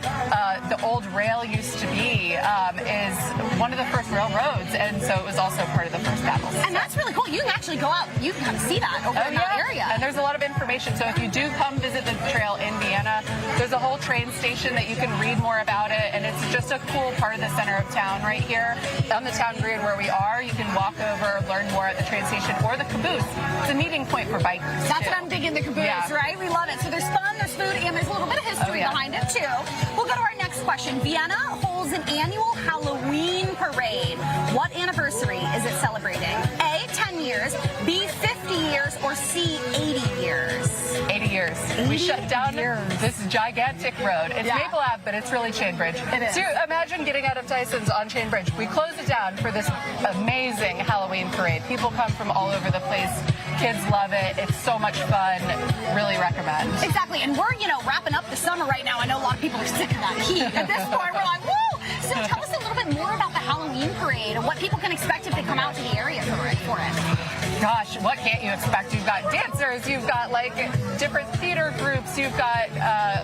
the old rail used to be, is one of the first railroads, and so it was also part of the first battles. And that's really cool. You can actually go out, you can kind of see that over in that area. And there's a lot of information, so if you do come visit the trail in Vienna, There's a whole train station that you can read more about it, and it's just a cool part of the center of town right here on the town green where we are. You can walk over, learn more at the train station or the caboose. It's a meeting point for bikers. That's what I'm digging, the caboose, right? We love it. So there's fun, there's food, and there's a little bit of history behind it, too. We'll go to our next question. Vienna holds an annual Halloween parade. What anniversary is it celebrating? A, 10 years, B, 50 years, or C, 80 years? 80 years. We shut down this gigantic road. It's Maple Ave, but it's really Chainbridge. It is. So imagine getting out of Tyson's on Chainbridge. We closed it down for this amazing Halloween parade. People come from all over the place. Kids love it. It's so much fun. Really recommend. Exactly. And we're, wrapping up the summer right now. I know a lot of people are sick of that heat. At this point, we're like, woo! So tell us a little bit more about the Halloween parade and what people can expect if they come out to the area for it. Gosh, what can't you expect? You've got dancers, you've got different theater groups, you've got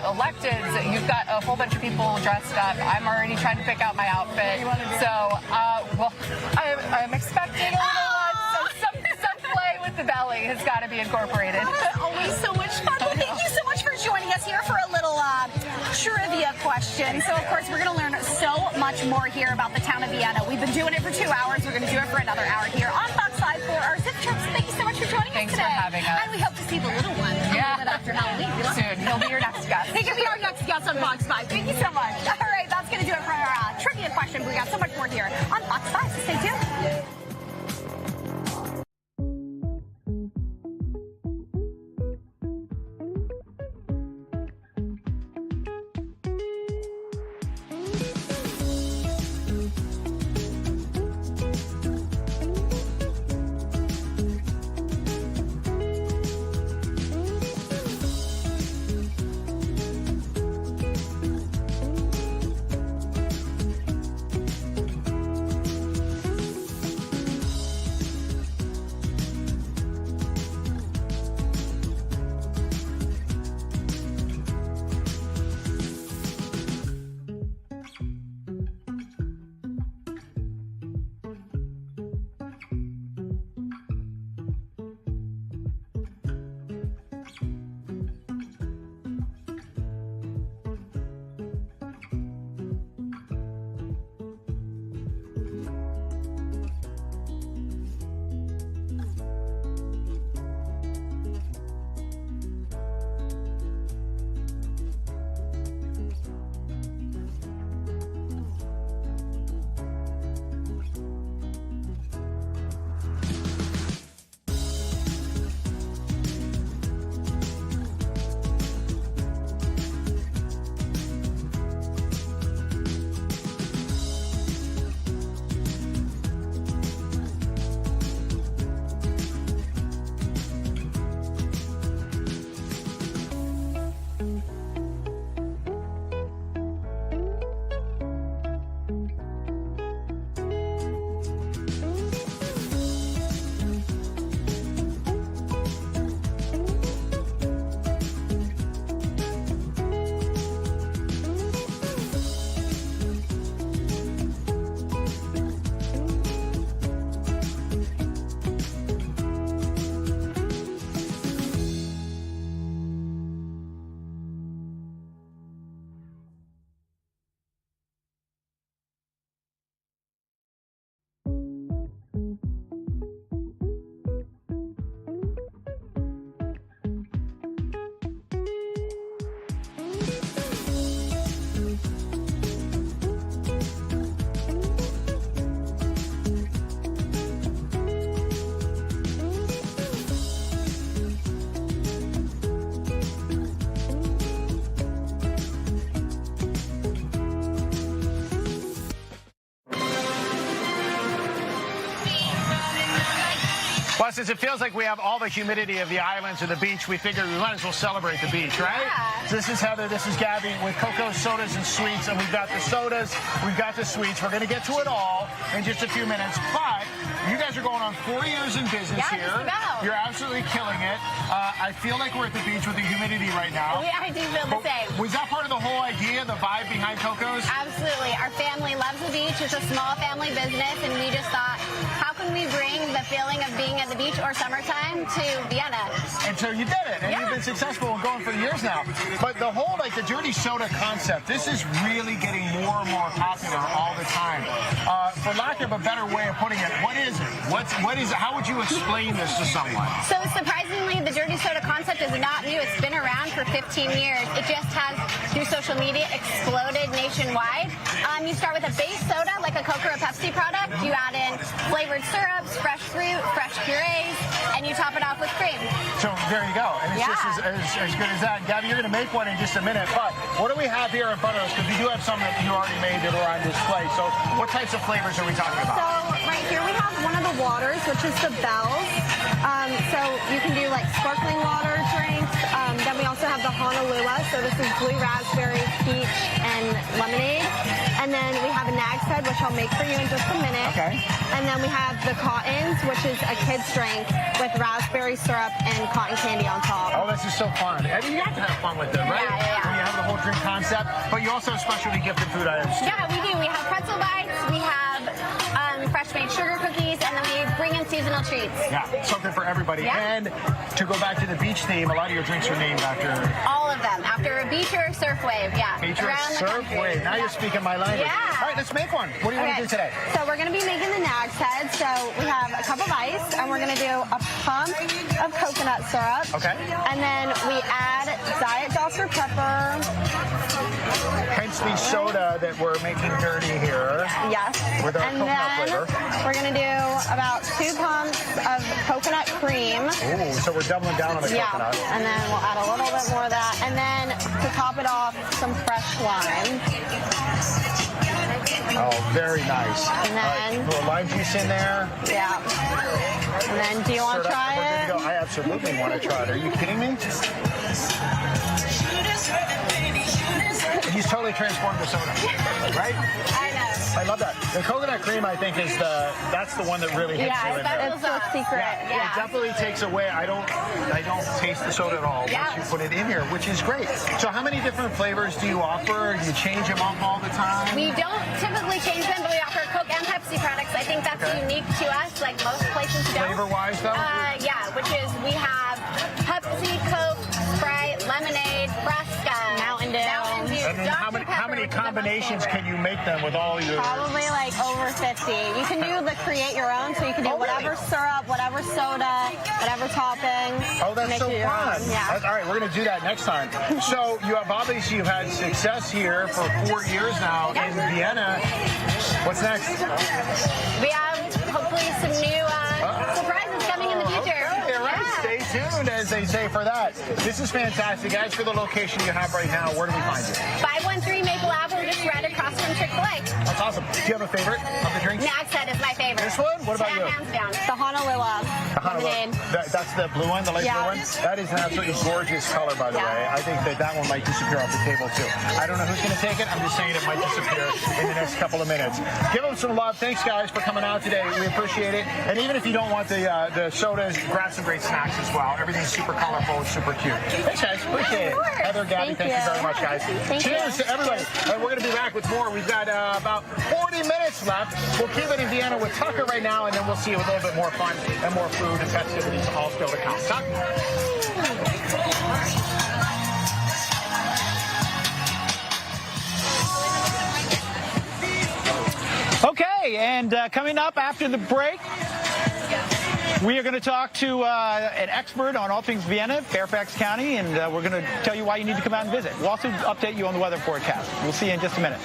electeds, you've got a whole bunch of people dressed up. I'm already trying to pick out my outfit. So, I'm expecting a little some play with the belly has got to be incorporated. That's always so much fun. Well, thank you so much for joining us here for a little trivia question. So, of course, we're going to learn so much more here about the town of Vienna. We've been doing it for 2 hours. We're going to do it for another hour here on Fox 5 for our Zip Trips. Thank you so much for joining us today. Thanks for having us. And we hope to see the little one a little bit after Halloween. Soon. He'll be your next guest. He can be our next guest on Fox 5. Thank you so much. All right, that's going to do it for our trivia question. We got so much more here on Fox 5, so stay tuned. Well, since it feels like we have all the humidity of the islands or the beach, we figured we might as well celebrate the beach, right? Yeah. So this is Heather, this is Gabby with cocoa, sodas, and sweets. And we've got the sodas, we've got the sweets. We're going to get to it all in just a few minutes. But you guys are going on 4 years in business here. Just about. You're absolutely killing it. I feel like we're at the beach with the humidity right now. I do feel the same. Was that part of the whole idea, the vibe behind Coco's? Absolutely. Our family loves the beach. It's a small family business, and we just thought, how can we bring the feeling of being at the beach or summertime to Vienna? And so you did it, and you've been successful and going for years now. But the whole, like, the dirty soda concept, this is really getting more and more popular all the time. For lack of a better way of putting it, what is it? What is it? How would you explain this to someone? So surprisingly, the dirty soda concept is not new. It's been around for 15 years. It just has, through social media, exploded nationwide. You start with a base soda, like a Coke or a Pepsi product. You add in flavored syrups, fresh fruit, fresh purees, and you top it off with cream. So there you go. And it's just as good as that. Gabby, you're going to make one in just a minute. But what do we have here in front of us? Because we do have some that you already made that are on display. So what types of flavors are we talking about? So right here we have one of the waters, which is the Bells. So you can do like sparkling water drinks. Then we also have the Honolulu. So this is blue raspberry, peach, and lemonade. And then we have a Nag's Head, which I'll make for you in just a minute. Okay. And then we have the Cottons, which is a kid's drink with raspberry syrup and cotton candy on top. Oh, this is so fun. I mean, you have to have fun with it, right? Yeah. When you have the whole drink concept. But you also have specialty gifted food items. Yeah, we do. We have pretzel bites, we have fresh made sugar cookies, and then we bring in seasonal treats. Yeah, something for everybody. Yeah. And to go back to the beach theme, a lot of your drinks are named after... All of them. After a beach or a surf wave, yeah. Beach or Around the surf country. wave. Now you're speaking my language. Yeah. All right, let's make one. What do you want to do today? So we're going to be making the Nag's Head. So we have a cup of ice, and we're going to do a pump of coconut syrup. Okay. And then we add Diet Dr. Pepper. Hence the soda that we're making dirty here. Yes. With our And coconut then flavor. we're going to do about 2 pumps of coconut cream. Ooh, so we're doubling down on the coconut. And then we'll add a little bit more of that. And then to top it off, some fresh lime. Oh, very nice. And then... a little lime juice in there. Yeah. And then do you want to try it? I absolutely want to try it. Are you kidding me? He's totally transformed the soda, right? I know. I love that. The coconut cream, I think, is that's the one that really hits you in there. It's a secret. Yeah, it definitely takes away. I don't taste the soda at all once you put it in here, which is great. So how many different flavors do you offer? Do you change them up all the time? We don't typically change them, but we offer Coke and Pepsi products. I think that's unique to us, like most places don't. Flavor-wise, though? Yeah, which is we have Pepsi, Coke, Sprite, lemonade, Fresca, Mountain Dew. And then how many combinations can you make them with all your... Probably like over 50. You can do the create your own, so you can do whatever syrup, whatever soda, whatever topping. Oh, that's Make so it your fun. own. Yeah. All right, we're going to do that next time. So you've had success here for 4 years now in Vienna. What's next? We have hopefully some new surprises coming in the future. Okay, all right. Stay tuned, as they say, for that. This is fantastic. As for the location you have right now, where do we find you? 513 Maple Avenue, just right across from Chick-fil-A. That's awesome. Do you have a favorite of the drinks? Nag's Head is my favorite. This one? What about you? Hands down. The Honolulu. Lemonade. That's the blue one, the light blue one? That is an absolutely gorgeous color, by the way. I think that one might disappear off the table, too. I don't know who's going to take it. I'm just saying it might disappear in the next couple of minutes. Give them some love. Thanks, guys, for coming out today. We appreciate it. And even if you don't want the sodas, grab some great snacks as well. Everything's super colorful and super cute. Thanks, guys. Appreciate it. Heather, Gabby, thank you very much, guys. Cheers to everybody. We're going to be back with more. We've got about 40 minutes left. We'll keep it in Vienna with Tucker right now, and then we'll see you with a little bit more fun and more food and festivities all still to come. Tuck? Okay, and coming up after the break, we are going to talk to an expert on all things Vienna, Fairfax County, and we're going to tell you why you need to come out and visit. We'll also update you on the weather forecast. We'll see you in just a minute.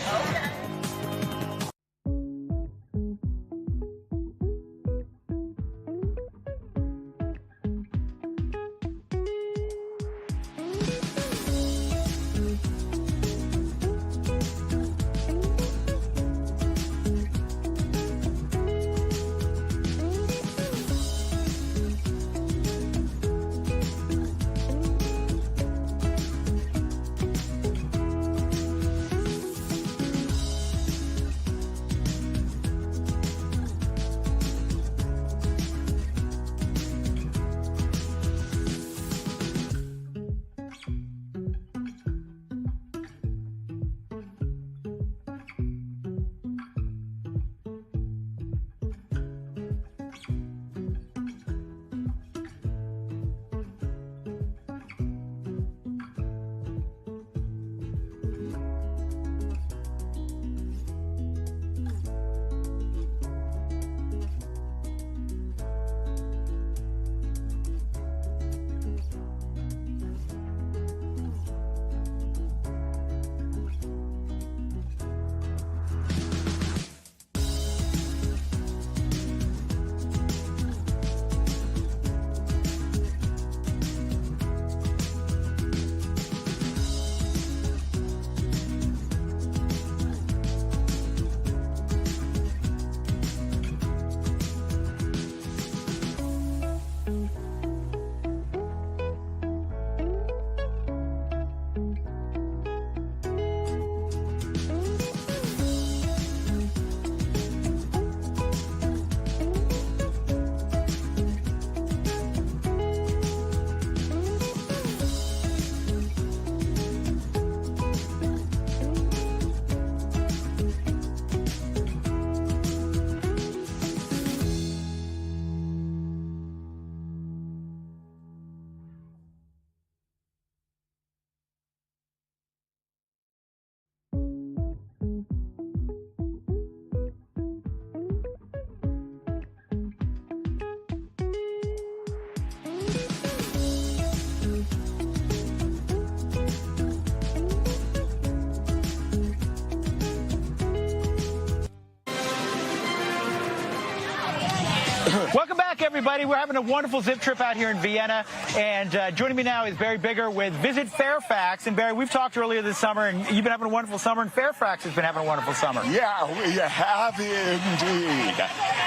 Welcome back, everybody. We're having a wonderful zip trip out here in Vienna. And joining me now is Barry Bigger with Visit Fairfax. And Barry, we've talked earlier this summer, and you've been having a wonderful summer, and Fairfax has been having a wonderful summer. Yeah, we have indeed,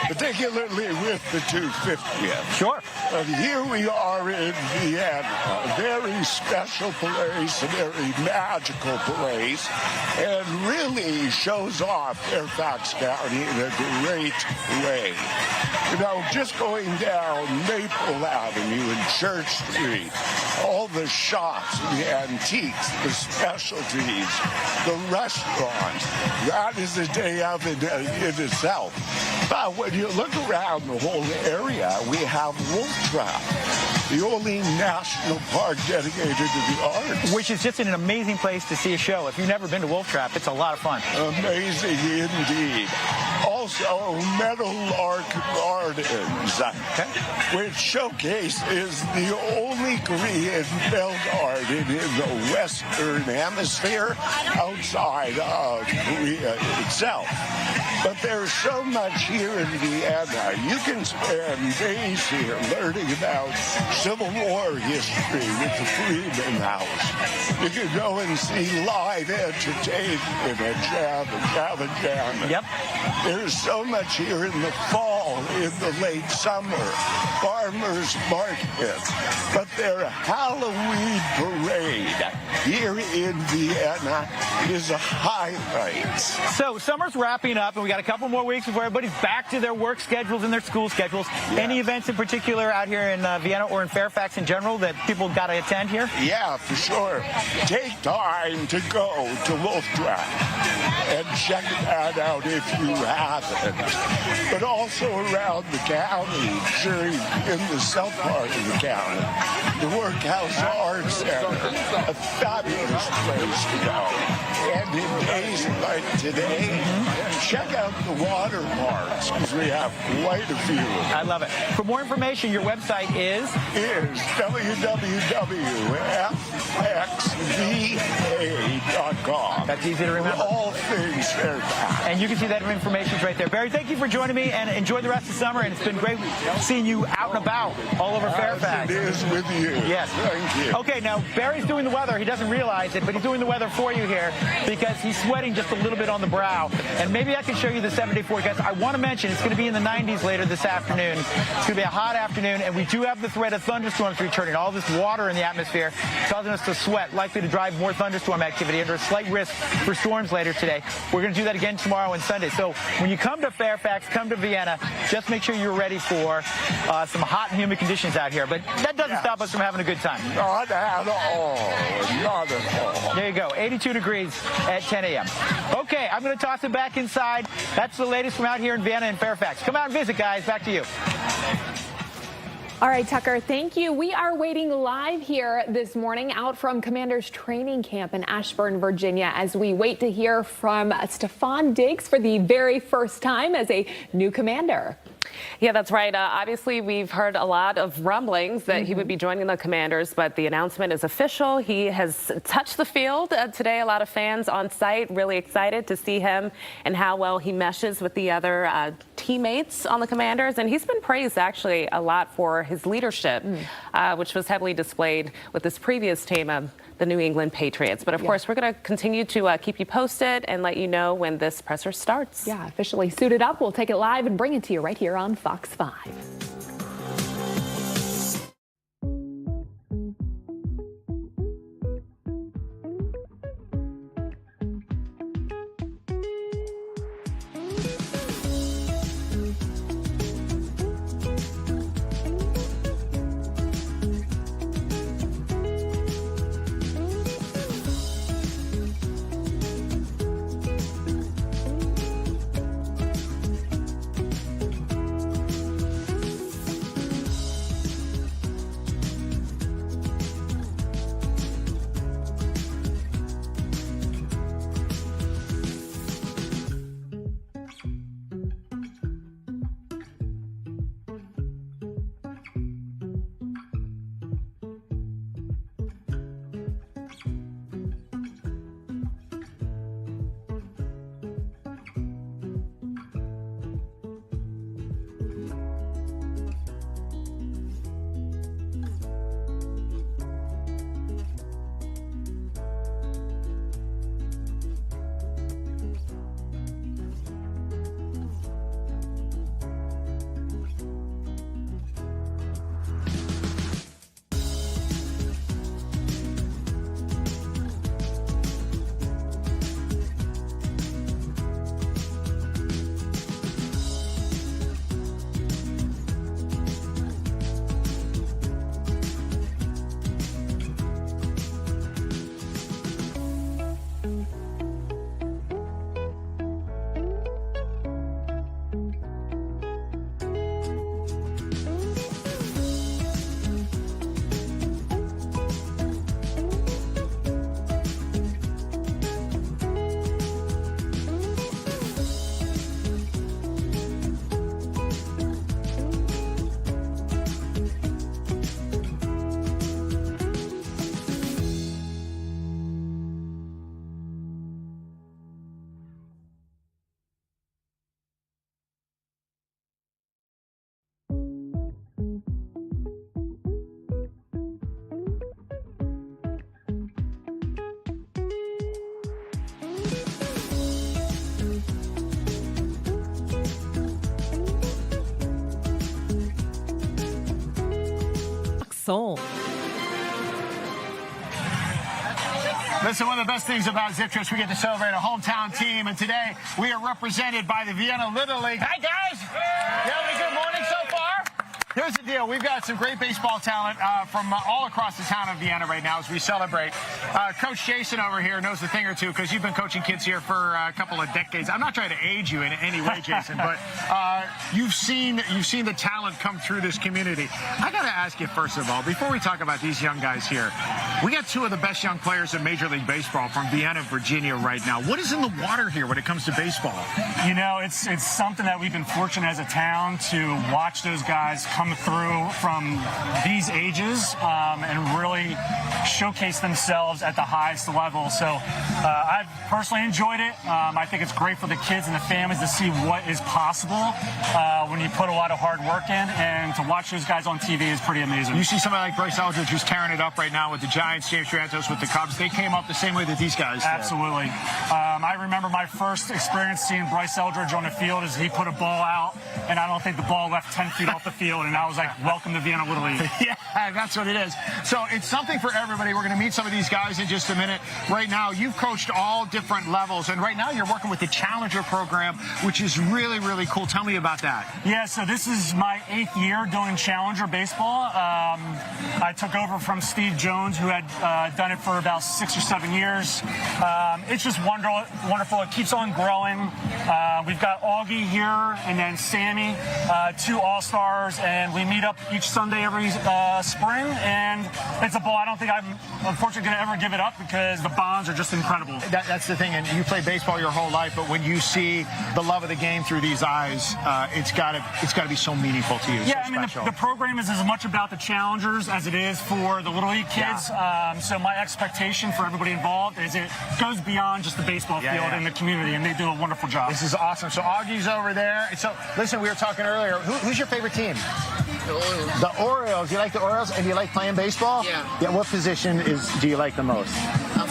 particularly with the 250th. Sure. Here we are in Vienna, a very special place, a very magical place, and really shows off Fairfax County in a great way. You know, just going down Maple Avenue and Church Street, all the shops, the antiques, the specialties, the restaurants, that is a day of in itself. But when you look around the whole area, we have Wolf Trap, the only national park dedicated to the arts. Which is just an amazing place to see a show. If you've never been to Wolf Trap, it's a lot of fun. Amazing indeed. Also, Meadowlark Gardens, which showcases the only Korean bell garden in the Western Hemisphere outside of Korea itself. But there's so much here in Vienna. You can spend days here learning about Civil War history with the Freeman House. You can go and see live entertainment at Jam. Yep. There's so much here in the fall, in the late summer, farmers market. But their Halloween parade here in Vienna is a highlight. So summer's wrapping up, and we got a couple more weeks before everybody's back to their work schedules and their school schedules. Yeah. Any events in particular out here in Vienna or in Fairfax in general that people got to attend here? Yeah, for sure. Take time to go to Wolf Trap and check that out if you haven't. But also around the county, in the south part of the county, the Workhouse Arts Center, a fabulous place to go. And in days like today, check out the water parks, because we have quite a few. I love it. For more information, your website is www.fxva.com. That's easy to remember. All things Fairfax. And you can see that information right there. Barry, thank you for joining me, and enjoy the rest of the summer. And it's been great seeing you out and about all over Fairfax. It is with you. Yes. Thank you. Okay, now Barry's doing the weather. He doesn't realize it, but he's doing the weather for you here because he's sweating just a little bit on the brow. And maybe I can show you the 7-day forecast. I want to mention it's going to be in the 90s later this afternoon. It's going to be a hot afternoon, and we do have the threat of thunderstorms returning. All this water in the atmosphere causing us to sweat, likely to drive more thunderstorm activity under a slight risk for storms later today. We're going to do that again tomorrow and Sunday. So when you come to Fairfax, come to Vienna, just make sure you're ready for some hot and humid conditions out here. But that doesn't stop us from having a good time. Not at all. Not at all. There you go. 82 degrees at 10 a.m. Okay, I'm going to toss it back inside. That's the latest from out here in Vienna and Fairfax. Come out and visit, guys. Back to you. All right, Tucker, thank you. We are waiting live here this morning out from Commander's Training Camp in Ashburn, Virginia, as we wait to hear from Stefan Diggs for the very first time as a new commander. Yeah, that's right. Obviously, we've heard a lot of rumblings that he would be joining the Commanders, but the announcement is official. He has touched the field today. A lot of fans on site really excited to see him and how well he meshes with the other teammates on the Commanders. And he's been praised, actually, a lot for his leadership, which was heavily displayed with this previous team of the New England Patriots. But, of course, we're going to continue to keep you posted and let you know when this presser starts. Yeah, officially suited up. We'll take it live and bring it to you right here on Fox 5. sold. Listen, one of the best things about Zip Trips, we get to celebrate a hometown team, and today we are represented by the Vienna Little League. Hi, guys! You having a good morning so far? Here's the deal. We've got some great baseball talent from all across the town of Vienna right now as we celebrate. Coach Jason over here knows a thing or two because you've been coaching kids here for a couple of decades. I'm not trying to age you in any way, Jason, but you've seen the talent come through this community. I got to ask you, first of all, before we talk about these young guys here, we got two of the best young players in Major League Baseball from Vienna, Virginia right now. What is in the water here when it comes to baseball? You know, it's something that we've been fortunate as a town to watch those guys come through from these ages and really showcase themselves at the highest level. So I've personally enjoyed it. I think it's great for the kids and the families to see what is possible when you put a lot of hard work in, and to watch those guys on TV is pretty amazing. You see somebody like Bryce Eldridge who's tearing it up right now with the Giants, James Triantos with the Cubs. They came up the same way that these guys did. Absolutely. I remember my first experience seeing Bryce Eldridge on the field as he put a ball out, and I don't think the ball left 10 feet off the field, and I was like, welcome to Vienna Little League. Yeah, that's what it is. So it's something for everybody. We're going to meet some of these guys in just a minute. Right now, you've coached all different levels, and right now you're working with the Challenger program, which is really, really cool. Tell me about that. Yeah, so this is my 8th year doing Challenger baseball. I took over from Steve Jones, who had done it for about 6 or 7 years. It's just wonderful. It keeps on growing. We've got Augie here and then Sammy, 2 All-Stars, and we meet up each Sunday every spring, and it's a ball. I don't think I'm unfortunately going to ever give it up because the bonds are just incredible. That's the thing, and you played baseball your whole life, but when you see the love of the game through these eyes, it's got to be so meaningful to you. Yeah, so I mean, the program is as much about the challengers as it is for the Little League kids. Yeah. So my expectation for everybody involved is it goes beyond just the baseball field and the community, and they do a wonderful job. This is awesome. So Augie's over there. So listen, we were talking earlier. Who's your favorite team? The Orioles. The Orioles. You like the Orioles, and you like playing baseball? Yeah. Yeah. What position do you like the most?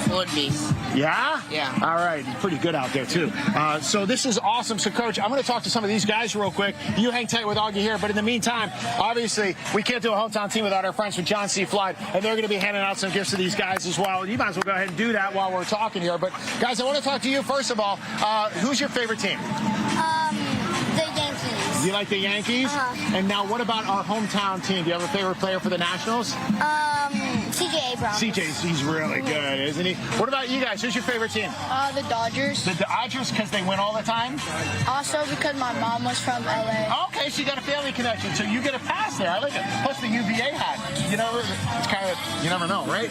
Third base. Yeah? Yeah. All right. He's pretty good out there, too. So this is awesome. So, Coach, I'm going to talk to some of these guys real quick. You hang tight with Augie here. But in the meantime, obviously, we can't do a hometown team without our friends from John C. Flood. And they're going to be handing out some gifts to these guys as well. You might as well go ahead and do that while we're talking here. But, guys, I want to talk to you, first of all. Who's your favorite team? The Yankees. You like the Yankees? Uh-huh. And now what about our hometown team? Do you have a favorite player for the Nationals? CJ Abrams. He's really good, isn't he? What about you guys? Who's your favorite team? The Dodgers. The Dodgers, because they win all the time? Also because my mom was from LA. Okay, so you got a family connection, so you get a pass there. I like it. Plus the UVA hat. You know, it's kind of, you never know, right?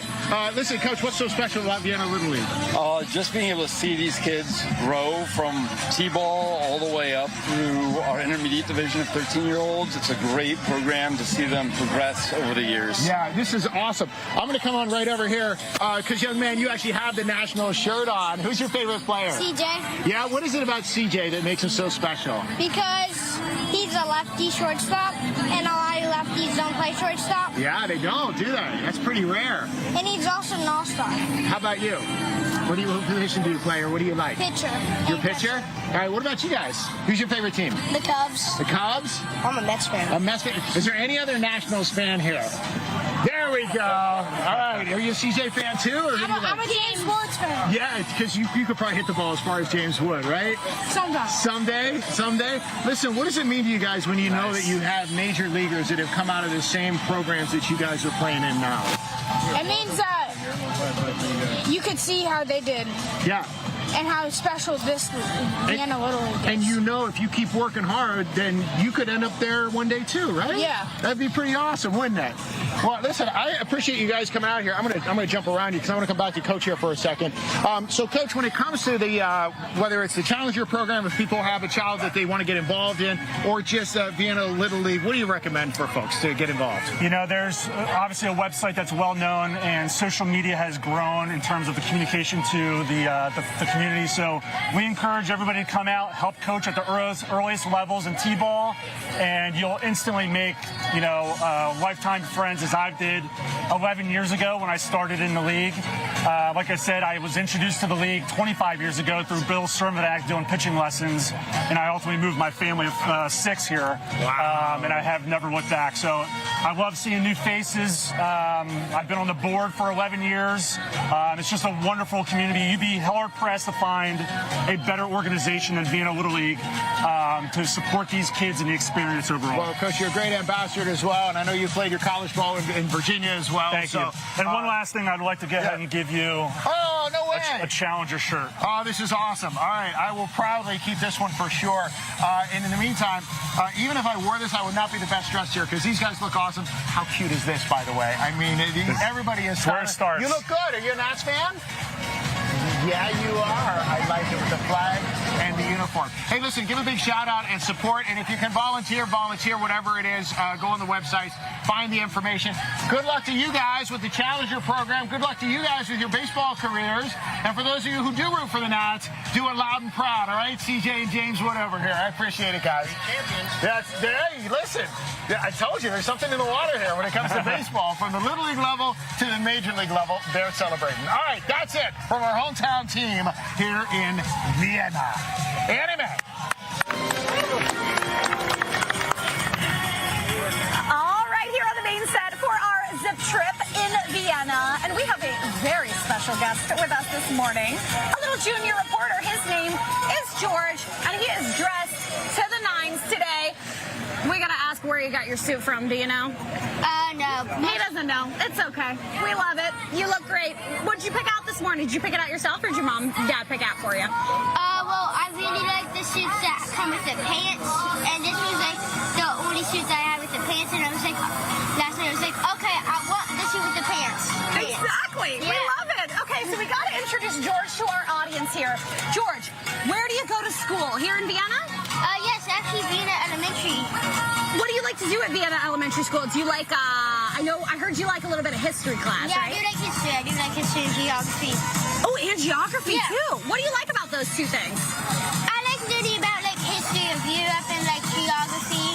Listen, Coach, what's so special about Vienna Little League? Just being able to see these kids grow from T-ball all the way up through our intermediate division of 13-year-olds. It's a great program to see them progress over the years. Yeah, this is awesome. I'm going to come on right over here because, young man, you actually have the national shirt on. Who's your favorite player? CJ. Yeah, what is it about CJ that makes him so special? Because he's a lefty shortstop, and a lot of lefties don't play shortstop. Yeah, they don't, do they? That's pretty rare. And he's also an all-star. How about you? What position do you play, or what do you like? Pitcher. Your pitcher? All right, what about you guys? Who's your favorite team? The Cubs. The Cubs? I'm a Mets fan. A Mets fan. Is there any other Nationals fan here? There we go. All right. Are you a CJ fan too? Or I'm a James Woods fan. Yeah, because you could probably hit the ball as far as James would, right? Sometimes. Someday. Listen, what does it mean to you guys when you know that you have major leaguers that have come out of the same programs that you guys are playing in now? It means that you could see how they did. Yeah. And how special this Vienna Little League is. And you know, if you keep working hard, then you could end up there one day too, right? Yeah. That'd be pretty awesome, wouldn't it? Well, listen, I appreciate you guys coming out here. I'm gonna jump around you because I want to come back to Coach here for a second. So, Coach, when it comes to the whether it's the Challenger program, if people have a child that they want to get involved in, or just Vienna Little League, what do you recommend for folks to get involved? You know, there's obviously a website that's well known, and social media has grown in terms of the communication to the community. So we encourage everybody to come out, help coach at the earliest levels in T-ball, and you'll instantly make, you know, lifetime friends as I did 11 years ago when I started in the league. Like I said, I was introduced to the league 25 years ago through Bill Servadak doing pitching lessons, and I ultimately moved my family of 6 here. Wow. And I have never looked back. So I love seeing new faces. I've been on the board for 11 years. It's just a wonderful community. You'd be hard-pressed to find a better organization than Vienna Little League to support these kids and the experience overall. Well, Coach, you're a great ambassador as well, and I know you played your college ball in Virginia as well. Thank you. And one last thing I'd like to go ahead and give you a Challenger shirt. Oh, this is awesome. All right, I will proudly keep this one for sure. And in the meantime, even if I wore this, I would not be the best dressed here because these guys look awesome. How cute is this, by the way? I mean, everybody is... Where it starts. You look good. Are you a Nats fan? Yeah, you are. I like it with the flag and the uniform. Hey, listen, give a big shout out and support. And if you can volunteer, whatever it is, go on the website, find the information. Good luck to you guys with the Challenger program. Good luck to you guys with your baseball careers. And for those of you who do root for the Nats, do it loud and proud, all right? CJ and James Wood over here. I appreciate it, guys. Hey, listen. I told you, there's something in the water here when it comes to baseball. From the Little League level to the Major League level, they're celebrating. All right, that's it from our hometown team here in Vienna. Anime. All right, here on the main set for our Zip trip in Vienna. And we have a very special guest with us this morning. A little junior reporter. His name is George, and he is dressed to the nines today. We gotta ask where you got your suit from. Do you know? No. He doesn't know. It's okay. We love it. You look great. What did you pick out this morning? Did you pick it out yourself, or did your mom and dad pick out for you? Well, I really like the suits that come with the pants, and this was like the only suits I had with the pants, and I was like, last night I was like, okay, I want the suit with the pants. Exactly. Yeah. We love it. Okay, so we gotta introduce George to our audience here. George, where do you go to school? Here in Vienna? Yes, actually Vienna Elementary. What do you like to do at Vienna Elementary School? Do you like, I heard you like a little bit of history class, Yeah, right? I do like history. I do like history and geography. Oh, and geography, too. What do you like about those two things? I like learning about, like, history of Europe and, like, geography,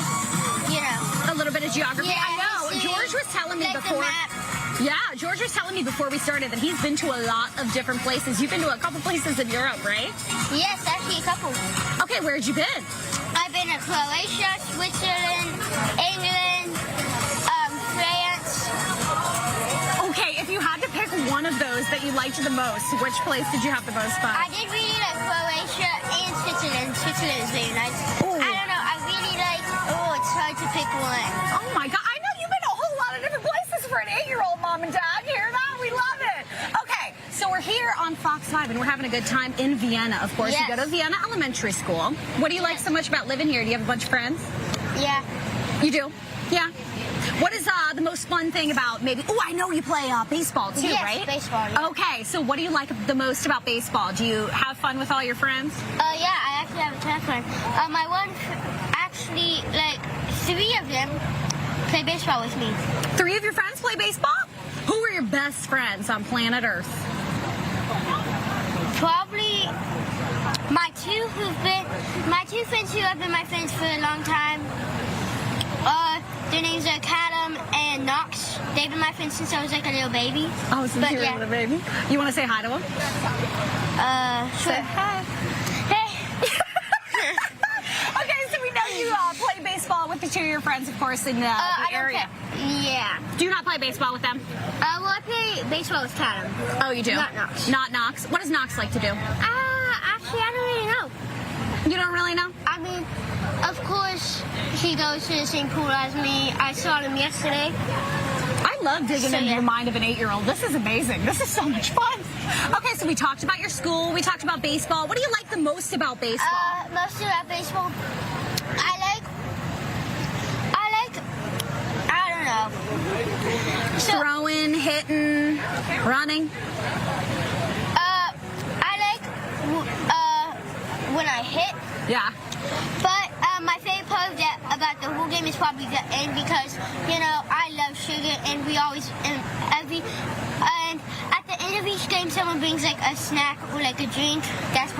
you know. A little bit of geography? Yeah, I know. history, George was telling me like before. The map. Yeah, George was telling me before we started that he's been to a lot of different places. You've been to a couple places in Europe, right? Yes, actually a couple. Okay, where'd you been? I've been to Croatia, Switzerland, England, France. Okay, if you had to pick one of those that you liked the most, which place did you have the most fun? I did really like Croatia and Switzerland. Switzerland is very nice. Ooh. I don't know. I really like. Oh, it's hard to pick one. Oh my God! I know you've been to a whole lot of different places for an 8-year-old, Mom and Dad. You hear that? We love it. Okay, so we're here on Fox 5, and we're having a good time in Vienna. Of course, Yes. You go to Vienna Elementary School. What do you like so much about living here? Do you have a bunch of friends? Yeah. You do? Yeah. What is the most fun thing about maybe? Oh, I know you play baseball too, Yes, right? baseball. Yeah. Okay, so what do you like the most about baseball? Do you have fun with all your friends? Yeah, I actually have a ton of fun. My one, actually, like 3 of them play baseball with me. 3 of your friends play baseball? Who are your best friends on planet Earth? Probably my two friends who have been my friends for a long time. Their names are Callum and Knox. They've been my friends since I was like a little baby. Oh, since you were a little baby. You want to say hi to them? Sure. Say hi. Hey. Okay, so we know you play baseball with the 2 of your friends, of course, in the area. Yeah. Do you not play baseball with them? Well, I play baseball with Callum. Oh, you do? Not Knox. Not Knox. What does Knox like to do? Actually, I don't really know. You don't really know? I mean, of course, he goes to the same pool as me. I saw him yesterday. I love digging into the mind of an 8-year-old. This is amazing. This is so much fun. Okay, so we talked about your school. We talked about baseball. What do you like the most about baseball? Most about baseball, I don't know. Throwing, hitting, running. I like when I hit. Yeah. But my favorite part about the whole game is probably the end because, you know, I love sugar and we always, and at the end of each game someone brings like a snack or like a drink. That's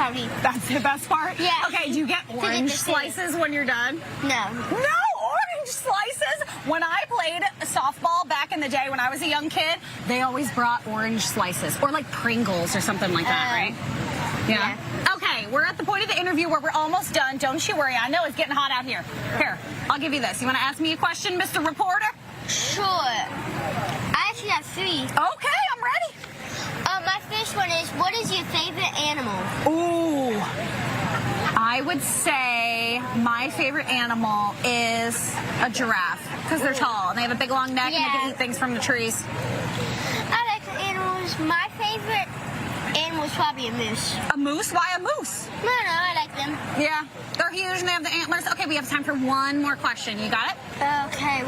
the best part? Yeah. Okay, do you get orange slices when you're done? No. No orange slices. When I played softball back in the day when I was a young kid, they always brought orange slices or like Pringles or something like that, right? Yeah. Okay, we're at the point of the interview where we're almost done. Don't you worry. I know it's getting hot out here. Here, I'll give you this. You want to ask me a question, Mr. Reporter? Sure. I actually have 3. Okay, I'm ready. My first one is, what is your favorite animal? Ooh. I would say my favorite animal is a giraffe because they're tall and they have a big long neck and they can eat things from the trees. I like animals. My favorite animal is probably a moose. A moose? Why a moose? No, I like them. Yeah, they're huge and they have the antlers. Okay, we have time for one more question. You got it? Okay.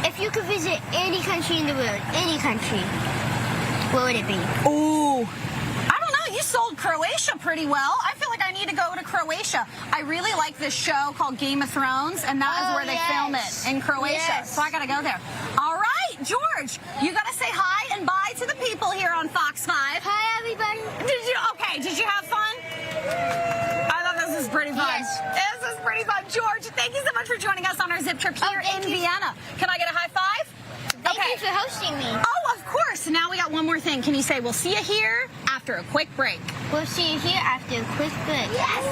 If you could visit any country in the world, any country, what would it be? Ooh. I don't know. You sold Croatia pretty well. I feel like I need to go to Croatia. I really like this show called Game of Thrones, and that is where they film it, in Croatia. So I got to go there. All right, George, you got to say hi and bye to the people here on Fox 5. Hi, everybody. Did you have fun? I thought this was pretty fun. Yes. This is pretty fun. George, thank you so much for joining us on our zip trip here in Vienna. Can I get a high five? Thank you for hosting me. Oh, of course. Now we got one more thing. Can you say, we'll see you here after a quick break? We'll see you here after a quick break. Yes.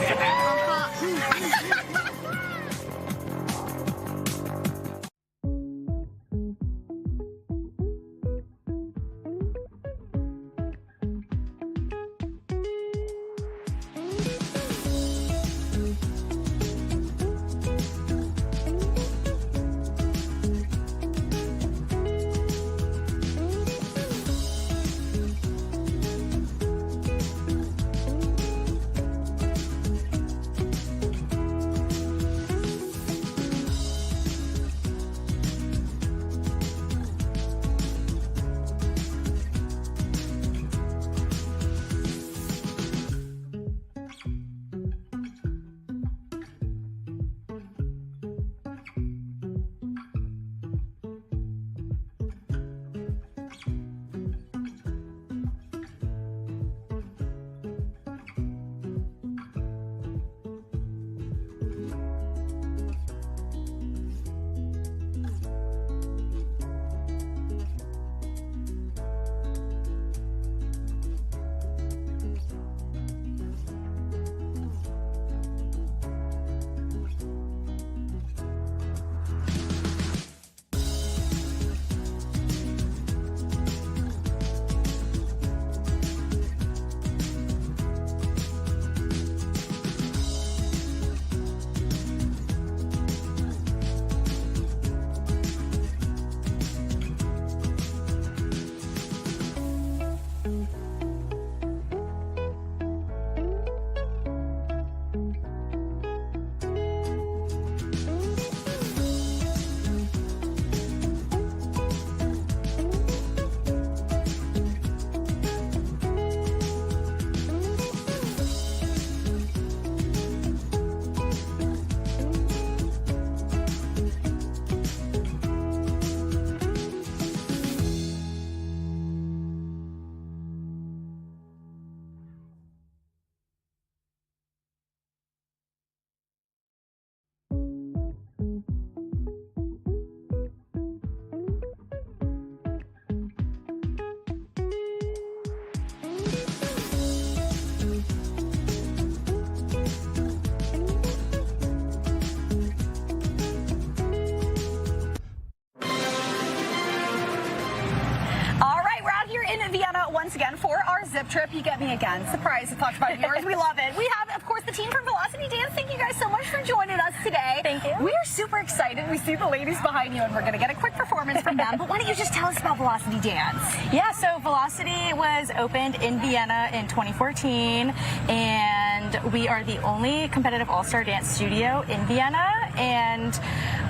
once again for our zip trip. You get me again. Surprise to talk about yours. We love it. We have, of course, the team from Velocity Dance. Thank you guys so much for joining us today. Thank you. We are super excited. We see the ladies behind you, and we're going to get a quick performance from them. But why don't you just tell us about Velocity Dance? Yeah, so Velocity was opened in Vienna in 2014, and we are the only competitive all-star dance studio in Vienna, and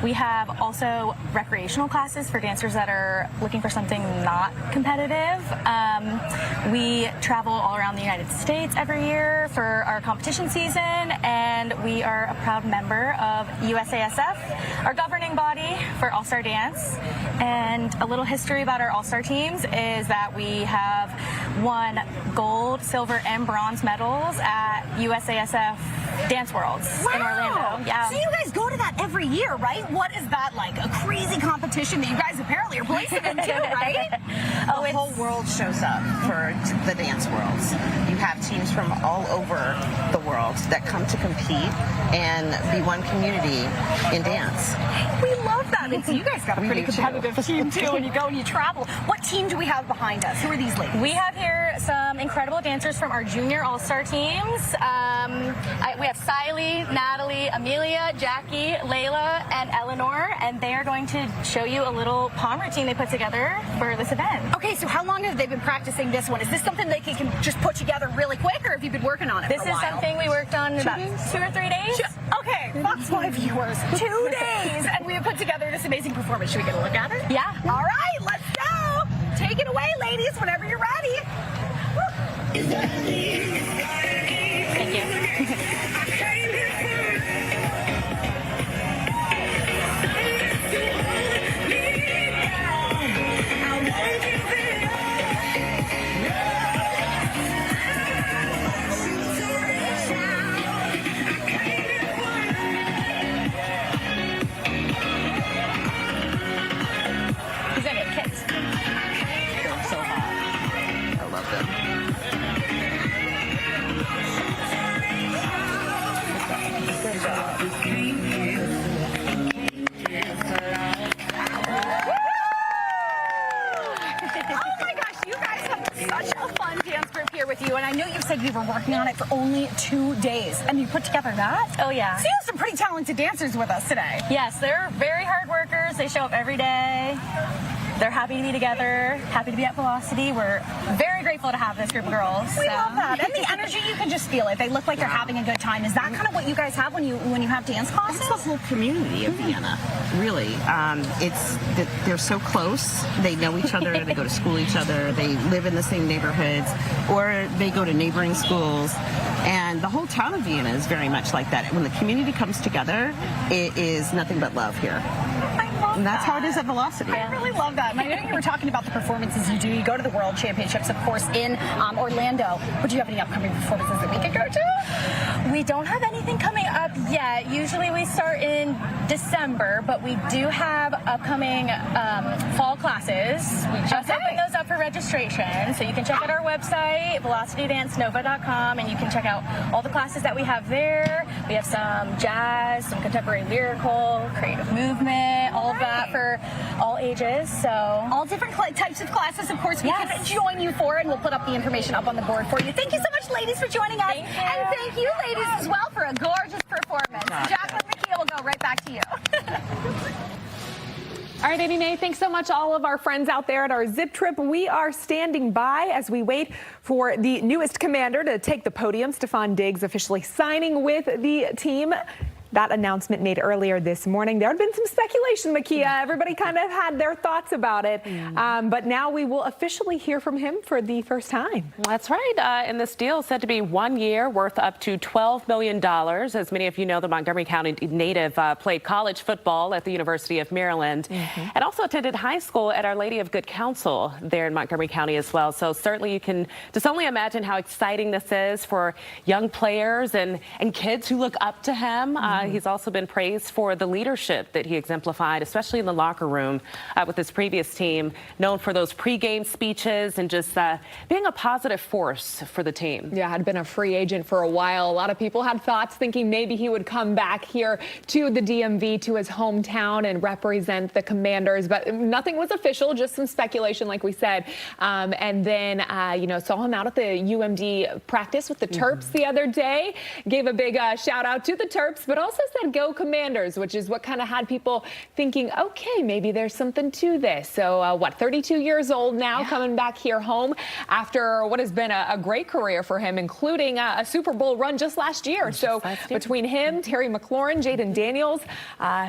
we have also recreational classes for dancers that are looking for something not competitive. We travel all around the United States every year for our competition season, and we are a proud member of USASF, our governing body for All-Star Dance. And a little history about our All-Star teams is that we have won gold, silver, and bronze medals at USASF Dance Worlds in Orlando. Yeah. So you guys go to that every year, right? What is that like? A crazy competition that you guys apparently are placing in too, right? The whole world shows up for the Dance Worlds. You have teams from all over the world that come to compete and be one community in dance. We love that. And so you guys got a pretty competitive team too when you go and you travel. What team do we have behind us? Who are these ladies? We have here some incredible dancers from our junior all-star teams. We have Siley, Natalie, Amelia, Jackie, Layla, and Eleanor, and they are going to show you a little palm routine they put together for this event. Okay, so how long have they been practicing this one? Is this something they can just put together really quick, or have you been working on it This for a is while? something we worked on in about 2 or 3 days. Okay, Fox 5 viewers, 2 days, and we have put together this amazing performance. Should we get a look at it? Yeah. All right, let's go. Take it away, ladies, whenever you're ready. Thank you. And I know you said you were working on it for only 2 days, and you put together that? Oh, yeah. So you have some pretty talented dancers with us today. Yes, they're very hard workers. They show up every day. They're happy to be together, happy to be at Velocity. We're very grateful to have this group of girls. We love that. And the energy, you can just feel it. They look like they're having a good time. Is that kind of what you guys have when you have dance classes? It's the whole community of Vienna, really. They're so close. They know each other. They go to school each other. They live in the same neighborhoods, or they go to neighboring schools. And the whole town of Vienna is very much like that. When the community comes together, it is nothing but love here. And that's how it is at Velocity. I really love that. And I know you were talking about the performances you do. You go to the World Championships, of course, in Orlando. But do you have any upcoming performances that we could go to? We don't have anything coming up yet. Usually we start in December, but we do have upcoming fall classes. We just opened those up for registration. So you can check out our website, velocitydancenova.com, and you can check out all the classes that we have there. We have some jazz, some contemporary lyrical, creative movement, all of that for all ages. So all different types of classes, of course, we can join you for, and we'll put up the information up on the board for you. Thank you so much, ladies, for joining us. Thank you. And thank you, ladies, as well, for a gorgeous performance. Jacqueline McKee will go right back to you. All right, Amy Mae, thanks so much, all of our friends out there at our Zip Trip. We are standing by as we wait for the newest commander to take the podium. Stefan Diggs officially signing with the team. That announcement made earlier this morning. There had been some speculation, Makia. Everybody kind of had their thoughts about it. But now we will officially hear from him for the first time. That's right. And this deal is said to be 1 year, worth up to $12 million. As many of you know, the Montgomery County native played college football at the University of Maryland and also attended high school at Our Lady of Good Counsel there in Montgomery County as well. So certainly you can just only imagine how exciting this is for young players and kids who look up to him. He's also been praised for the leadership that he exemplified, especially in the locker room with his previous team, known for those pregame speeches and just being a positive force for the team. Yeah, had been a free agent for a while. A lot of people had thoughts thinking maybe he would come back here to the DMV, to his hometown, and represent the Commanders, but nothing was official, just some speculation, like we said. And then, saw him out at the UMD practice with the Terps the other day, gave a big shout out to the Terps, but also said go Commanders, which is what kind of had people thinking, okay, maybe there's something to this. So 32 years old now, coming back here home after what has been a great career for him, including a Super Bowl run just last year. So between him, Terry McLaurin, Jaden Daniels,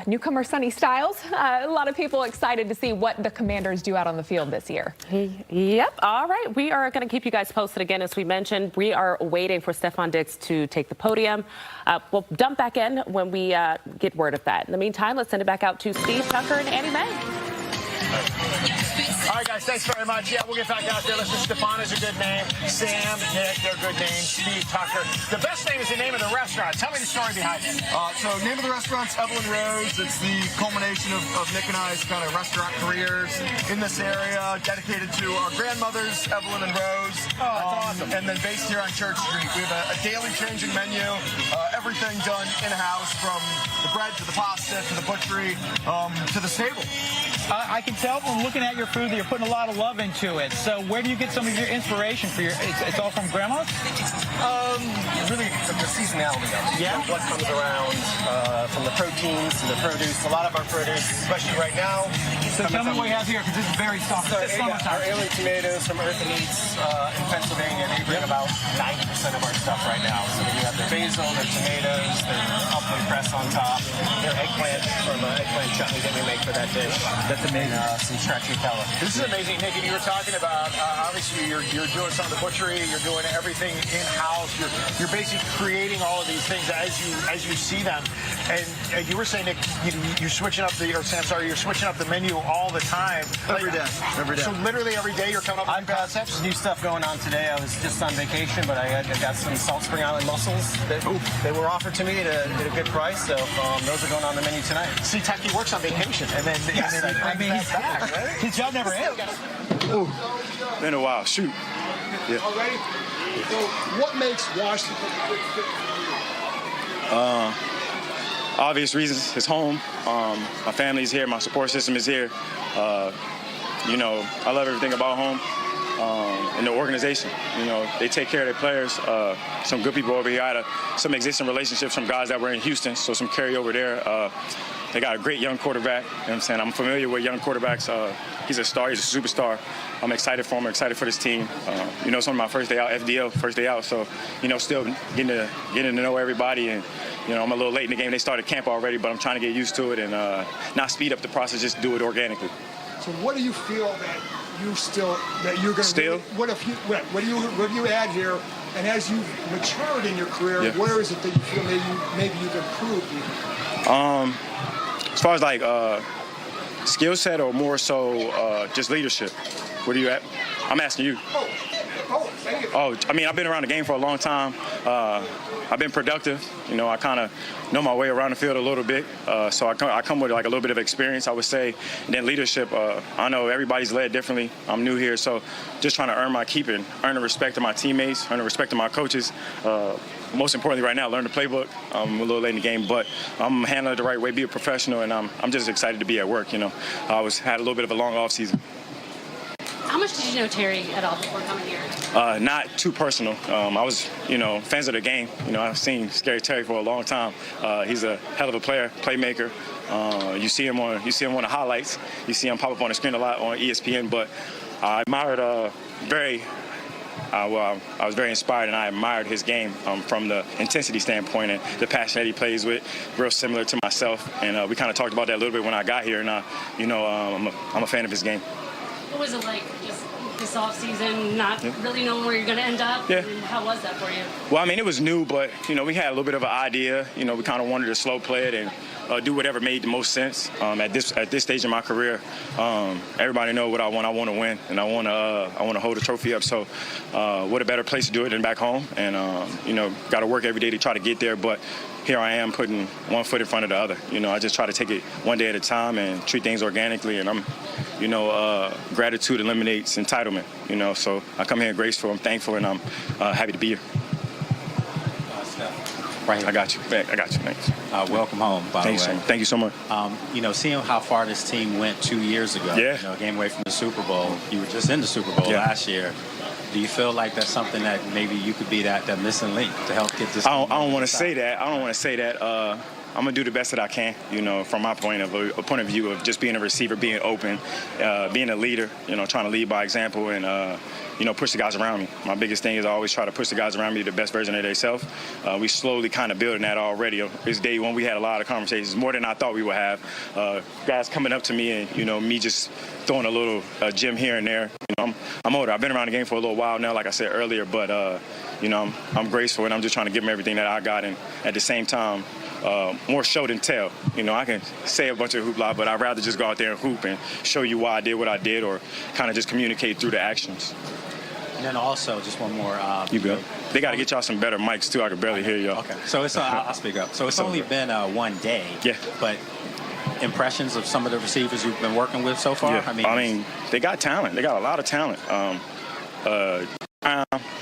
newcomer Sonny Styles, a lot of people excited to see what the Commanders do out on the field this year. Yep. All right. We are going to keep you guys posted again. As we mentioned, we are waiting for Stefan Diggs to take the podium. We'll dump back in when we get word of that. In the meantime, let's send it back out to Steve, Tucker, and Annie Mae. All right, guys, thanks very much. Yeah, we'll get back out there. Listen, Stefan is a good name. Sam, Nick, they're good names. Steve, Tucker. The best name is the name of the restaurant. Tell me the story behind it. So name of the restaurant's Evelyn Rose. It's the culmination of Nick and I's kind of restaurant careers in this area, dedicated to our grandmothers, Evelyn and Rose. Oh, that's awesome. And then based here on Church Street. We have a daily changing menu, everything done in-house, from the bread to the pasta to the butchery to the stable. I can tell from looking at your food that you're putting a lot of love into it. So where do you get some of your inspiration for your? It's all from grandma's. Really, the seasonality of it. Yeah. What comes around, from the proteins to the produce. A lot of our produce, especially right now. So tell me what you have here, because this is very soft. So It's our summertime. alien tomatoes from Earth and Eats in Pennsylvania. They bring about 90% of our stuff right now. So you have their basil, their tomatoes, their upland press on top, their eggplant from eggplant chutney that we make for that dish. That's amazing. Some stracciatella. This is amazing, Nick. And you were talking about, obviously, you're doing some of the butchery. You're doing everything in-house. You're basically creating all of these things as you see them. And you were saying, Nick, you're switching up you're switching up the menu all the time. Every day. So literally every day you're coming up with new concepts? New stuff going on today. I was just on vacation, but I got some Salt Spring Island mussels that they were offered to me at a good price. So those are going on the menu tonight. See, Tucky works on vacation, and then he brings that back, right? His job never ends. Been a while. Shoot. Yeah. Already? So what makes Washington a good fit for you? Obvious reasons. It's home. My family's here. My support system is here. You know, I love everything about home. And the organization, you know, they take care of their players. Some good people over here. I had some existing relationships from guys that were in Houston, so some carryover there. They got a great young quarterback. You know what I'm saying? I'm familiar with young quarterbacks. He's a star. He's a superstar. I'm excited for him. I'm excited for this team. You know, it's only my first day out, FDL, first day out. So, you know, still getting to know everybody. And, you know, I'm a little late in the game. They started camp already, but I'm trying to get used to it and not speed up the process, just do it organically. So what do you feel that you're going to still? What do you add here? And as you've matured in your career, Yeah. where is it that you feel maybe you've improved? As far as like skill set or more so just leadership, what do you at? I'm asking you. Oh, I mean, I've been around the game for a long time. I've been productive. You know, I kind of know my way around the field a little bit. So I come with like a little bit of experience, I would say. And then leadership, I know everybody's led differently. I'm new here, so just trying to earn my keep and earn the respect of my teammates, earn the respect of my coaches. Most importantly right now, learn the playbook. I'm a little late in the game, but I'm handling it the right way, be a professional, and I'm just excited to be at work, you know. I had a little bit of a long off season. How much did you know Terry at all before coming here? Not too personal. I was, you know, fans of the game. You know, I've seen Scary Terry for a long time. He's a hell of a player, playmaker. You see him on the highlights. You see him pop up on the screen a lot on ESPN. But I admired I was very inspired, and I admired his game from the intensity standpoint and the passion that he plays with, real similar to myself. And we kind of talked about that a little bit when I got here. And you know, I'm a fan of his game. What was it like just this offseason, not really knowing where you're going to end up? Yeah. And how was that for you? Well, I mean, it was new, but, you know, we had a little bit of an idea. You know, we kind of wanted to slow play it and do whatever made the most sense. At this stage in my career, everybody know what I want. I want to win, and I want to hold the trophy up. So what a better place to do it than back home. And, you know, got to work every day to try to get there. But here I am putting one foot in front of the other. You know, I just try to take it one day at a time and treat things organically. And you know, gratitude eliminates entitlement, you know. So I come here grateful, I'm thankful, and I'm happy to be here. Right here. I got you. Thanks. Welcome home, by the way. Thank you so much. You know, seeing how far this team went 2 years ago, yeah. You know, a game away from the Super Bowl. You were just in the Super Bowl last year. Do you feel like that's something that maybe you could be that missing link to help get this? I don't want to say that. I don't want to say that. I'm gonna do the best that I can, you know, from my point of view of just being a receiver, being open, being a leader, you know, trying to lead by example and, you know, push the guys around me. My biggest thing is I always try to push the guys around me to the best version of themselves. We slowly kind of building that already. This day when we had a lot of conversations, more than I thought we would have. Guys coming up to me and, you know, me just throwing a little gem here and there. You know, I'm older. I've been around the game for a little while now, like I said earlier, but, you know, I'm graceful and I'm just trying to give them everything that I got. And at the same time, more show than tell. You know, I can say a bunch of hoopla, but I'd rather just go out there and hoop and show you why I did what I did, or kind of just communicate through the actions. And then also, just one more. You good? They got to get y'all some better mics, too. I can barely hear y'all. Okay. So it's I'll speak up. So it's only been 1 day. Yeah. But impressions of some of the receivers you've been working with so far? Yeah. I mean, they got talent. They got a lot of talent.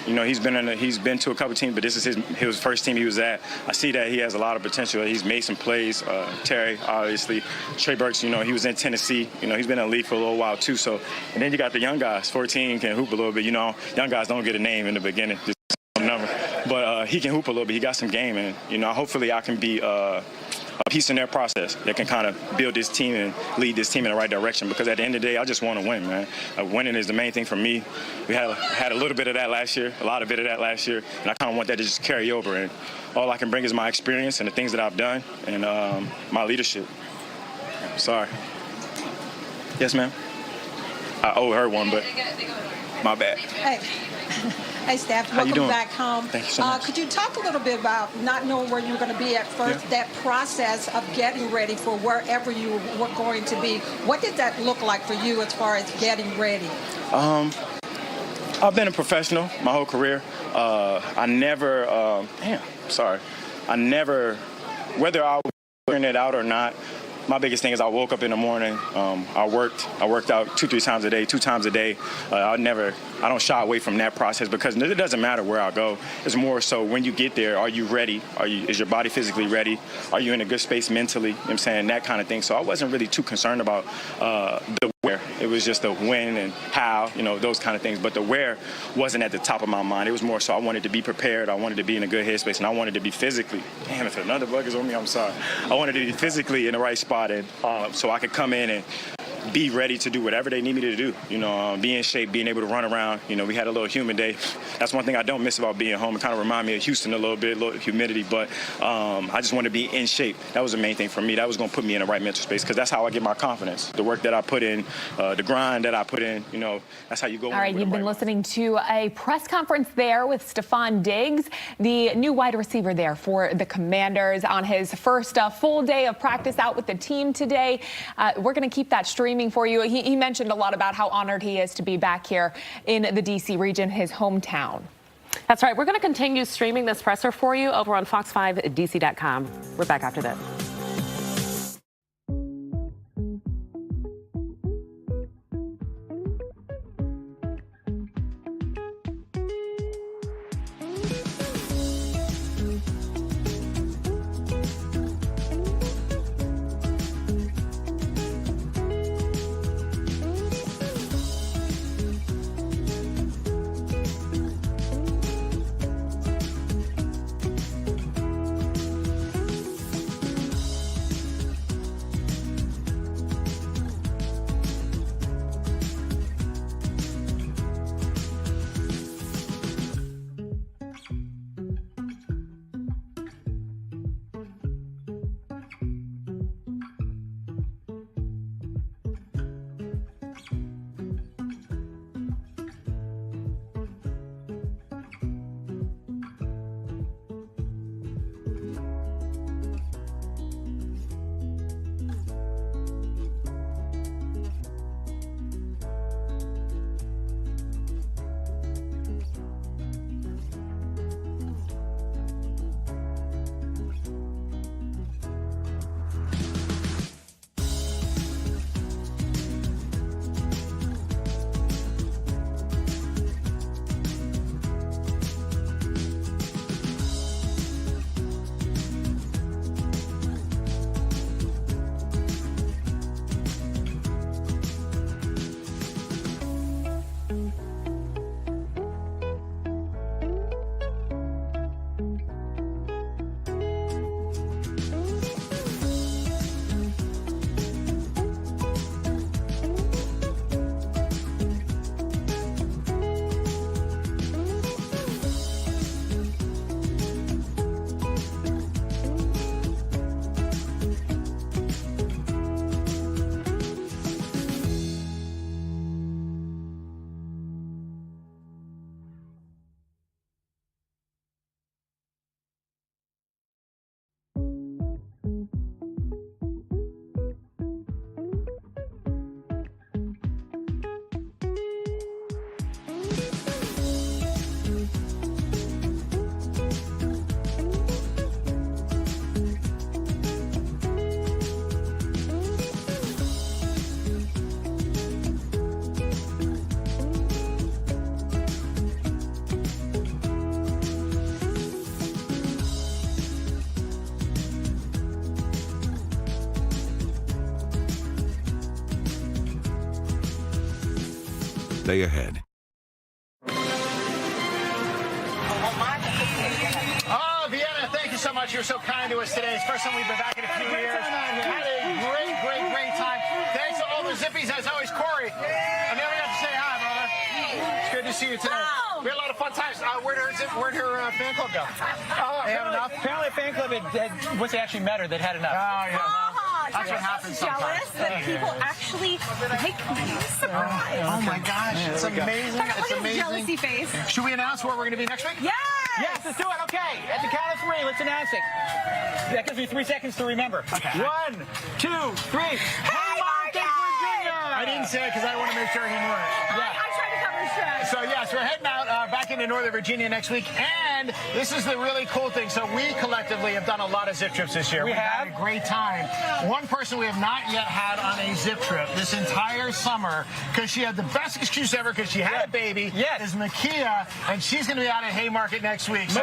You know, he's been to a couple teams, but this is his first team he was at. I see that he has a lot of potential. He's made some plays. Terry, obviously. Trey Burks, you know, he was in Tennessee. You know, he's been in the league for a little while, too. So, and then you got the young guys. 14 can hoop a little bit. You know, young guys don't get a name in the beginning. Just a number. But he can hoop a little bit. He got some game. And, you know, hopefully I can be a piece in their process that can kind of build this team and lead this team in the right direction, because at the end of the day, I just want to win, man. Winning is the main thing for me. We had a little bit of that last year, and I kind of want that to just carry over. And all I can bring is my experience and the things that I've done and my leadership. Sorry. Yes, ma'am? I owe her one, but my bad. Hey, Steph, How you welcome doing? back home. Thank you so much. Could you talk a little bit about not knowing where you were going to be at first, that process of getting ready for wherever you were going to be? What did that look like for you as far as getting ready? I've been a professional my whole career. I never, whether I was figuring it out or not, my biggest thing is I woke up in the morning. I worked out 2-3 times a day, 2 times a day. I don't shy away from that process, because it doesn't matter where I go. It's more so when you get there, are you ready? Is your body physically ready? Are you in a good space mentally? You know what I'm saying? That kind of thing. So I wasn't really too concerned about the where. It was just the when and how, you know, those kind of things. But the where wasn't at the top of my mind. It was more so I wanted to be prepared. I wanted to be in a good headspace, and I wanted to be physically. Damn, if another bug is on me, I'm sorry. I wanted to be physically in the right spot, and so I could come in and be ready to do whatever they need me to do. You know, be in shape, being able to run around. You know, we had a little humid day. That's one thing I don't miss about being home. It kind of reminded me of Houston a little bit, a little humidity, but I just want to be in shape. That was the main thing for me. That was going to put me in the right mental space, because that's how I get my confidence. The work that I put in, the grind that I put in, you know, that's how you go. All right, you've been listening to a press conference there with Stephon Diggs, the new wide receiver there for the Commanders, on his first full day of practice out with the team today. We're going to keep that streaming for you. He mentioned a lot about how honored he is to be back here in the D.C. region, his hometown. That's right. We're going to continue streaming this presser for you over on fox5dc.com. We're back after this. stay ahead. Oh, Vienna, thank you so much. You're so kind to us today. It's the first time we've been back in a few years. Had a great time. Thanks to all the Zippies, as always, Corey. I never got to say hi, brother. It's good to see you today. We had a lot of fun times. Where'd her fan club go? They have enough? Apparently, a fan club once they actually met her, they'd had enough. Oh, yeah. That's what happens sometimes. Jealous that people actually like me. Surprise. Oh my gosh, it's amazing. Look It's at his amazing. jealousy face. Should we announce where we're going to be next week? Yes! Yes, let's do it. Okay, at the count of 3, let's announce it. That gives me 3 seconds to remember. Okay. 1, 2, 3. Haymarket, Virginia! I didn't say it because I want to make sure he knew it. I tried to cover stretch. So yes, we're heading out back into Northern Virginia next week, and this is the really cool thing. So we collectively have done a lot of zip trips this year. We've had a great time. One person we have not yet had on a zip trip this entire summer, because she had the best excuse ever because she had a baby, is Makia, and she's going to be out at Haymarket next week. So